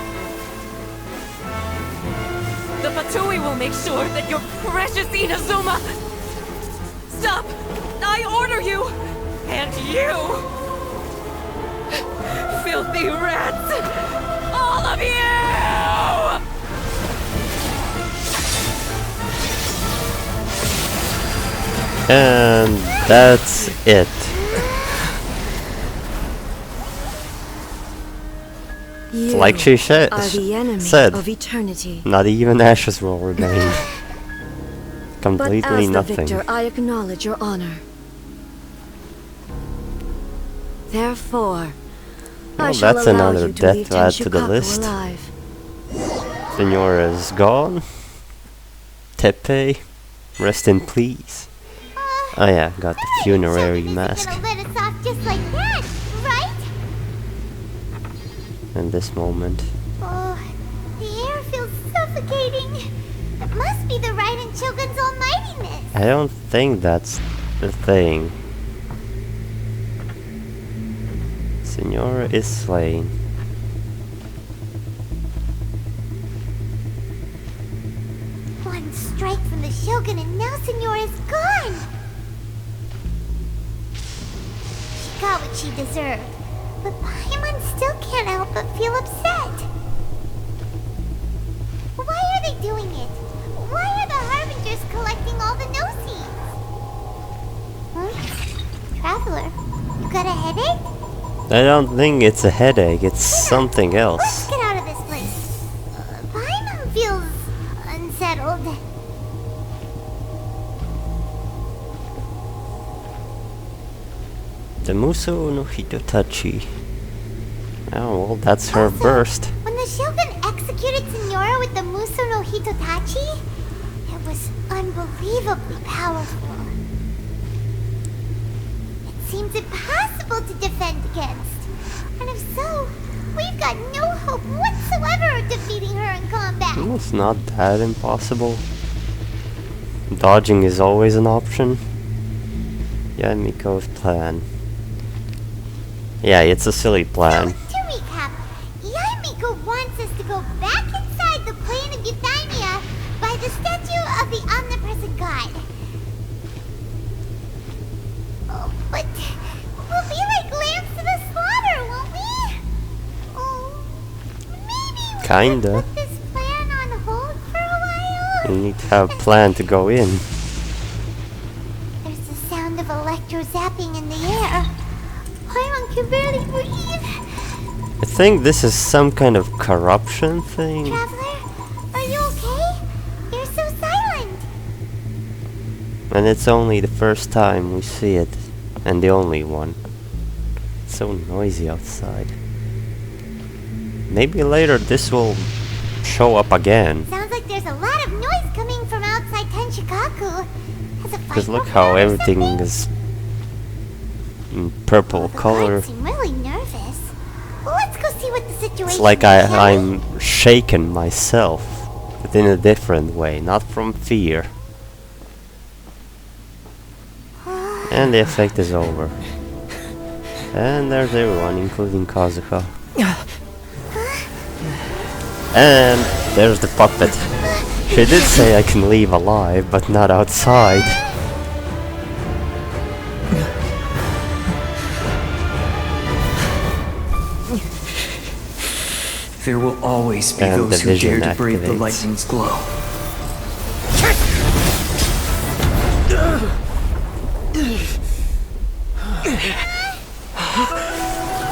Speaker 16: The Fatui will make sure that your precious Inazuma. Stop! I order you! And you! Filthy rats! All of you!
Speaker 1: And that's it.
Speaker 11: You
Speaker 1: Like she
Speaker 11: are the enemy
Speaker 1: said,
Speaker 11: of eternity.
Speaker 1: not even ashes will remain.
Speaker 11: But
Speaker 1: Completely
Speaker 11: as the
Speaker 1: nothing.
Speaker 11: victor, I acknowledge your honor. Therefore, I
Speaker 1: Well,
Speaker 11: shall
Speaker 1: that's
Speaker 11: allow
Speaker 1: another
Speaker 11: you to
Speaker 1: death
Speaker 11: leave
Speaker 1: to add to the
Speaker 11: Tenshukaku
Speaker 1: list.
Speaker 11: alive.
Speaker 1: Senora is gone. Teppei, rest in peace. Oh yeah, got the funerary mask.
Speaker 4: Gonna let us off just like that, right?
Speaker 1: In this moment.
Speaker 4: Oh, the air feels suffocating. It must be the Raiden Shogun's almightiness.
Speaker 1: I don't think that's the thing. Senora is slain.
Speaker 4: One strike from the Shogun and now Senora is gone. She got what she deserved, but Paimon still can't help but feel upset. Why are they doing it? Why are the Harbingers collecting all the no-seeds? Huh? Traveler, you got a headache?
Speaker 1: I don't think it's a headache, it's something else.
Speaker 4: Let's get out of this place. Paimon feels unsettled.
Speaker 1: The Muso no Hitotachi. Oh, well, that's her burst.
Speaker 4: When the Shogun executed Senora with the Muso no Hitotachi, it was unbelievably powerful. It seems impossible to defend against. And if so, we've got no hope whatsoever of defeating her in combat.
Speaker 1: Well, it's not that impossible. Dodging is always an option. Yamiko's plan. Yeah, it's a silly plan.
Speaker 4: To recap, Yamiko wants us to go back inside the plane of Euthymia by the statue of the omnipresent god. Oh, but we'll be like lambs to the slaughter, won't we? Oh, maybe we
Speaker 1: Kinda.
Speaker 4: should put this plan on hold for a while?
Speaker 1: You need to have a plan to go in.
Speaker 4: There's the sound of electro-zapping in the air. Paimon can barely breathe.
Speaker 1: I think this is some kind of corruption thing.
Speaker 4: Traveler, are you okay? You're so silent.
Speaker 1: And it's only the first time we see it. And the only one. It's so noisy outside. Maybe later this will show up again.
Speaker 4: Sounds like there's a lot of noise coming from outside Tenshikaku. Has a fight
Speaker 1: Because look
Speaker 4: broken
Speaker 1: how
Speaker 4: out or
Speaker 1: everything
Speaker 4: something?
Speaker 1: is in purple color.
Speaker 4: I seem really nervous. Well, let's go see what the situation
Speaker 1: It's like
Speaker 4: is, shall we?
Speaker 1: I'm shaken myself. But in a different way. Not from fear. And the effect is over. And there's everyone, including Kazuha. And there's the puppet. She did say I can leave alive, but not outside.
Speaker 12: There will always be
Speaker 1: And
Speaker 12: those
Speaker 1: the
Speaker 12: who dare
Speaker 1: vision
Speaker 12: to brave the
Speaker 1: activates.
Speaker 12: lightning's glow.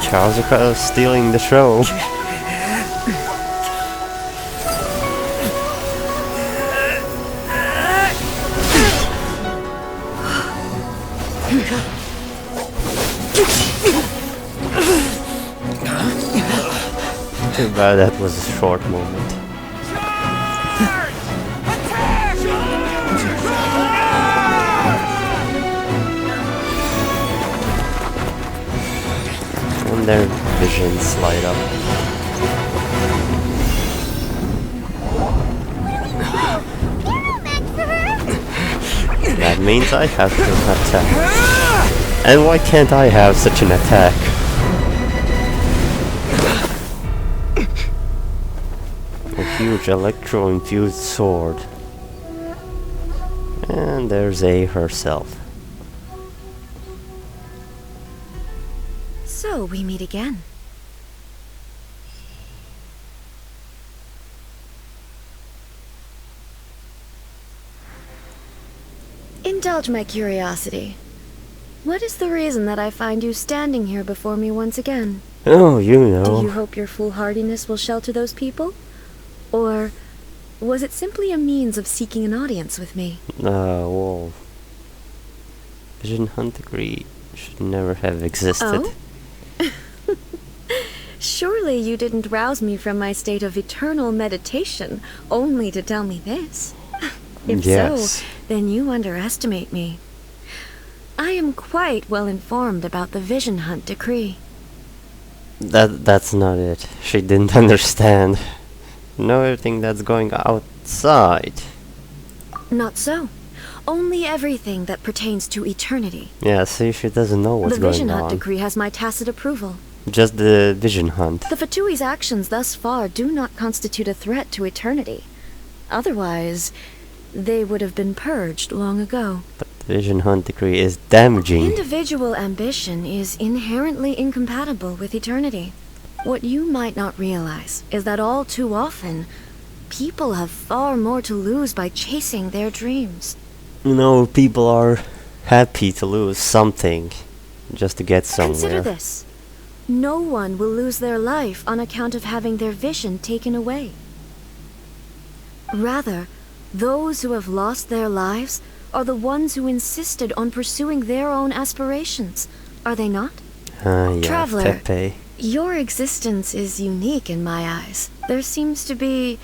Speaker 1: Kazuha is stealing the show. Too bad that was a short moment. When their visions light up. That means I have to attack. And why can't I have such an attack? A huge electro-infused sword. And there's A herself.
Speaker 11: So we meet again. Indulge my curiosity. What is the reason that I find you standing here before me once again?
Speaker 1: Oh, you know.
Speaker 11: Do you hope your foolhardiness will shelter those people? Or was it simply a means of seeking an audience with me?
Speaker 1: Well... Vision Hunt degree should never have existed.
Speaker 11: Oh? Surely you didn't rouse me from my state of eternal meditation only to tell me this. If
Speaker 1: yes.
Speaker 11: so, then you underestimate me. I am quite well informed about the Vision Hunt decree.
Speaker 1: That's not it. She didn't understand. Know everything that's going outside.
Speaker 11: Not so. Only everything that pertains to eternity.
Speaker 1: Yeah, see, she doesn't know what's
Speaker 11: the
Speaker 1: going
Speaker 11: Vision
Speaker 1: on.
Speaker 11: Hunt decree has my tacit approval.
Speaker 1: Just the Vision Hunt.
Speaker 11: The Fatui's actions thus far do not constitute a threat to eternity. Otherwise, they would have been purged long ago.
Speaker 1: But the Vision Hunt decree is damaging.
Speaker 11: Individual ambition is inherently incompatible with eternity. What you might not realize is that all too often, people have far more to lose by chasing their dreams.
Speaker 1: You know, people are happy to lose something just to get somewhere.
Speaker 11: Consider this. No one will lose their life on account of having their vision taken away. Rather, those who have lost their lives are the ones who insisted on pursuing their own aspirations, are they not?
Speaker 1: Yeah,
Speaker 11: Traveler,
Speaker 1: Pepe.
Speaker 11: Your existence is unique in my eyes. There seems to be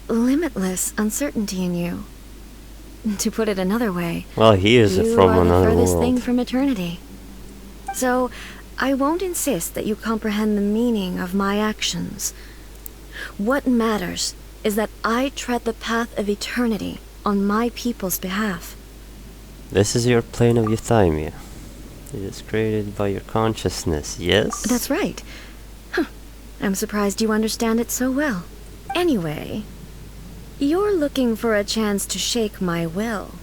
Speaker 11: limitless uncertainty in you. To put it another way,
Speaker 1: Well, he is
Speaker 11: you
Speaker 1: from
Speaker 11: are
Speaker 1: another
Speaker 11: the furthest
Speaker 1: world.
Speaker 11: thing from eternity. So, I won't insist that you comprehend the meaning of my actions. What matters is that I tread the path of eternity on my people's behalf.
Speaker 1: This is your plane of euthymia. It is created by your consciousness, yes?
Speaker 11: That's right. Huh. I'm surprised you understand it so well. Anyway, you're looking for a chance to shake my will,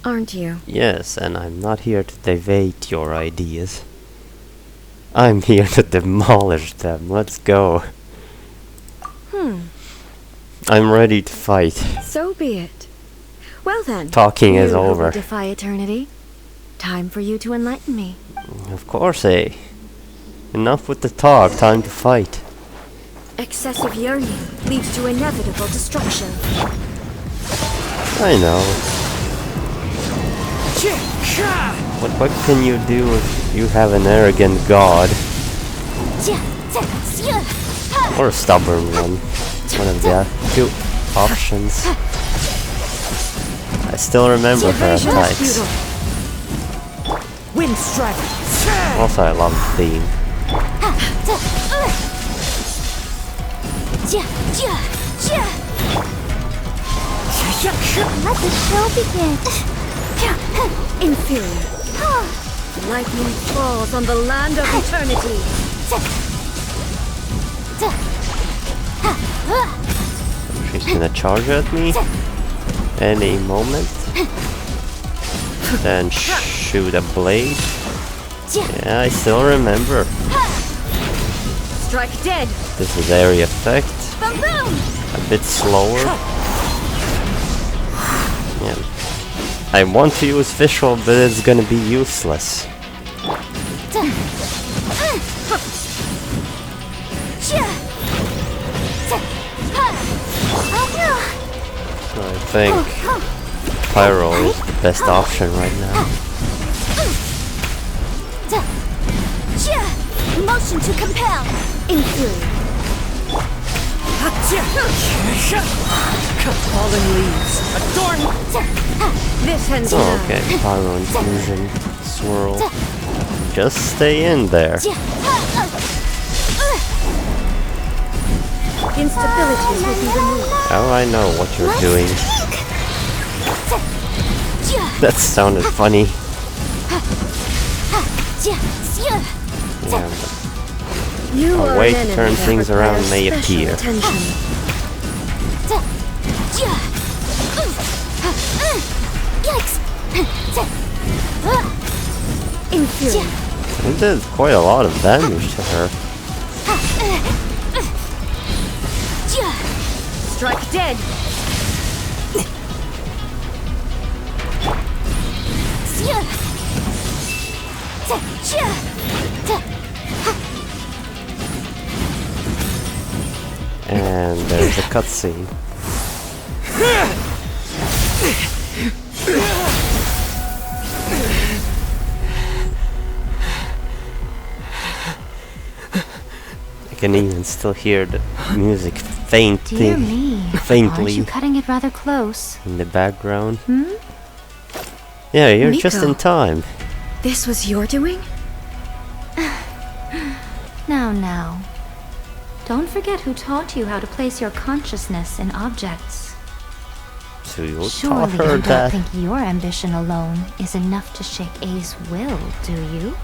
Speaker 11: aren't you?
Speaker 1: Yes, and I'm not here to debate your ideas. I'm here to demolish them. Let's go. I'm ready to fight.
Speaker 11: So be it. Well then,
Speaker 1: Talking is
Speaker 11: you who
Speaker 1: over.
Speaker 11: defy eternity. Time for you to enlighten me.
Speaker 1: Of course, eh? Enough with the talk, time to fight.
Speaker 11: Excessive yearning leads to inevitable destruction.
Speaker 1: I know. What can you do if you have an arrogant god? Or a stubborn one? One of the two options. I still remember her attacks.
Speaker 12: Wind strike.
Speaker 1: Also, I love the theme.
Speaker 4: Let the show begin.
Speaker 11: Inferior. Lightning falls on the land of eternity.
Speaker 1: She's gonna charge at me any moment. Then shoot a blade. Yeah, I still remember.
Speaker 11: Strike dead.
Speaker 1: This is area effect. A bit slower. Yeah. I want to use visual, but it's gonna be useless. I think Pyro is the best option right now.
Speaker 13: Motion to compel. Inferior. Falling leaves. Adorn. This ends
Speaker 1: Oh,
Speaker 13: now.
Speaker 1: okay. Pyro infusion. Swirl. Just stay in there.
Speaker 13: Instabilities will be removed.
Speaker 1: How I know what you're doing. That sounded funny. Yeah,
Speaker 13: You
Speaker 1: a
Speaker 13: are
Speaker 1: way
Speaker 13: an
Speaker 1: to
Speaker 13: enemy
Speaker 1: turn
Speaker 13: that
Speaker 1: things around
Speaker 13: requires
Speaker 1: may
Speaker 13: special
Speaker 1: appear.
Speaker 13: attention. Inferior.
Speaker 1: It did quite a lot of damage to her.
Speaker 13: Strike dead.
Speaker 1: And there's a cutscene. I can even still hear the music
Speaker 11: Dear me. Aren't
Speaker 1: faintly
Speaker 11: you cutting it rather close?
Speaker 1: in the background. Yeah, you're just in
Speaker 11: Miko.
Speaker 1: time.
Speaker 11: This was your doing? Now. Don't forget who taught you how to place your consciousness in objects.
Speaker 1: So you taught
Speaker 11: Surely
Speaker 1: her
Speaker 11: you don't
Speaker 1: that.
Speaker 11: think your ambition alone is enough to shake A's will, do you?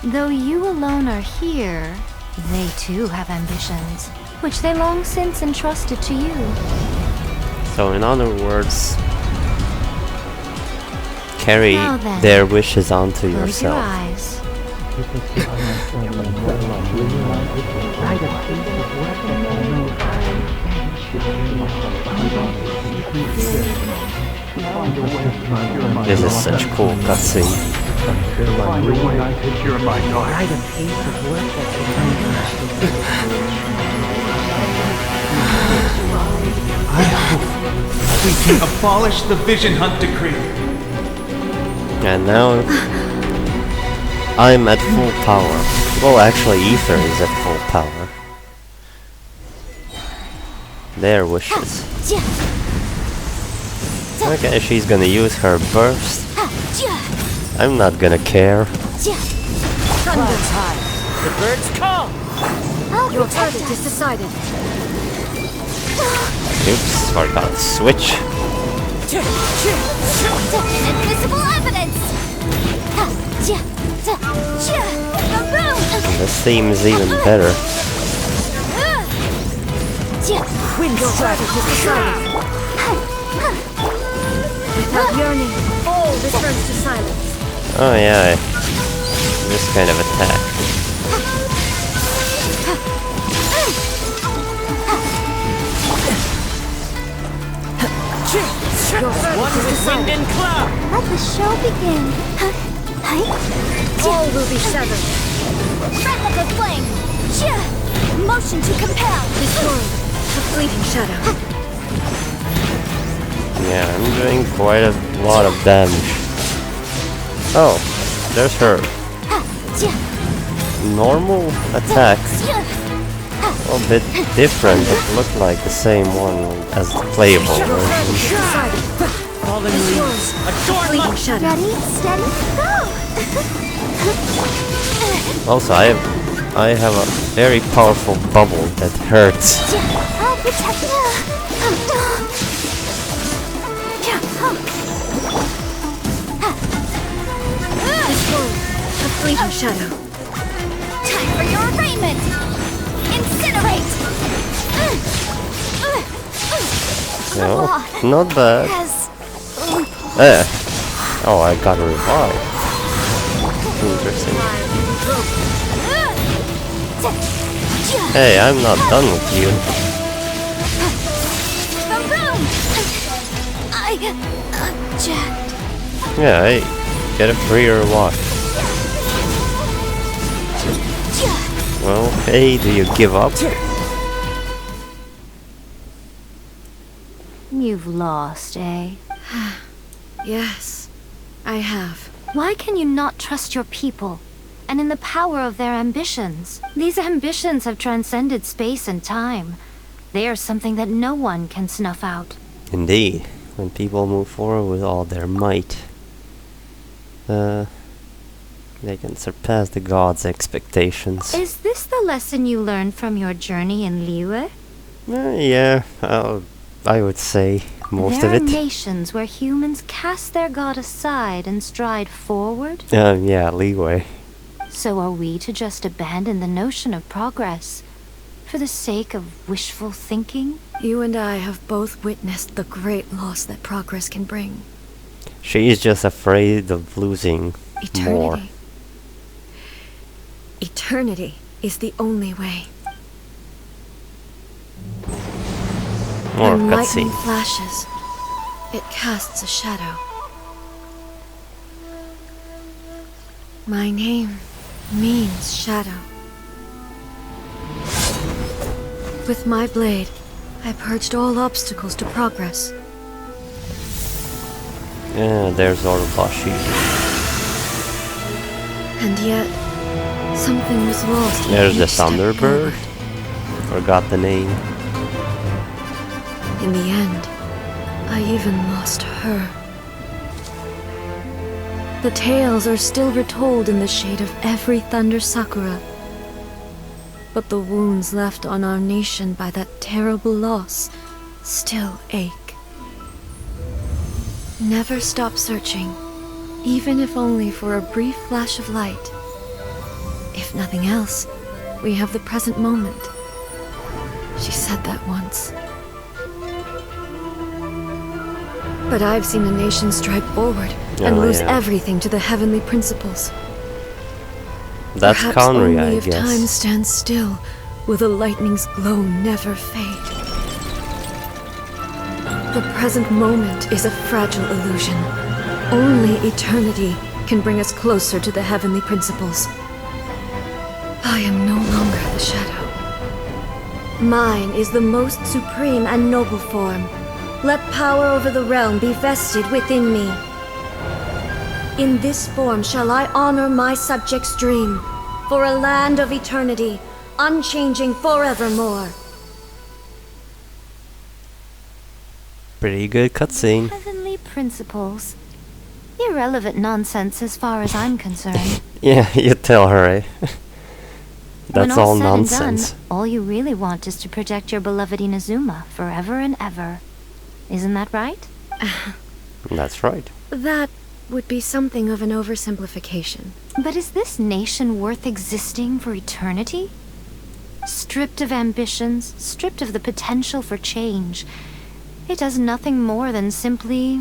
Speaker 11: Though you alone are here, they too have ambitions, which they long since entrusted to you.
Speaker 1: So in other words, carry
Speaker 11: Now then,
Speaker 1: their wishes onto
Speaker 11: Close your
Speaker 1: yourself.
Speaker 11: eyes.
Speaker 1: This is such a cool cutscene.
Speaker 3: I hope we can abolish the Vision Hunt decree.
Speaker 1: And now I'm at full power. Well, actually, Ether is at full power. Their wishes. Okay, she's gonna use her burst. I'm not gonna care.
Speaker 13: Thunder time.
Speaker 3: The birds come!
Speaker 13: Your verdict is decided.
Speaker 1: Oops, forgot to switch.
Speaker 4: Invisible evidence!
Speaker 1: This theme is even better.
Speaker 13: Wind strategy is decided. Without yearning, all returns to silence.
Speaker 1: Oh yeah, this kind of attack.
Speaker 13: Your verdict is decided.
Speaker 3: And cloud!
Speaker 4: Let the show begin.
Speaker 13: All will be severed.
Speaker 4: Replica flame! Motion to compel!
Speaker 13: Destroyed. A fleeting shadow.
Speaker 1: Yeah, I'm doing quite a lot of damage. Oh, there's her. Normal attack. A bit different, but look like the same one as the playable version.
Speaker 3: Fallen leaves. Adorn my
Speaker 13: shadow.
Speaker 4: Ready, steady, go!
Speaker 1: Also, I have a very powerful bubble that hurts.
Speaker 4: I'll protect you!
Speaker 13: A fleeting shadow.
Speaker 4: Time for your arraignment! Incinerate!
Speaker 1: No, not bad. Oh, I got revived. Interesting. Hey, I'm not done with you.
Speaker 4: I object.
Speaker 1: Yeah, hey, get a freer watch. Well, hey, do you give up?
Speaker 11: You've lost, eh?
Speaker 13: Yes, I have.
Speaker 11: Why can you not trust your people? and in the power of their ambitions. These ambitions have transcended space and time. They are something that no one can snuff out.
Speaker 1: Indeed, when people move forward with all their might, they can surpass the gods' expectations.
Speaker 11: Is this the lesson you learned from your journey in Liyue?
Speaker 1: Yeah, I would say most of it.
Speaker 11: There are nations where humans cast their god aside and stride forward.
Speaker 1: Yeah, leeway.
Speaker 11: So are we to just abandon the notion of progress for the sake of wishful thinking?
Speaker 17: You and I have both witnessed the great loss that progress can bring.
Speaker 1: She's just afraid of losing more.
Speaker 17: Eternity is the only way.
Speaker 1: More
Speaker 17: when lightning
Speaker 1: cutscene.
Speaker 17: flashes, it casts a shadow. My name means shadow. With my blade, I purged all obstacles to progress.
Speaker 1: Yeah, there's Orobashi.
Speaker 17: And yet, something was lost.
Speaker 1: There's the
Speaker 17: each step
Speaker 1: Thunderbird. Forgot the name.
Speaker 17: In the end, I even lost her. The tales are still retold in the shade of every thunder sakura. But the wounds left on our nation by that terrible loss still ache. Never stop searching, even if only for a brief flash of light. If nothing else, we have the present moment. She said that once. But I've seen a nation stride forward and lose everything to the heavenly principles.
Speaker 1: That's
Speaker 17: Perhaps
Speaker 1: Conry,
Speaker 17: only
Speaker 1: I
Speaker 17: if
Speaker 1: guess.
Speaker 17: time stands still, will the lightning's glow never fade. The present moment is a fragile illusion. Only eternity can bring us closer to the heavenly principles. I am no longer the shadow. Mine is the most supreme and noble form. Let power over the realm be vested within me. In this form shall I honor my subjects' dream, for a land of eternity, unchanging forevermore.
Speaker 1: Pretty good cutscene.
Speaker 11: Heavenly principles. Irrelevant nonsense as far as I'm concerned.
Speaker 1: Yeah, you tell her, eh?
Speaker 11: When
Speaker 1: That's all
Speaker 11: said
Speaker 1: nonsense.
Speaker 11: And done, all you really want is to protect your beloved Inazuma forever and ever. Isn't that right?
Speaker 1: That's right.
Speaker 17: That would be something of an oversimplification.
Speaker 11: But is this nation worth existing for eternity? Stripped of ambitions, stripped of the potential for change, it does nothing more than simply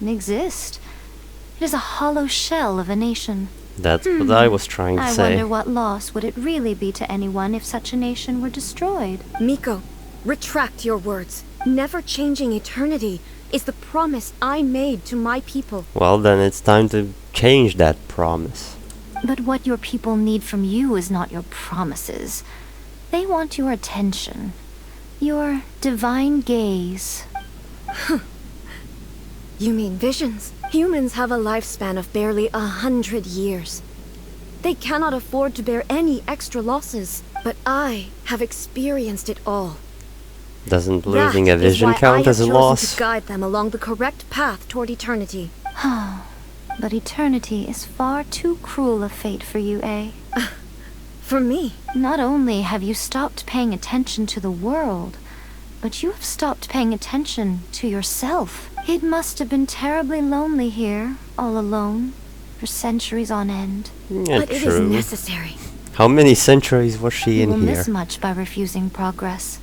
Speaker 11: exist. It is a hollow shell of a nation.
Speaker 1: That's what I was trying to
Speaker 11: I
Speaker 1: say.
Speaker 11: wonder what loss would it really be to anyone if such a nation were destroyed.
Speaker 17: Miko, retract your words. Never changing eternity is the promise I made to my people.
Speaker 1: Well, then it's time to change that promise.
Speaker 11: But what your people need from you is not your promises. They want your attention. Your divine gaze.
Speaker 17: You mean visions? Humans have a lifespan of barely 100 years. They cannot afford to bear any extra losses. But I have experienced it all.
Speaker 1: Doesn't losing a vision count as a
Speaker 17: to
Speaker 1: loss?
Speaker 17: guide them along the correct path toward eternity.
Speaker 11: But eternity is far too cruel a fate for you, eh?
Speaker 17: For me?
Speaker 11: Not only have you stopped paying attention to the world, but you have stopped paying attention to yourself. It must have been terribly lonely here, all alone, for centuries on end.
Speaker 1: Yeah,
Speaker 17: but it is necessary.
Speaker 1: How many centuries was she
Speaker 11: You
Speaker 1: in
Speaker 11: will
Speaker 1: here?
Speaker 11: miss much by refusing progress.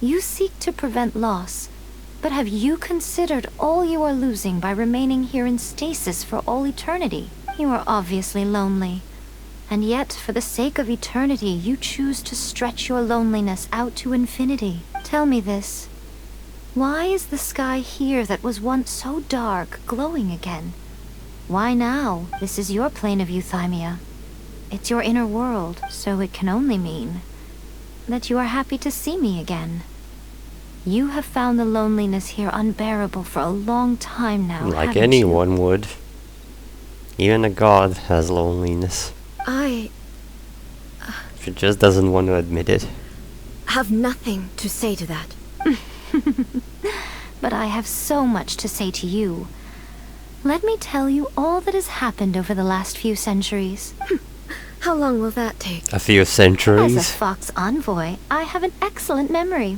Speaker 11: You seek to prevent loss, but have you considered all you are losing by remaining here in stasis for all eternity? You are obviously lonely, and yet, for the sake of eternity, you choose to stretch your loneliness out to infinity. Tell me this. Why is the sky here that was once so dark glowing again? Why now? This is your plane of euthymia. It's your inner world, so it can only mean that you are happy to see me again. You have found the loneliness here unbearable for a long time now,
Speaker 1: Like
Speaker 11: haven't
Speaker 1: anyone would. Even a god has loneliness. She just doesn't want to admit it.
Speaker 11: Have nothing to say to that. But I have so much to say to you. Let me tell you all that has happened over the last few centuries. How long will that take?
Speaker 1: A few centuries?
Speaker 11: As a Fox envoy, I have an excellent memory.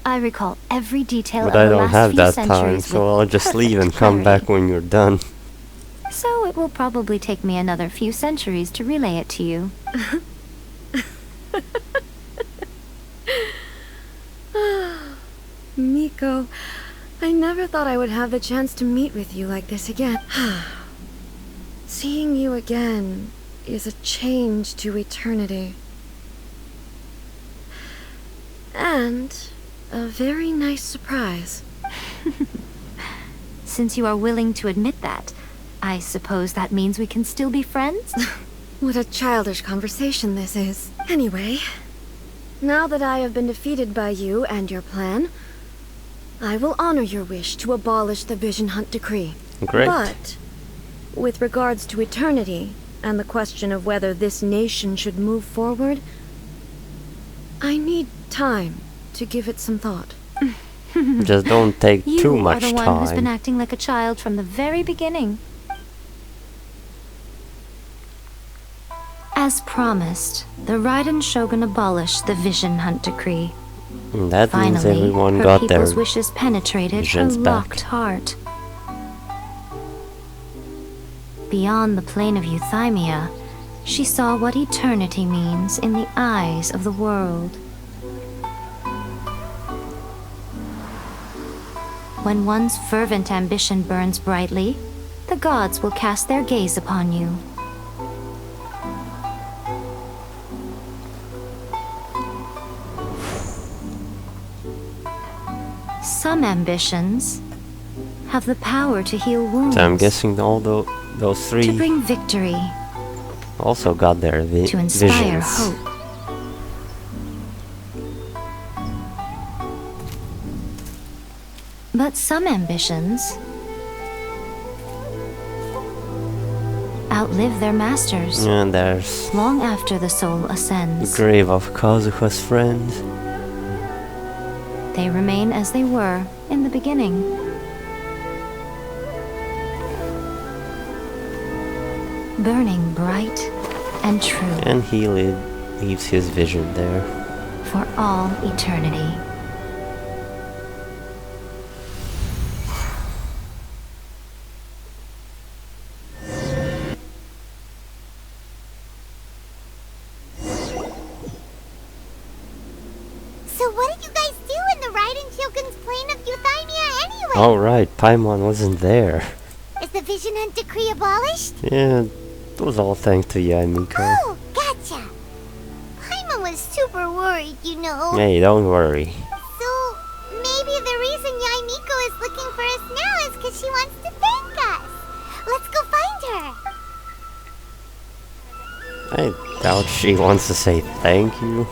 Speaker 11: I recall every detail
Speaker 1: But
Speaker 11: of
Speaker 1: I
Speaker 11: the
Speaker 1: don't
Speaker 11: last
Speaker 1: have
Speaker 11: few
Speaker 1: that
Speaker 11: centuries
Speaker 1: time,
Speaker 11: with
Speaker 1: so I'll just leave and
Speaker 11: perfect
Speaker 1: come
Speaker 11: clarity.
Speaker 1: back when you're done.
Speaker 11: So it will probably take me another few centuries to relay it to you. Miko, I never thought I would have the chance to meet with you like this again. Seeing you again is a change to eternity. And a very nice surprise. Since you are willing to admit that, I suppose that means we can still be friends? What a childish conversation this is. Anyway, now that I have been defeated by you and your plan, I will honor your wish to abolish the Vision Hunt Decree.
Speaker 1: Great.
Speaker 11: But, with regards to eternity, and the question of whether this nation should move forward, I need time to give it some thought.
Speaker 1: Just don't take too much
Speaker 11: You are the one who's been
Speaker 1: time.
Speaker 11: acting like a child from the very beginning. As promised, the Raiden Shogun abolished the Vision Hunt Decree.
Speaker 1: That means
Speaker 11: Finally,
Speaker 1: everyone
Speaker 11: her
Speaker 1: got their
Speaker 11: people's wishes penetrated her
Speaker 1: visions back.
Speaker 11: locked heart. Beyond the plane of Euthymia, she saw what eternity means in the eyes of the world. When one's fervent ambition burns brightly, the gods will cast their gaze upon you. Some ambitions have the power to heal wounds,
Speaker 1: So I'm guessing all those
Speaker 11: to
Speaker 1: three
Speaker 11: bring victory,
Speaker 1: also got their
Speaker 11: to inspire
Speaker 1: visions.
Speaker 11: hope. But some ambitions outlive their masters
Speaker 1: And there's
Speaker 11: long after the soul
Speaker 1: the
Speaker 11: ascends.
Speaker 1: grave of Kazuha's friends.
Speaker 11: They remain as they were in the beginning. Burning bright and true
Speaker 1: And he leaves his vision there.
Speaker 11: for all eternity.
Speaker 4: So what did you guys do in the Raiden Shogun's plane of Euthymia anyway?
Speaker 1: Oh right, Paimon wasn't there.
Speaker 4: Is the Vision Hunt Decree abolished?
Speaker 1: Yeah, it was all thanks to Yamiko.
Speaker 4: Oh, gotcha. Paimon was super worried, you know.
Speaker 1: Hey, don't worry.
Speaker 4: So, maybe the reason Yamiko is looking for us now is because she wants to thank us. Let's go find her.
Speaker 1: I doubt she wants to say thank you.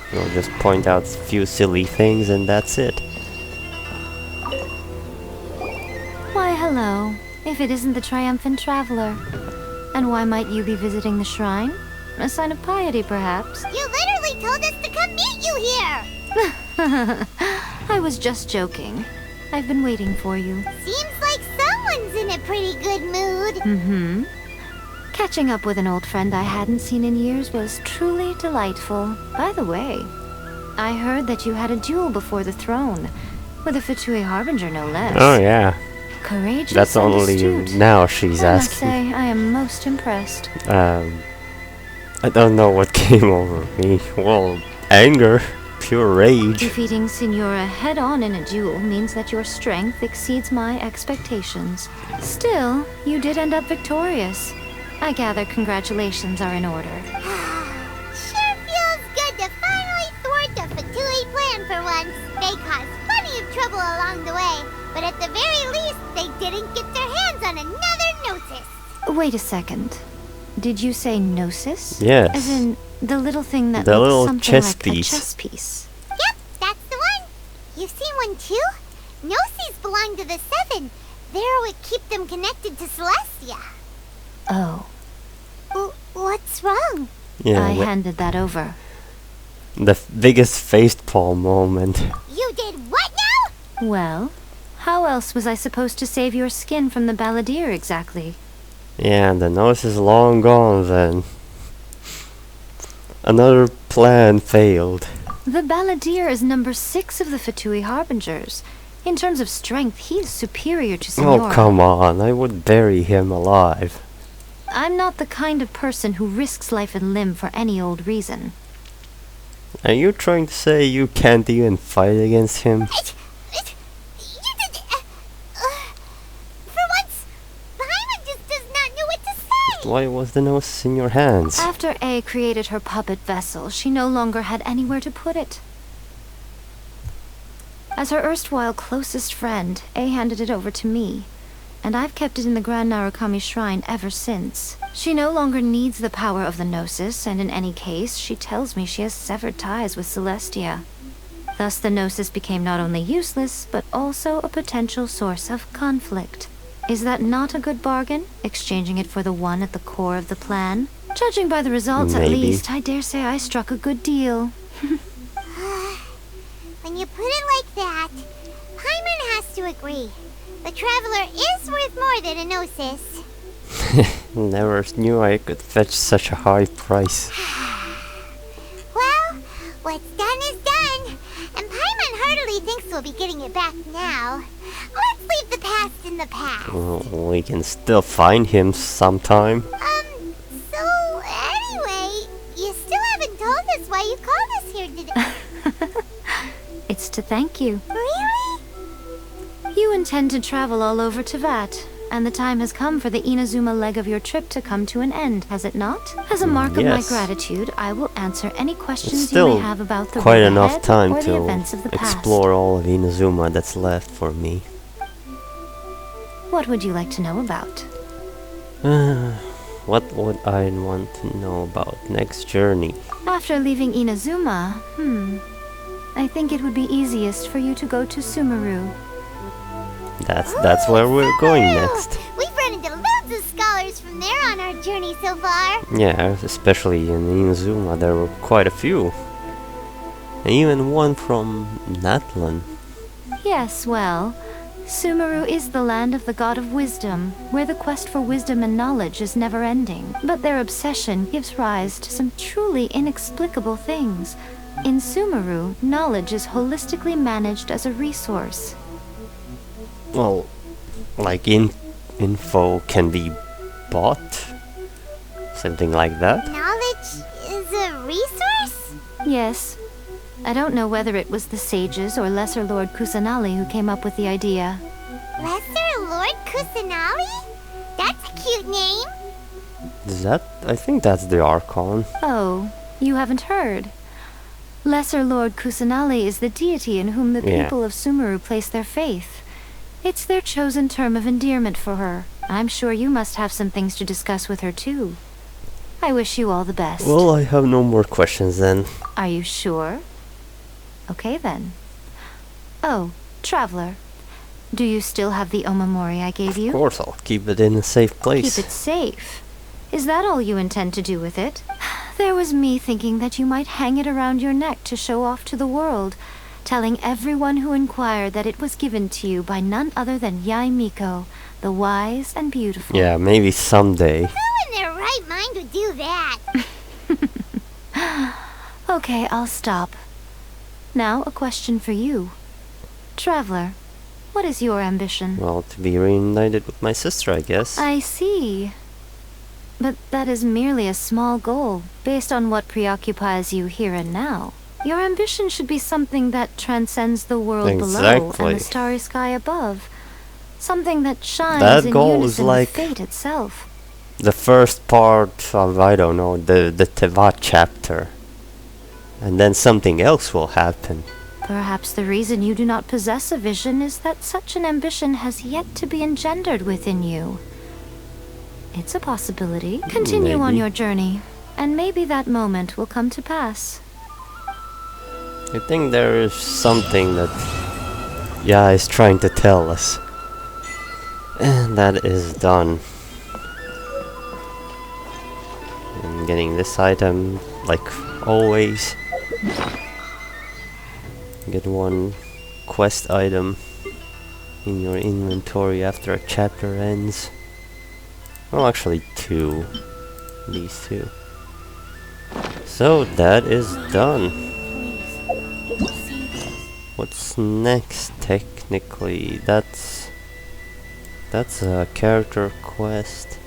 Speaker 1: She'll just point out a few silly things and that's it.
Speaker 11: Why, hello. If it isn't the triumphant traveler. And why might you be visiting the shrine? A sign of piety, perhaps?
Speaker 4: You literally told us to come meet you here.
Speaker 11: I was just joking. I've been waiting for you.
Speaker 4: Seems like someone's in a pretty good mood.
Speaker 11: Mm-hmm. Catching up with an old friend I hadn't seen in years was truly delightful. By the way, I heard that you had a duel before the throne. With a Fatui Harbinger, no less.
Speaker 1: Oh yeah.
Speaker 11: Courageous
Speaker 1: That's
Speaker 11: and
Speaker 1: only
Speaker 11: astute.
Speaker 1: now she's
Speaker 11: I must
Speaker 1: asking.
Speaker 11: say, I am most impressed.
Speaker 1: I don't know what came over me. Well, anger. Pure rage.
Speaker 11: Defeating Signora head-on in a duel means that your strength exceeds my expectations. Still, you did end up victorious. I gather congratulations are in order.
Speaker 4: Sure feels good to finally thwart the Fatui plan for once. They caused plenty of trouble along the way, but at the very least, they didn't get their hands on another notice.
Speaker 11: Wait a second. Did you say gnosis?
Speaker 1: Yes.
Speaker 11: As in the little thing that
Speaker 1: The
Speaker 11: looks
Speaker 1: little
Speaker 11: something
Speaker 1: chess
Speaker 11: like
Speaker 1: piece.
Speaker 11: a chess piece.
Speaker 4: Yep, that's the one. You've seen one too? Gnosis belong to the Seven. there would keep them connected to Celestia.
Speaker 11: Oh.
Speaker 4: What's wrong?
Speaker 1: Yeah,
Speaker 11: I handed that over.
Speaker 1: the biggest facepalm moment.
Speaker 4: You did what now?
Speaker 11: Well, how else was I supposed to save your skin from the balladeer exactly?
Speaker 1: Yeah, the nose is long gone then. Another plan failed.
Speaker 11: The balladeer is number 6 of the Fatui Harbingers. In terms of strength, he's superior to Senora.
Speaker 1: Oh, come on. I would bury him alive.
Speaker 11: I'm not the kind of person who risks life and limb for any old reason.
Speaker 1: Are you trying to say you can't even fight against him?
Speaker 4: You did... for once, Paimon just does not know what to say.
Speaker 1: Why was the nose in your hands?
Speaker 11: After A created her puppet vessel, she no longer had anywhere to put it. As her erstwhile closest friend, A handed it over to me, and I've kept it in the Grand Narukami Shrine ever since. She no longer needs the power of the Gnosis, and in any case, she tells me she has severed ties with Celestia. Thus the Gnosis became not only useless, but also a potential source of conflict. Is that not a good bargain, exchanging it for the one at the core of the plan? Judging by the results at least, I dare say I struck a good deal.
Speaker 4: When you put it like that, Paimon has to agree. The Traveler is worth more than a Gnosis.
Speaker 1: Never knew I could fetch such a high price.
Speaker 4: Well, what's done is done, and Paimon heartily thinks we'll be getting it back now. Let's leave the past in the past.
Speaker 1: Well, we can still find him sometime.
Speaker 4: So anyway, you still haven't told us why you called us here today.
Speaker 11: It's to thank you.
Speaker 4: Really?
Speaker 11: You intend to travel all over Tevat, and the time has come for the Inazuma leg of your trip to come to an end, has it not? As a mark of my
Speaker 1: Yes.
Speaker 11: gratitude, I will answer any
Speaker 1: It's
Speaker 11: questions you
Speaker 1: still
Speaker 11: may have about the
Speaker 1: quite
Speaker 11: road
Speaker 1: enough
Speaker 11: ahead
Speaker 1: time
Speaker 11: or the
Speaker 1: to
Speaker 11: events of the past.
Speaker 1: explore all of Inazuma that's left for me.
Speaker 11: What would you like to know about?
Speaker 1: What would I want to know about next journey?
Speaker 11: After leaving Inazuma, I think it would be easiest for you to go to Sumeru.
Speaker 1: That's where we're going next.
Speaker 4: We've run into loads of scholars from there on our journey so far.
Speaker 1: Yeah, especially in Inazuma there were quite a few. And even one from Natlan.
Speaker 11: Yes, well, Sumeru is the land of the god of wisdom, where the quest for wisdom and knowledge is never ending. But their obsession gives rise to some truly inexplicable things. In Sumeru, knowledge is holistically managed as a resource.
Speaker 1: Well, like info can be bought? Something like that?
Speaker 4: Knowledge is a resource?
Speaker 11: Yes. I don't know whether it was the sages or Lesser Lord Kusanali who came up with the idea.
Speaker 4: Lesser Lord Kusanali? That's a cute name.
Speaker 1: Is that? I think that's the archon.
Speaker 11: Oh, you haven't heard. Lesser Lord Kusanali is the deity in whom the
Speaker 1: Yeah.
Speaker 11: people of Sumeru place their faith. It's their chosen term of endearment for her. I'm sure you must have some things to discuss with her too. I wish you all the best.
Speaker 1: Well, I have no more questions then.
Speaker 11: Are you sure? Okay then. Oh, Traveler. Do you still have the Omamori I gave you?
Speaker 1: Of course, I'll keep it in a safe place.
Speaker 11: Keep it safe. Is that all you intend to do with it? There was me thinking that you might hang it around your neck to show off to the world, telling everyone who inquired that it was given to you by none other than Yae Miko, the wise and beautiful.
Speaker 1: Yeah, maybe someday.
Speaker 4: Who in their right mind would do that?
Speaker 11: Okay, I'll stop. Now, a question for you. Traveler, what is your ambition?
Speaker 1: Well, to be reunited with my sister, I guess.
Speaker 11: I see. But that is merely a small goal, based on what preoccupies you here and now. Your ambition should be something that transcends the world below
Speaker 1: Exactly.
Speaker 11: and the starry sky above. Something that shines
Speaker 1: That
Speaker 11: in
Speaker 1: goal is
Speaker 11: unison
Speaker 1: like
Speaker 11: with fate itself.
Speaker 1: the first part of, I don't know, the Tevat chapter. And then something else will happen.
Speaker 11: Perhaps the reason you do not possess a vision is that such an ambition has yet to be engendered within you. It's a possibility. Continue on
Speaker 1: Maybe.
Speaker 11: your journey, and maybe that moment will come to pass.
Speaker 1: I think there is something that is trying to tell us. And that is done. I'm getting this item, like always. Get one quest item in your inventory after a chapter ends. Well, actually two. These two. So that is done. What's next? Technically, that's a character quest.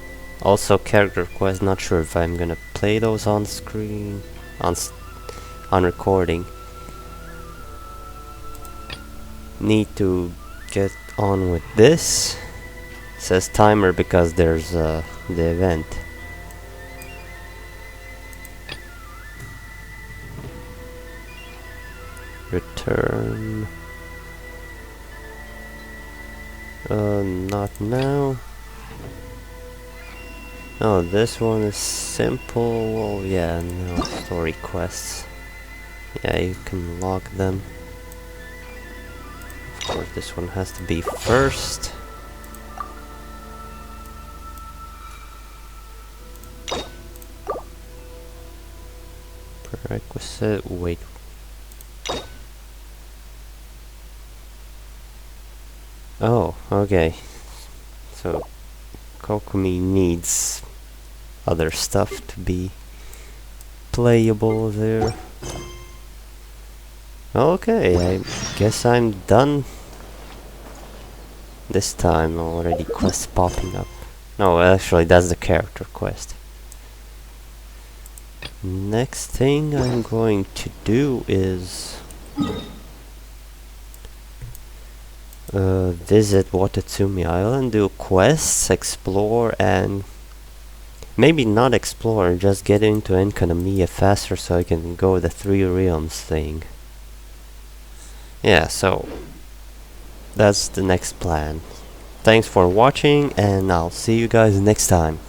Speaker 1: Also character quest. Not sure if I'm gonna play those on screen, on recording. Need to get on with this. Says timer because there's the event. Return. Not now. Oh, this one is simple. Well, yeah, no story quests. Yeah, you can log them. Of course, this one has to be first. Prerequisite. Wait. Oh, okay. So, Kokomi needs other stuff to be playable there. Okay, I guess I'm done. This time already quests popping up. No, actually that's the character quest. Next thing I'm going to do is visit Wadatsumi Island, do quests, explore, and maybe not explore, just get into enkanomiya faster so I can go the 3 realms thing. Yeah, so that's the next plan. Thanks for watching, and I'll see you guys next time.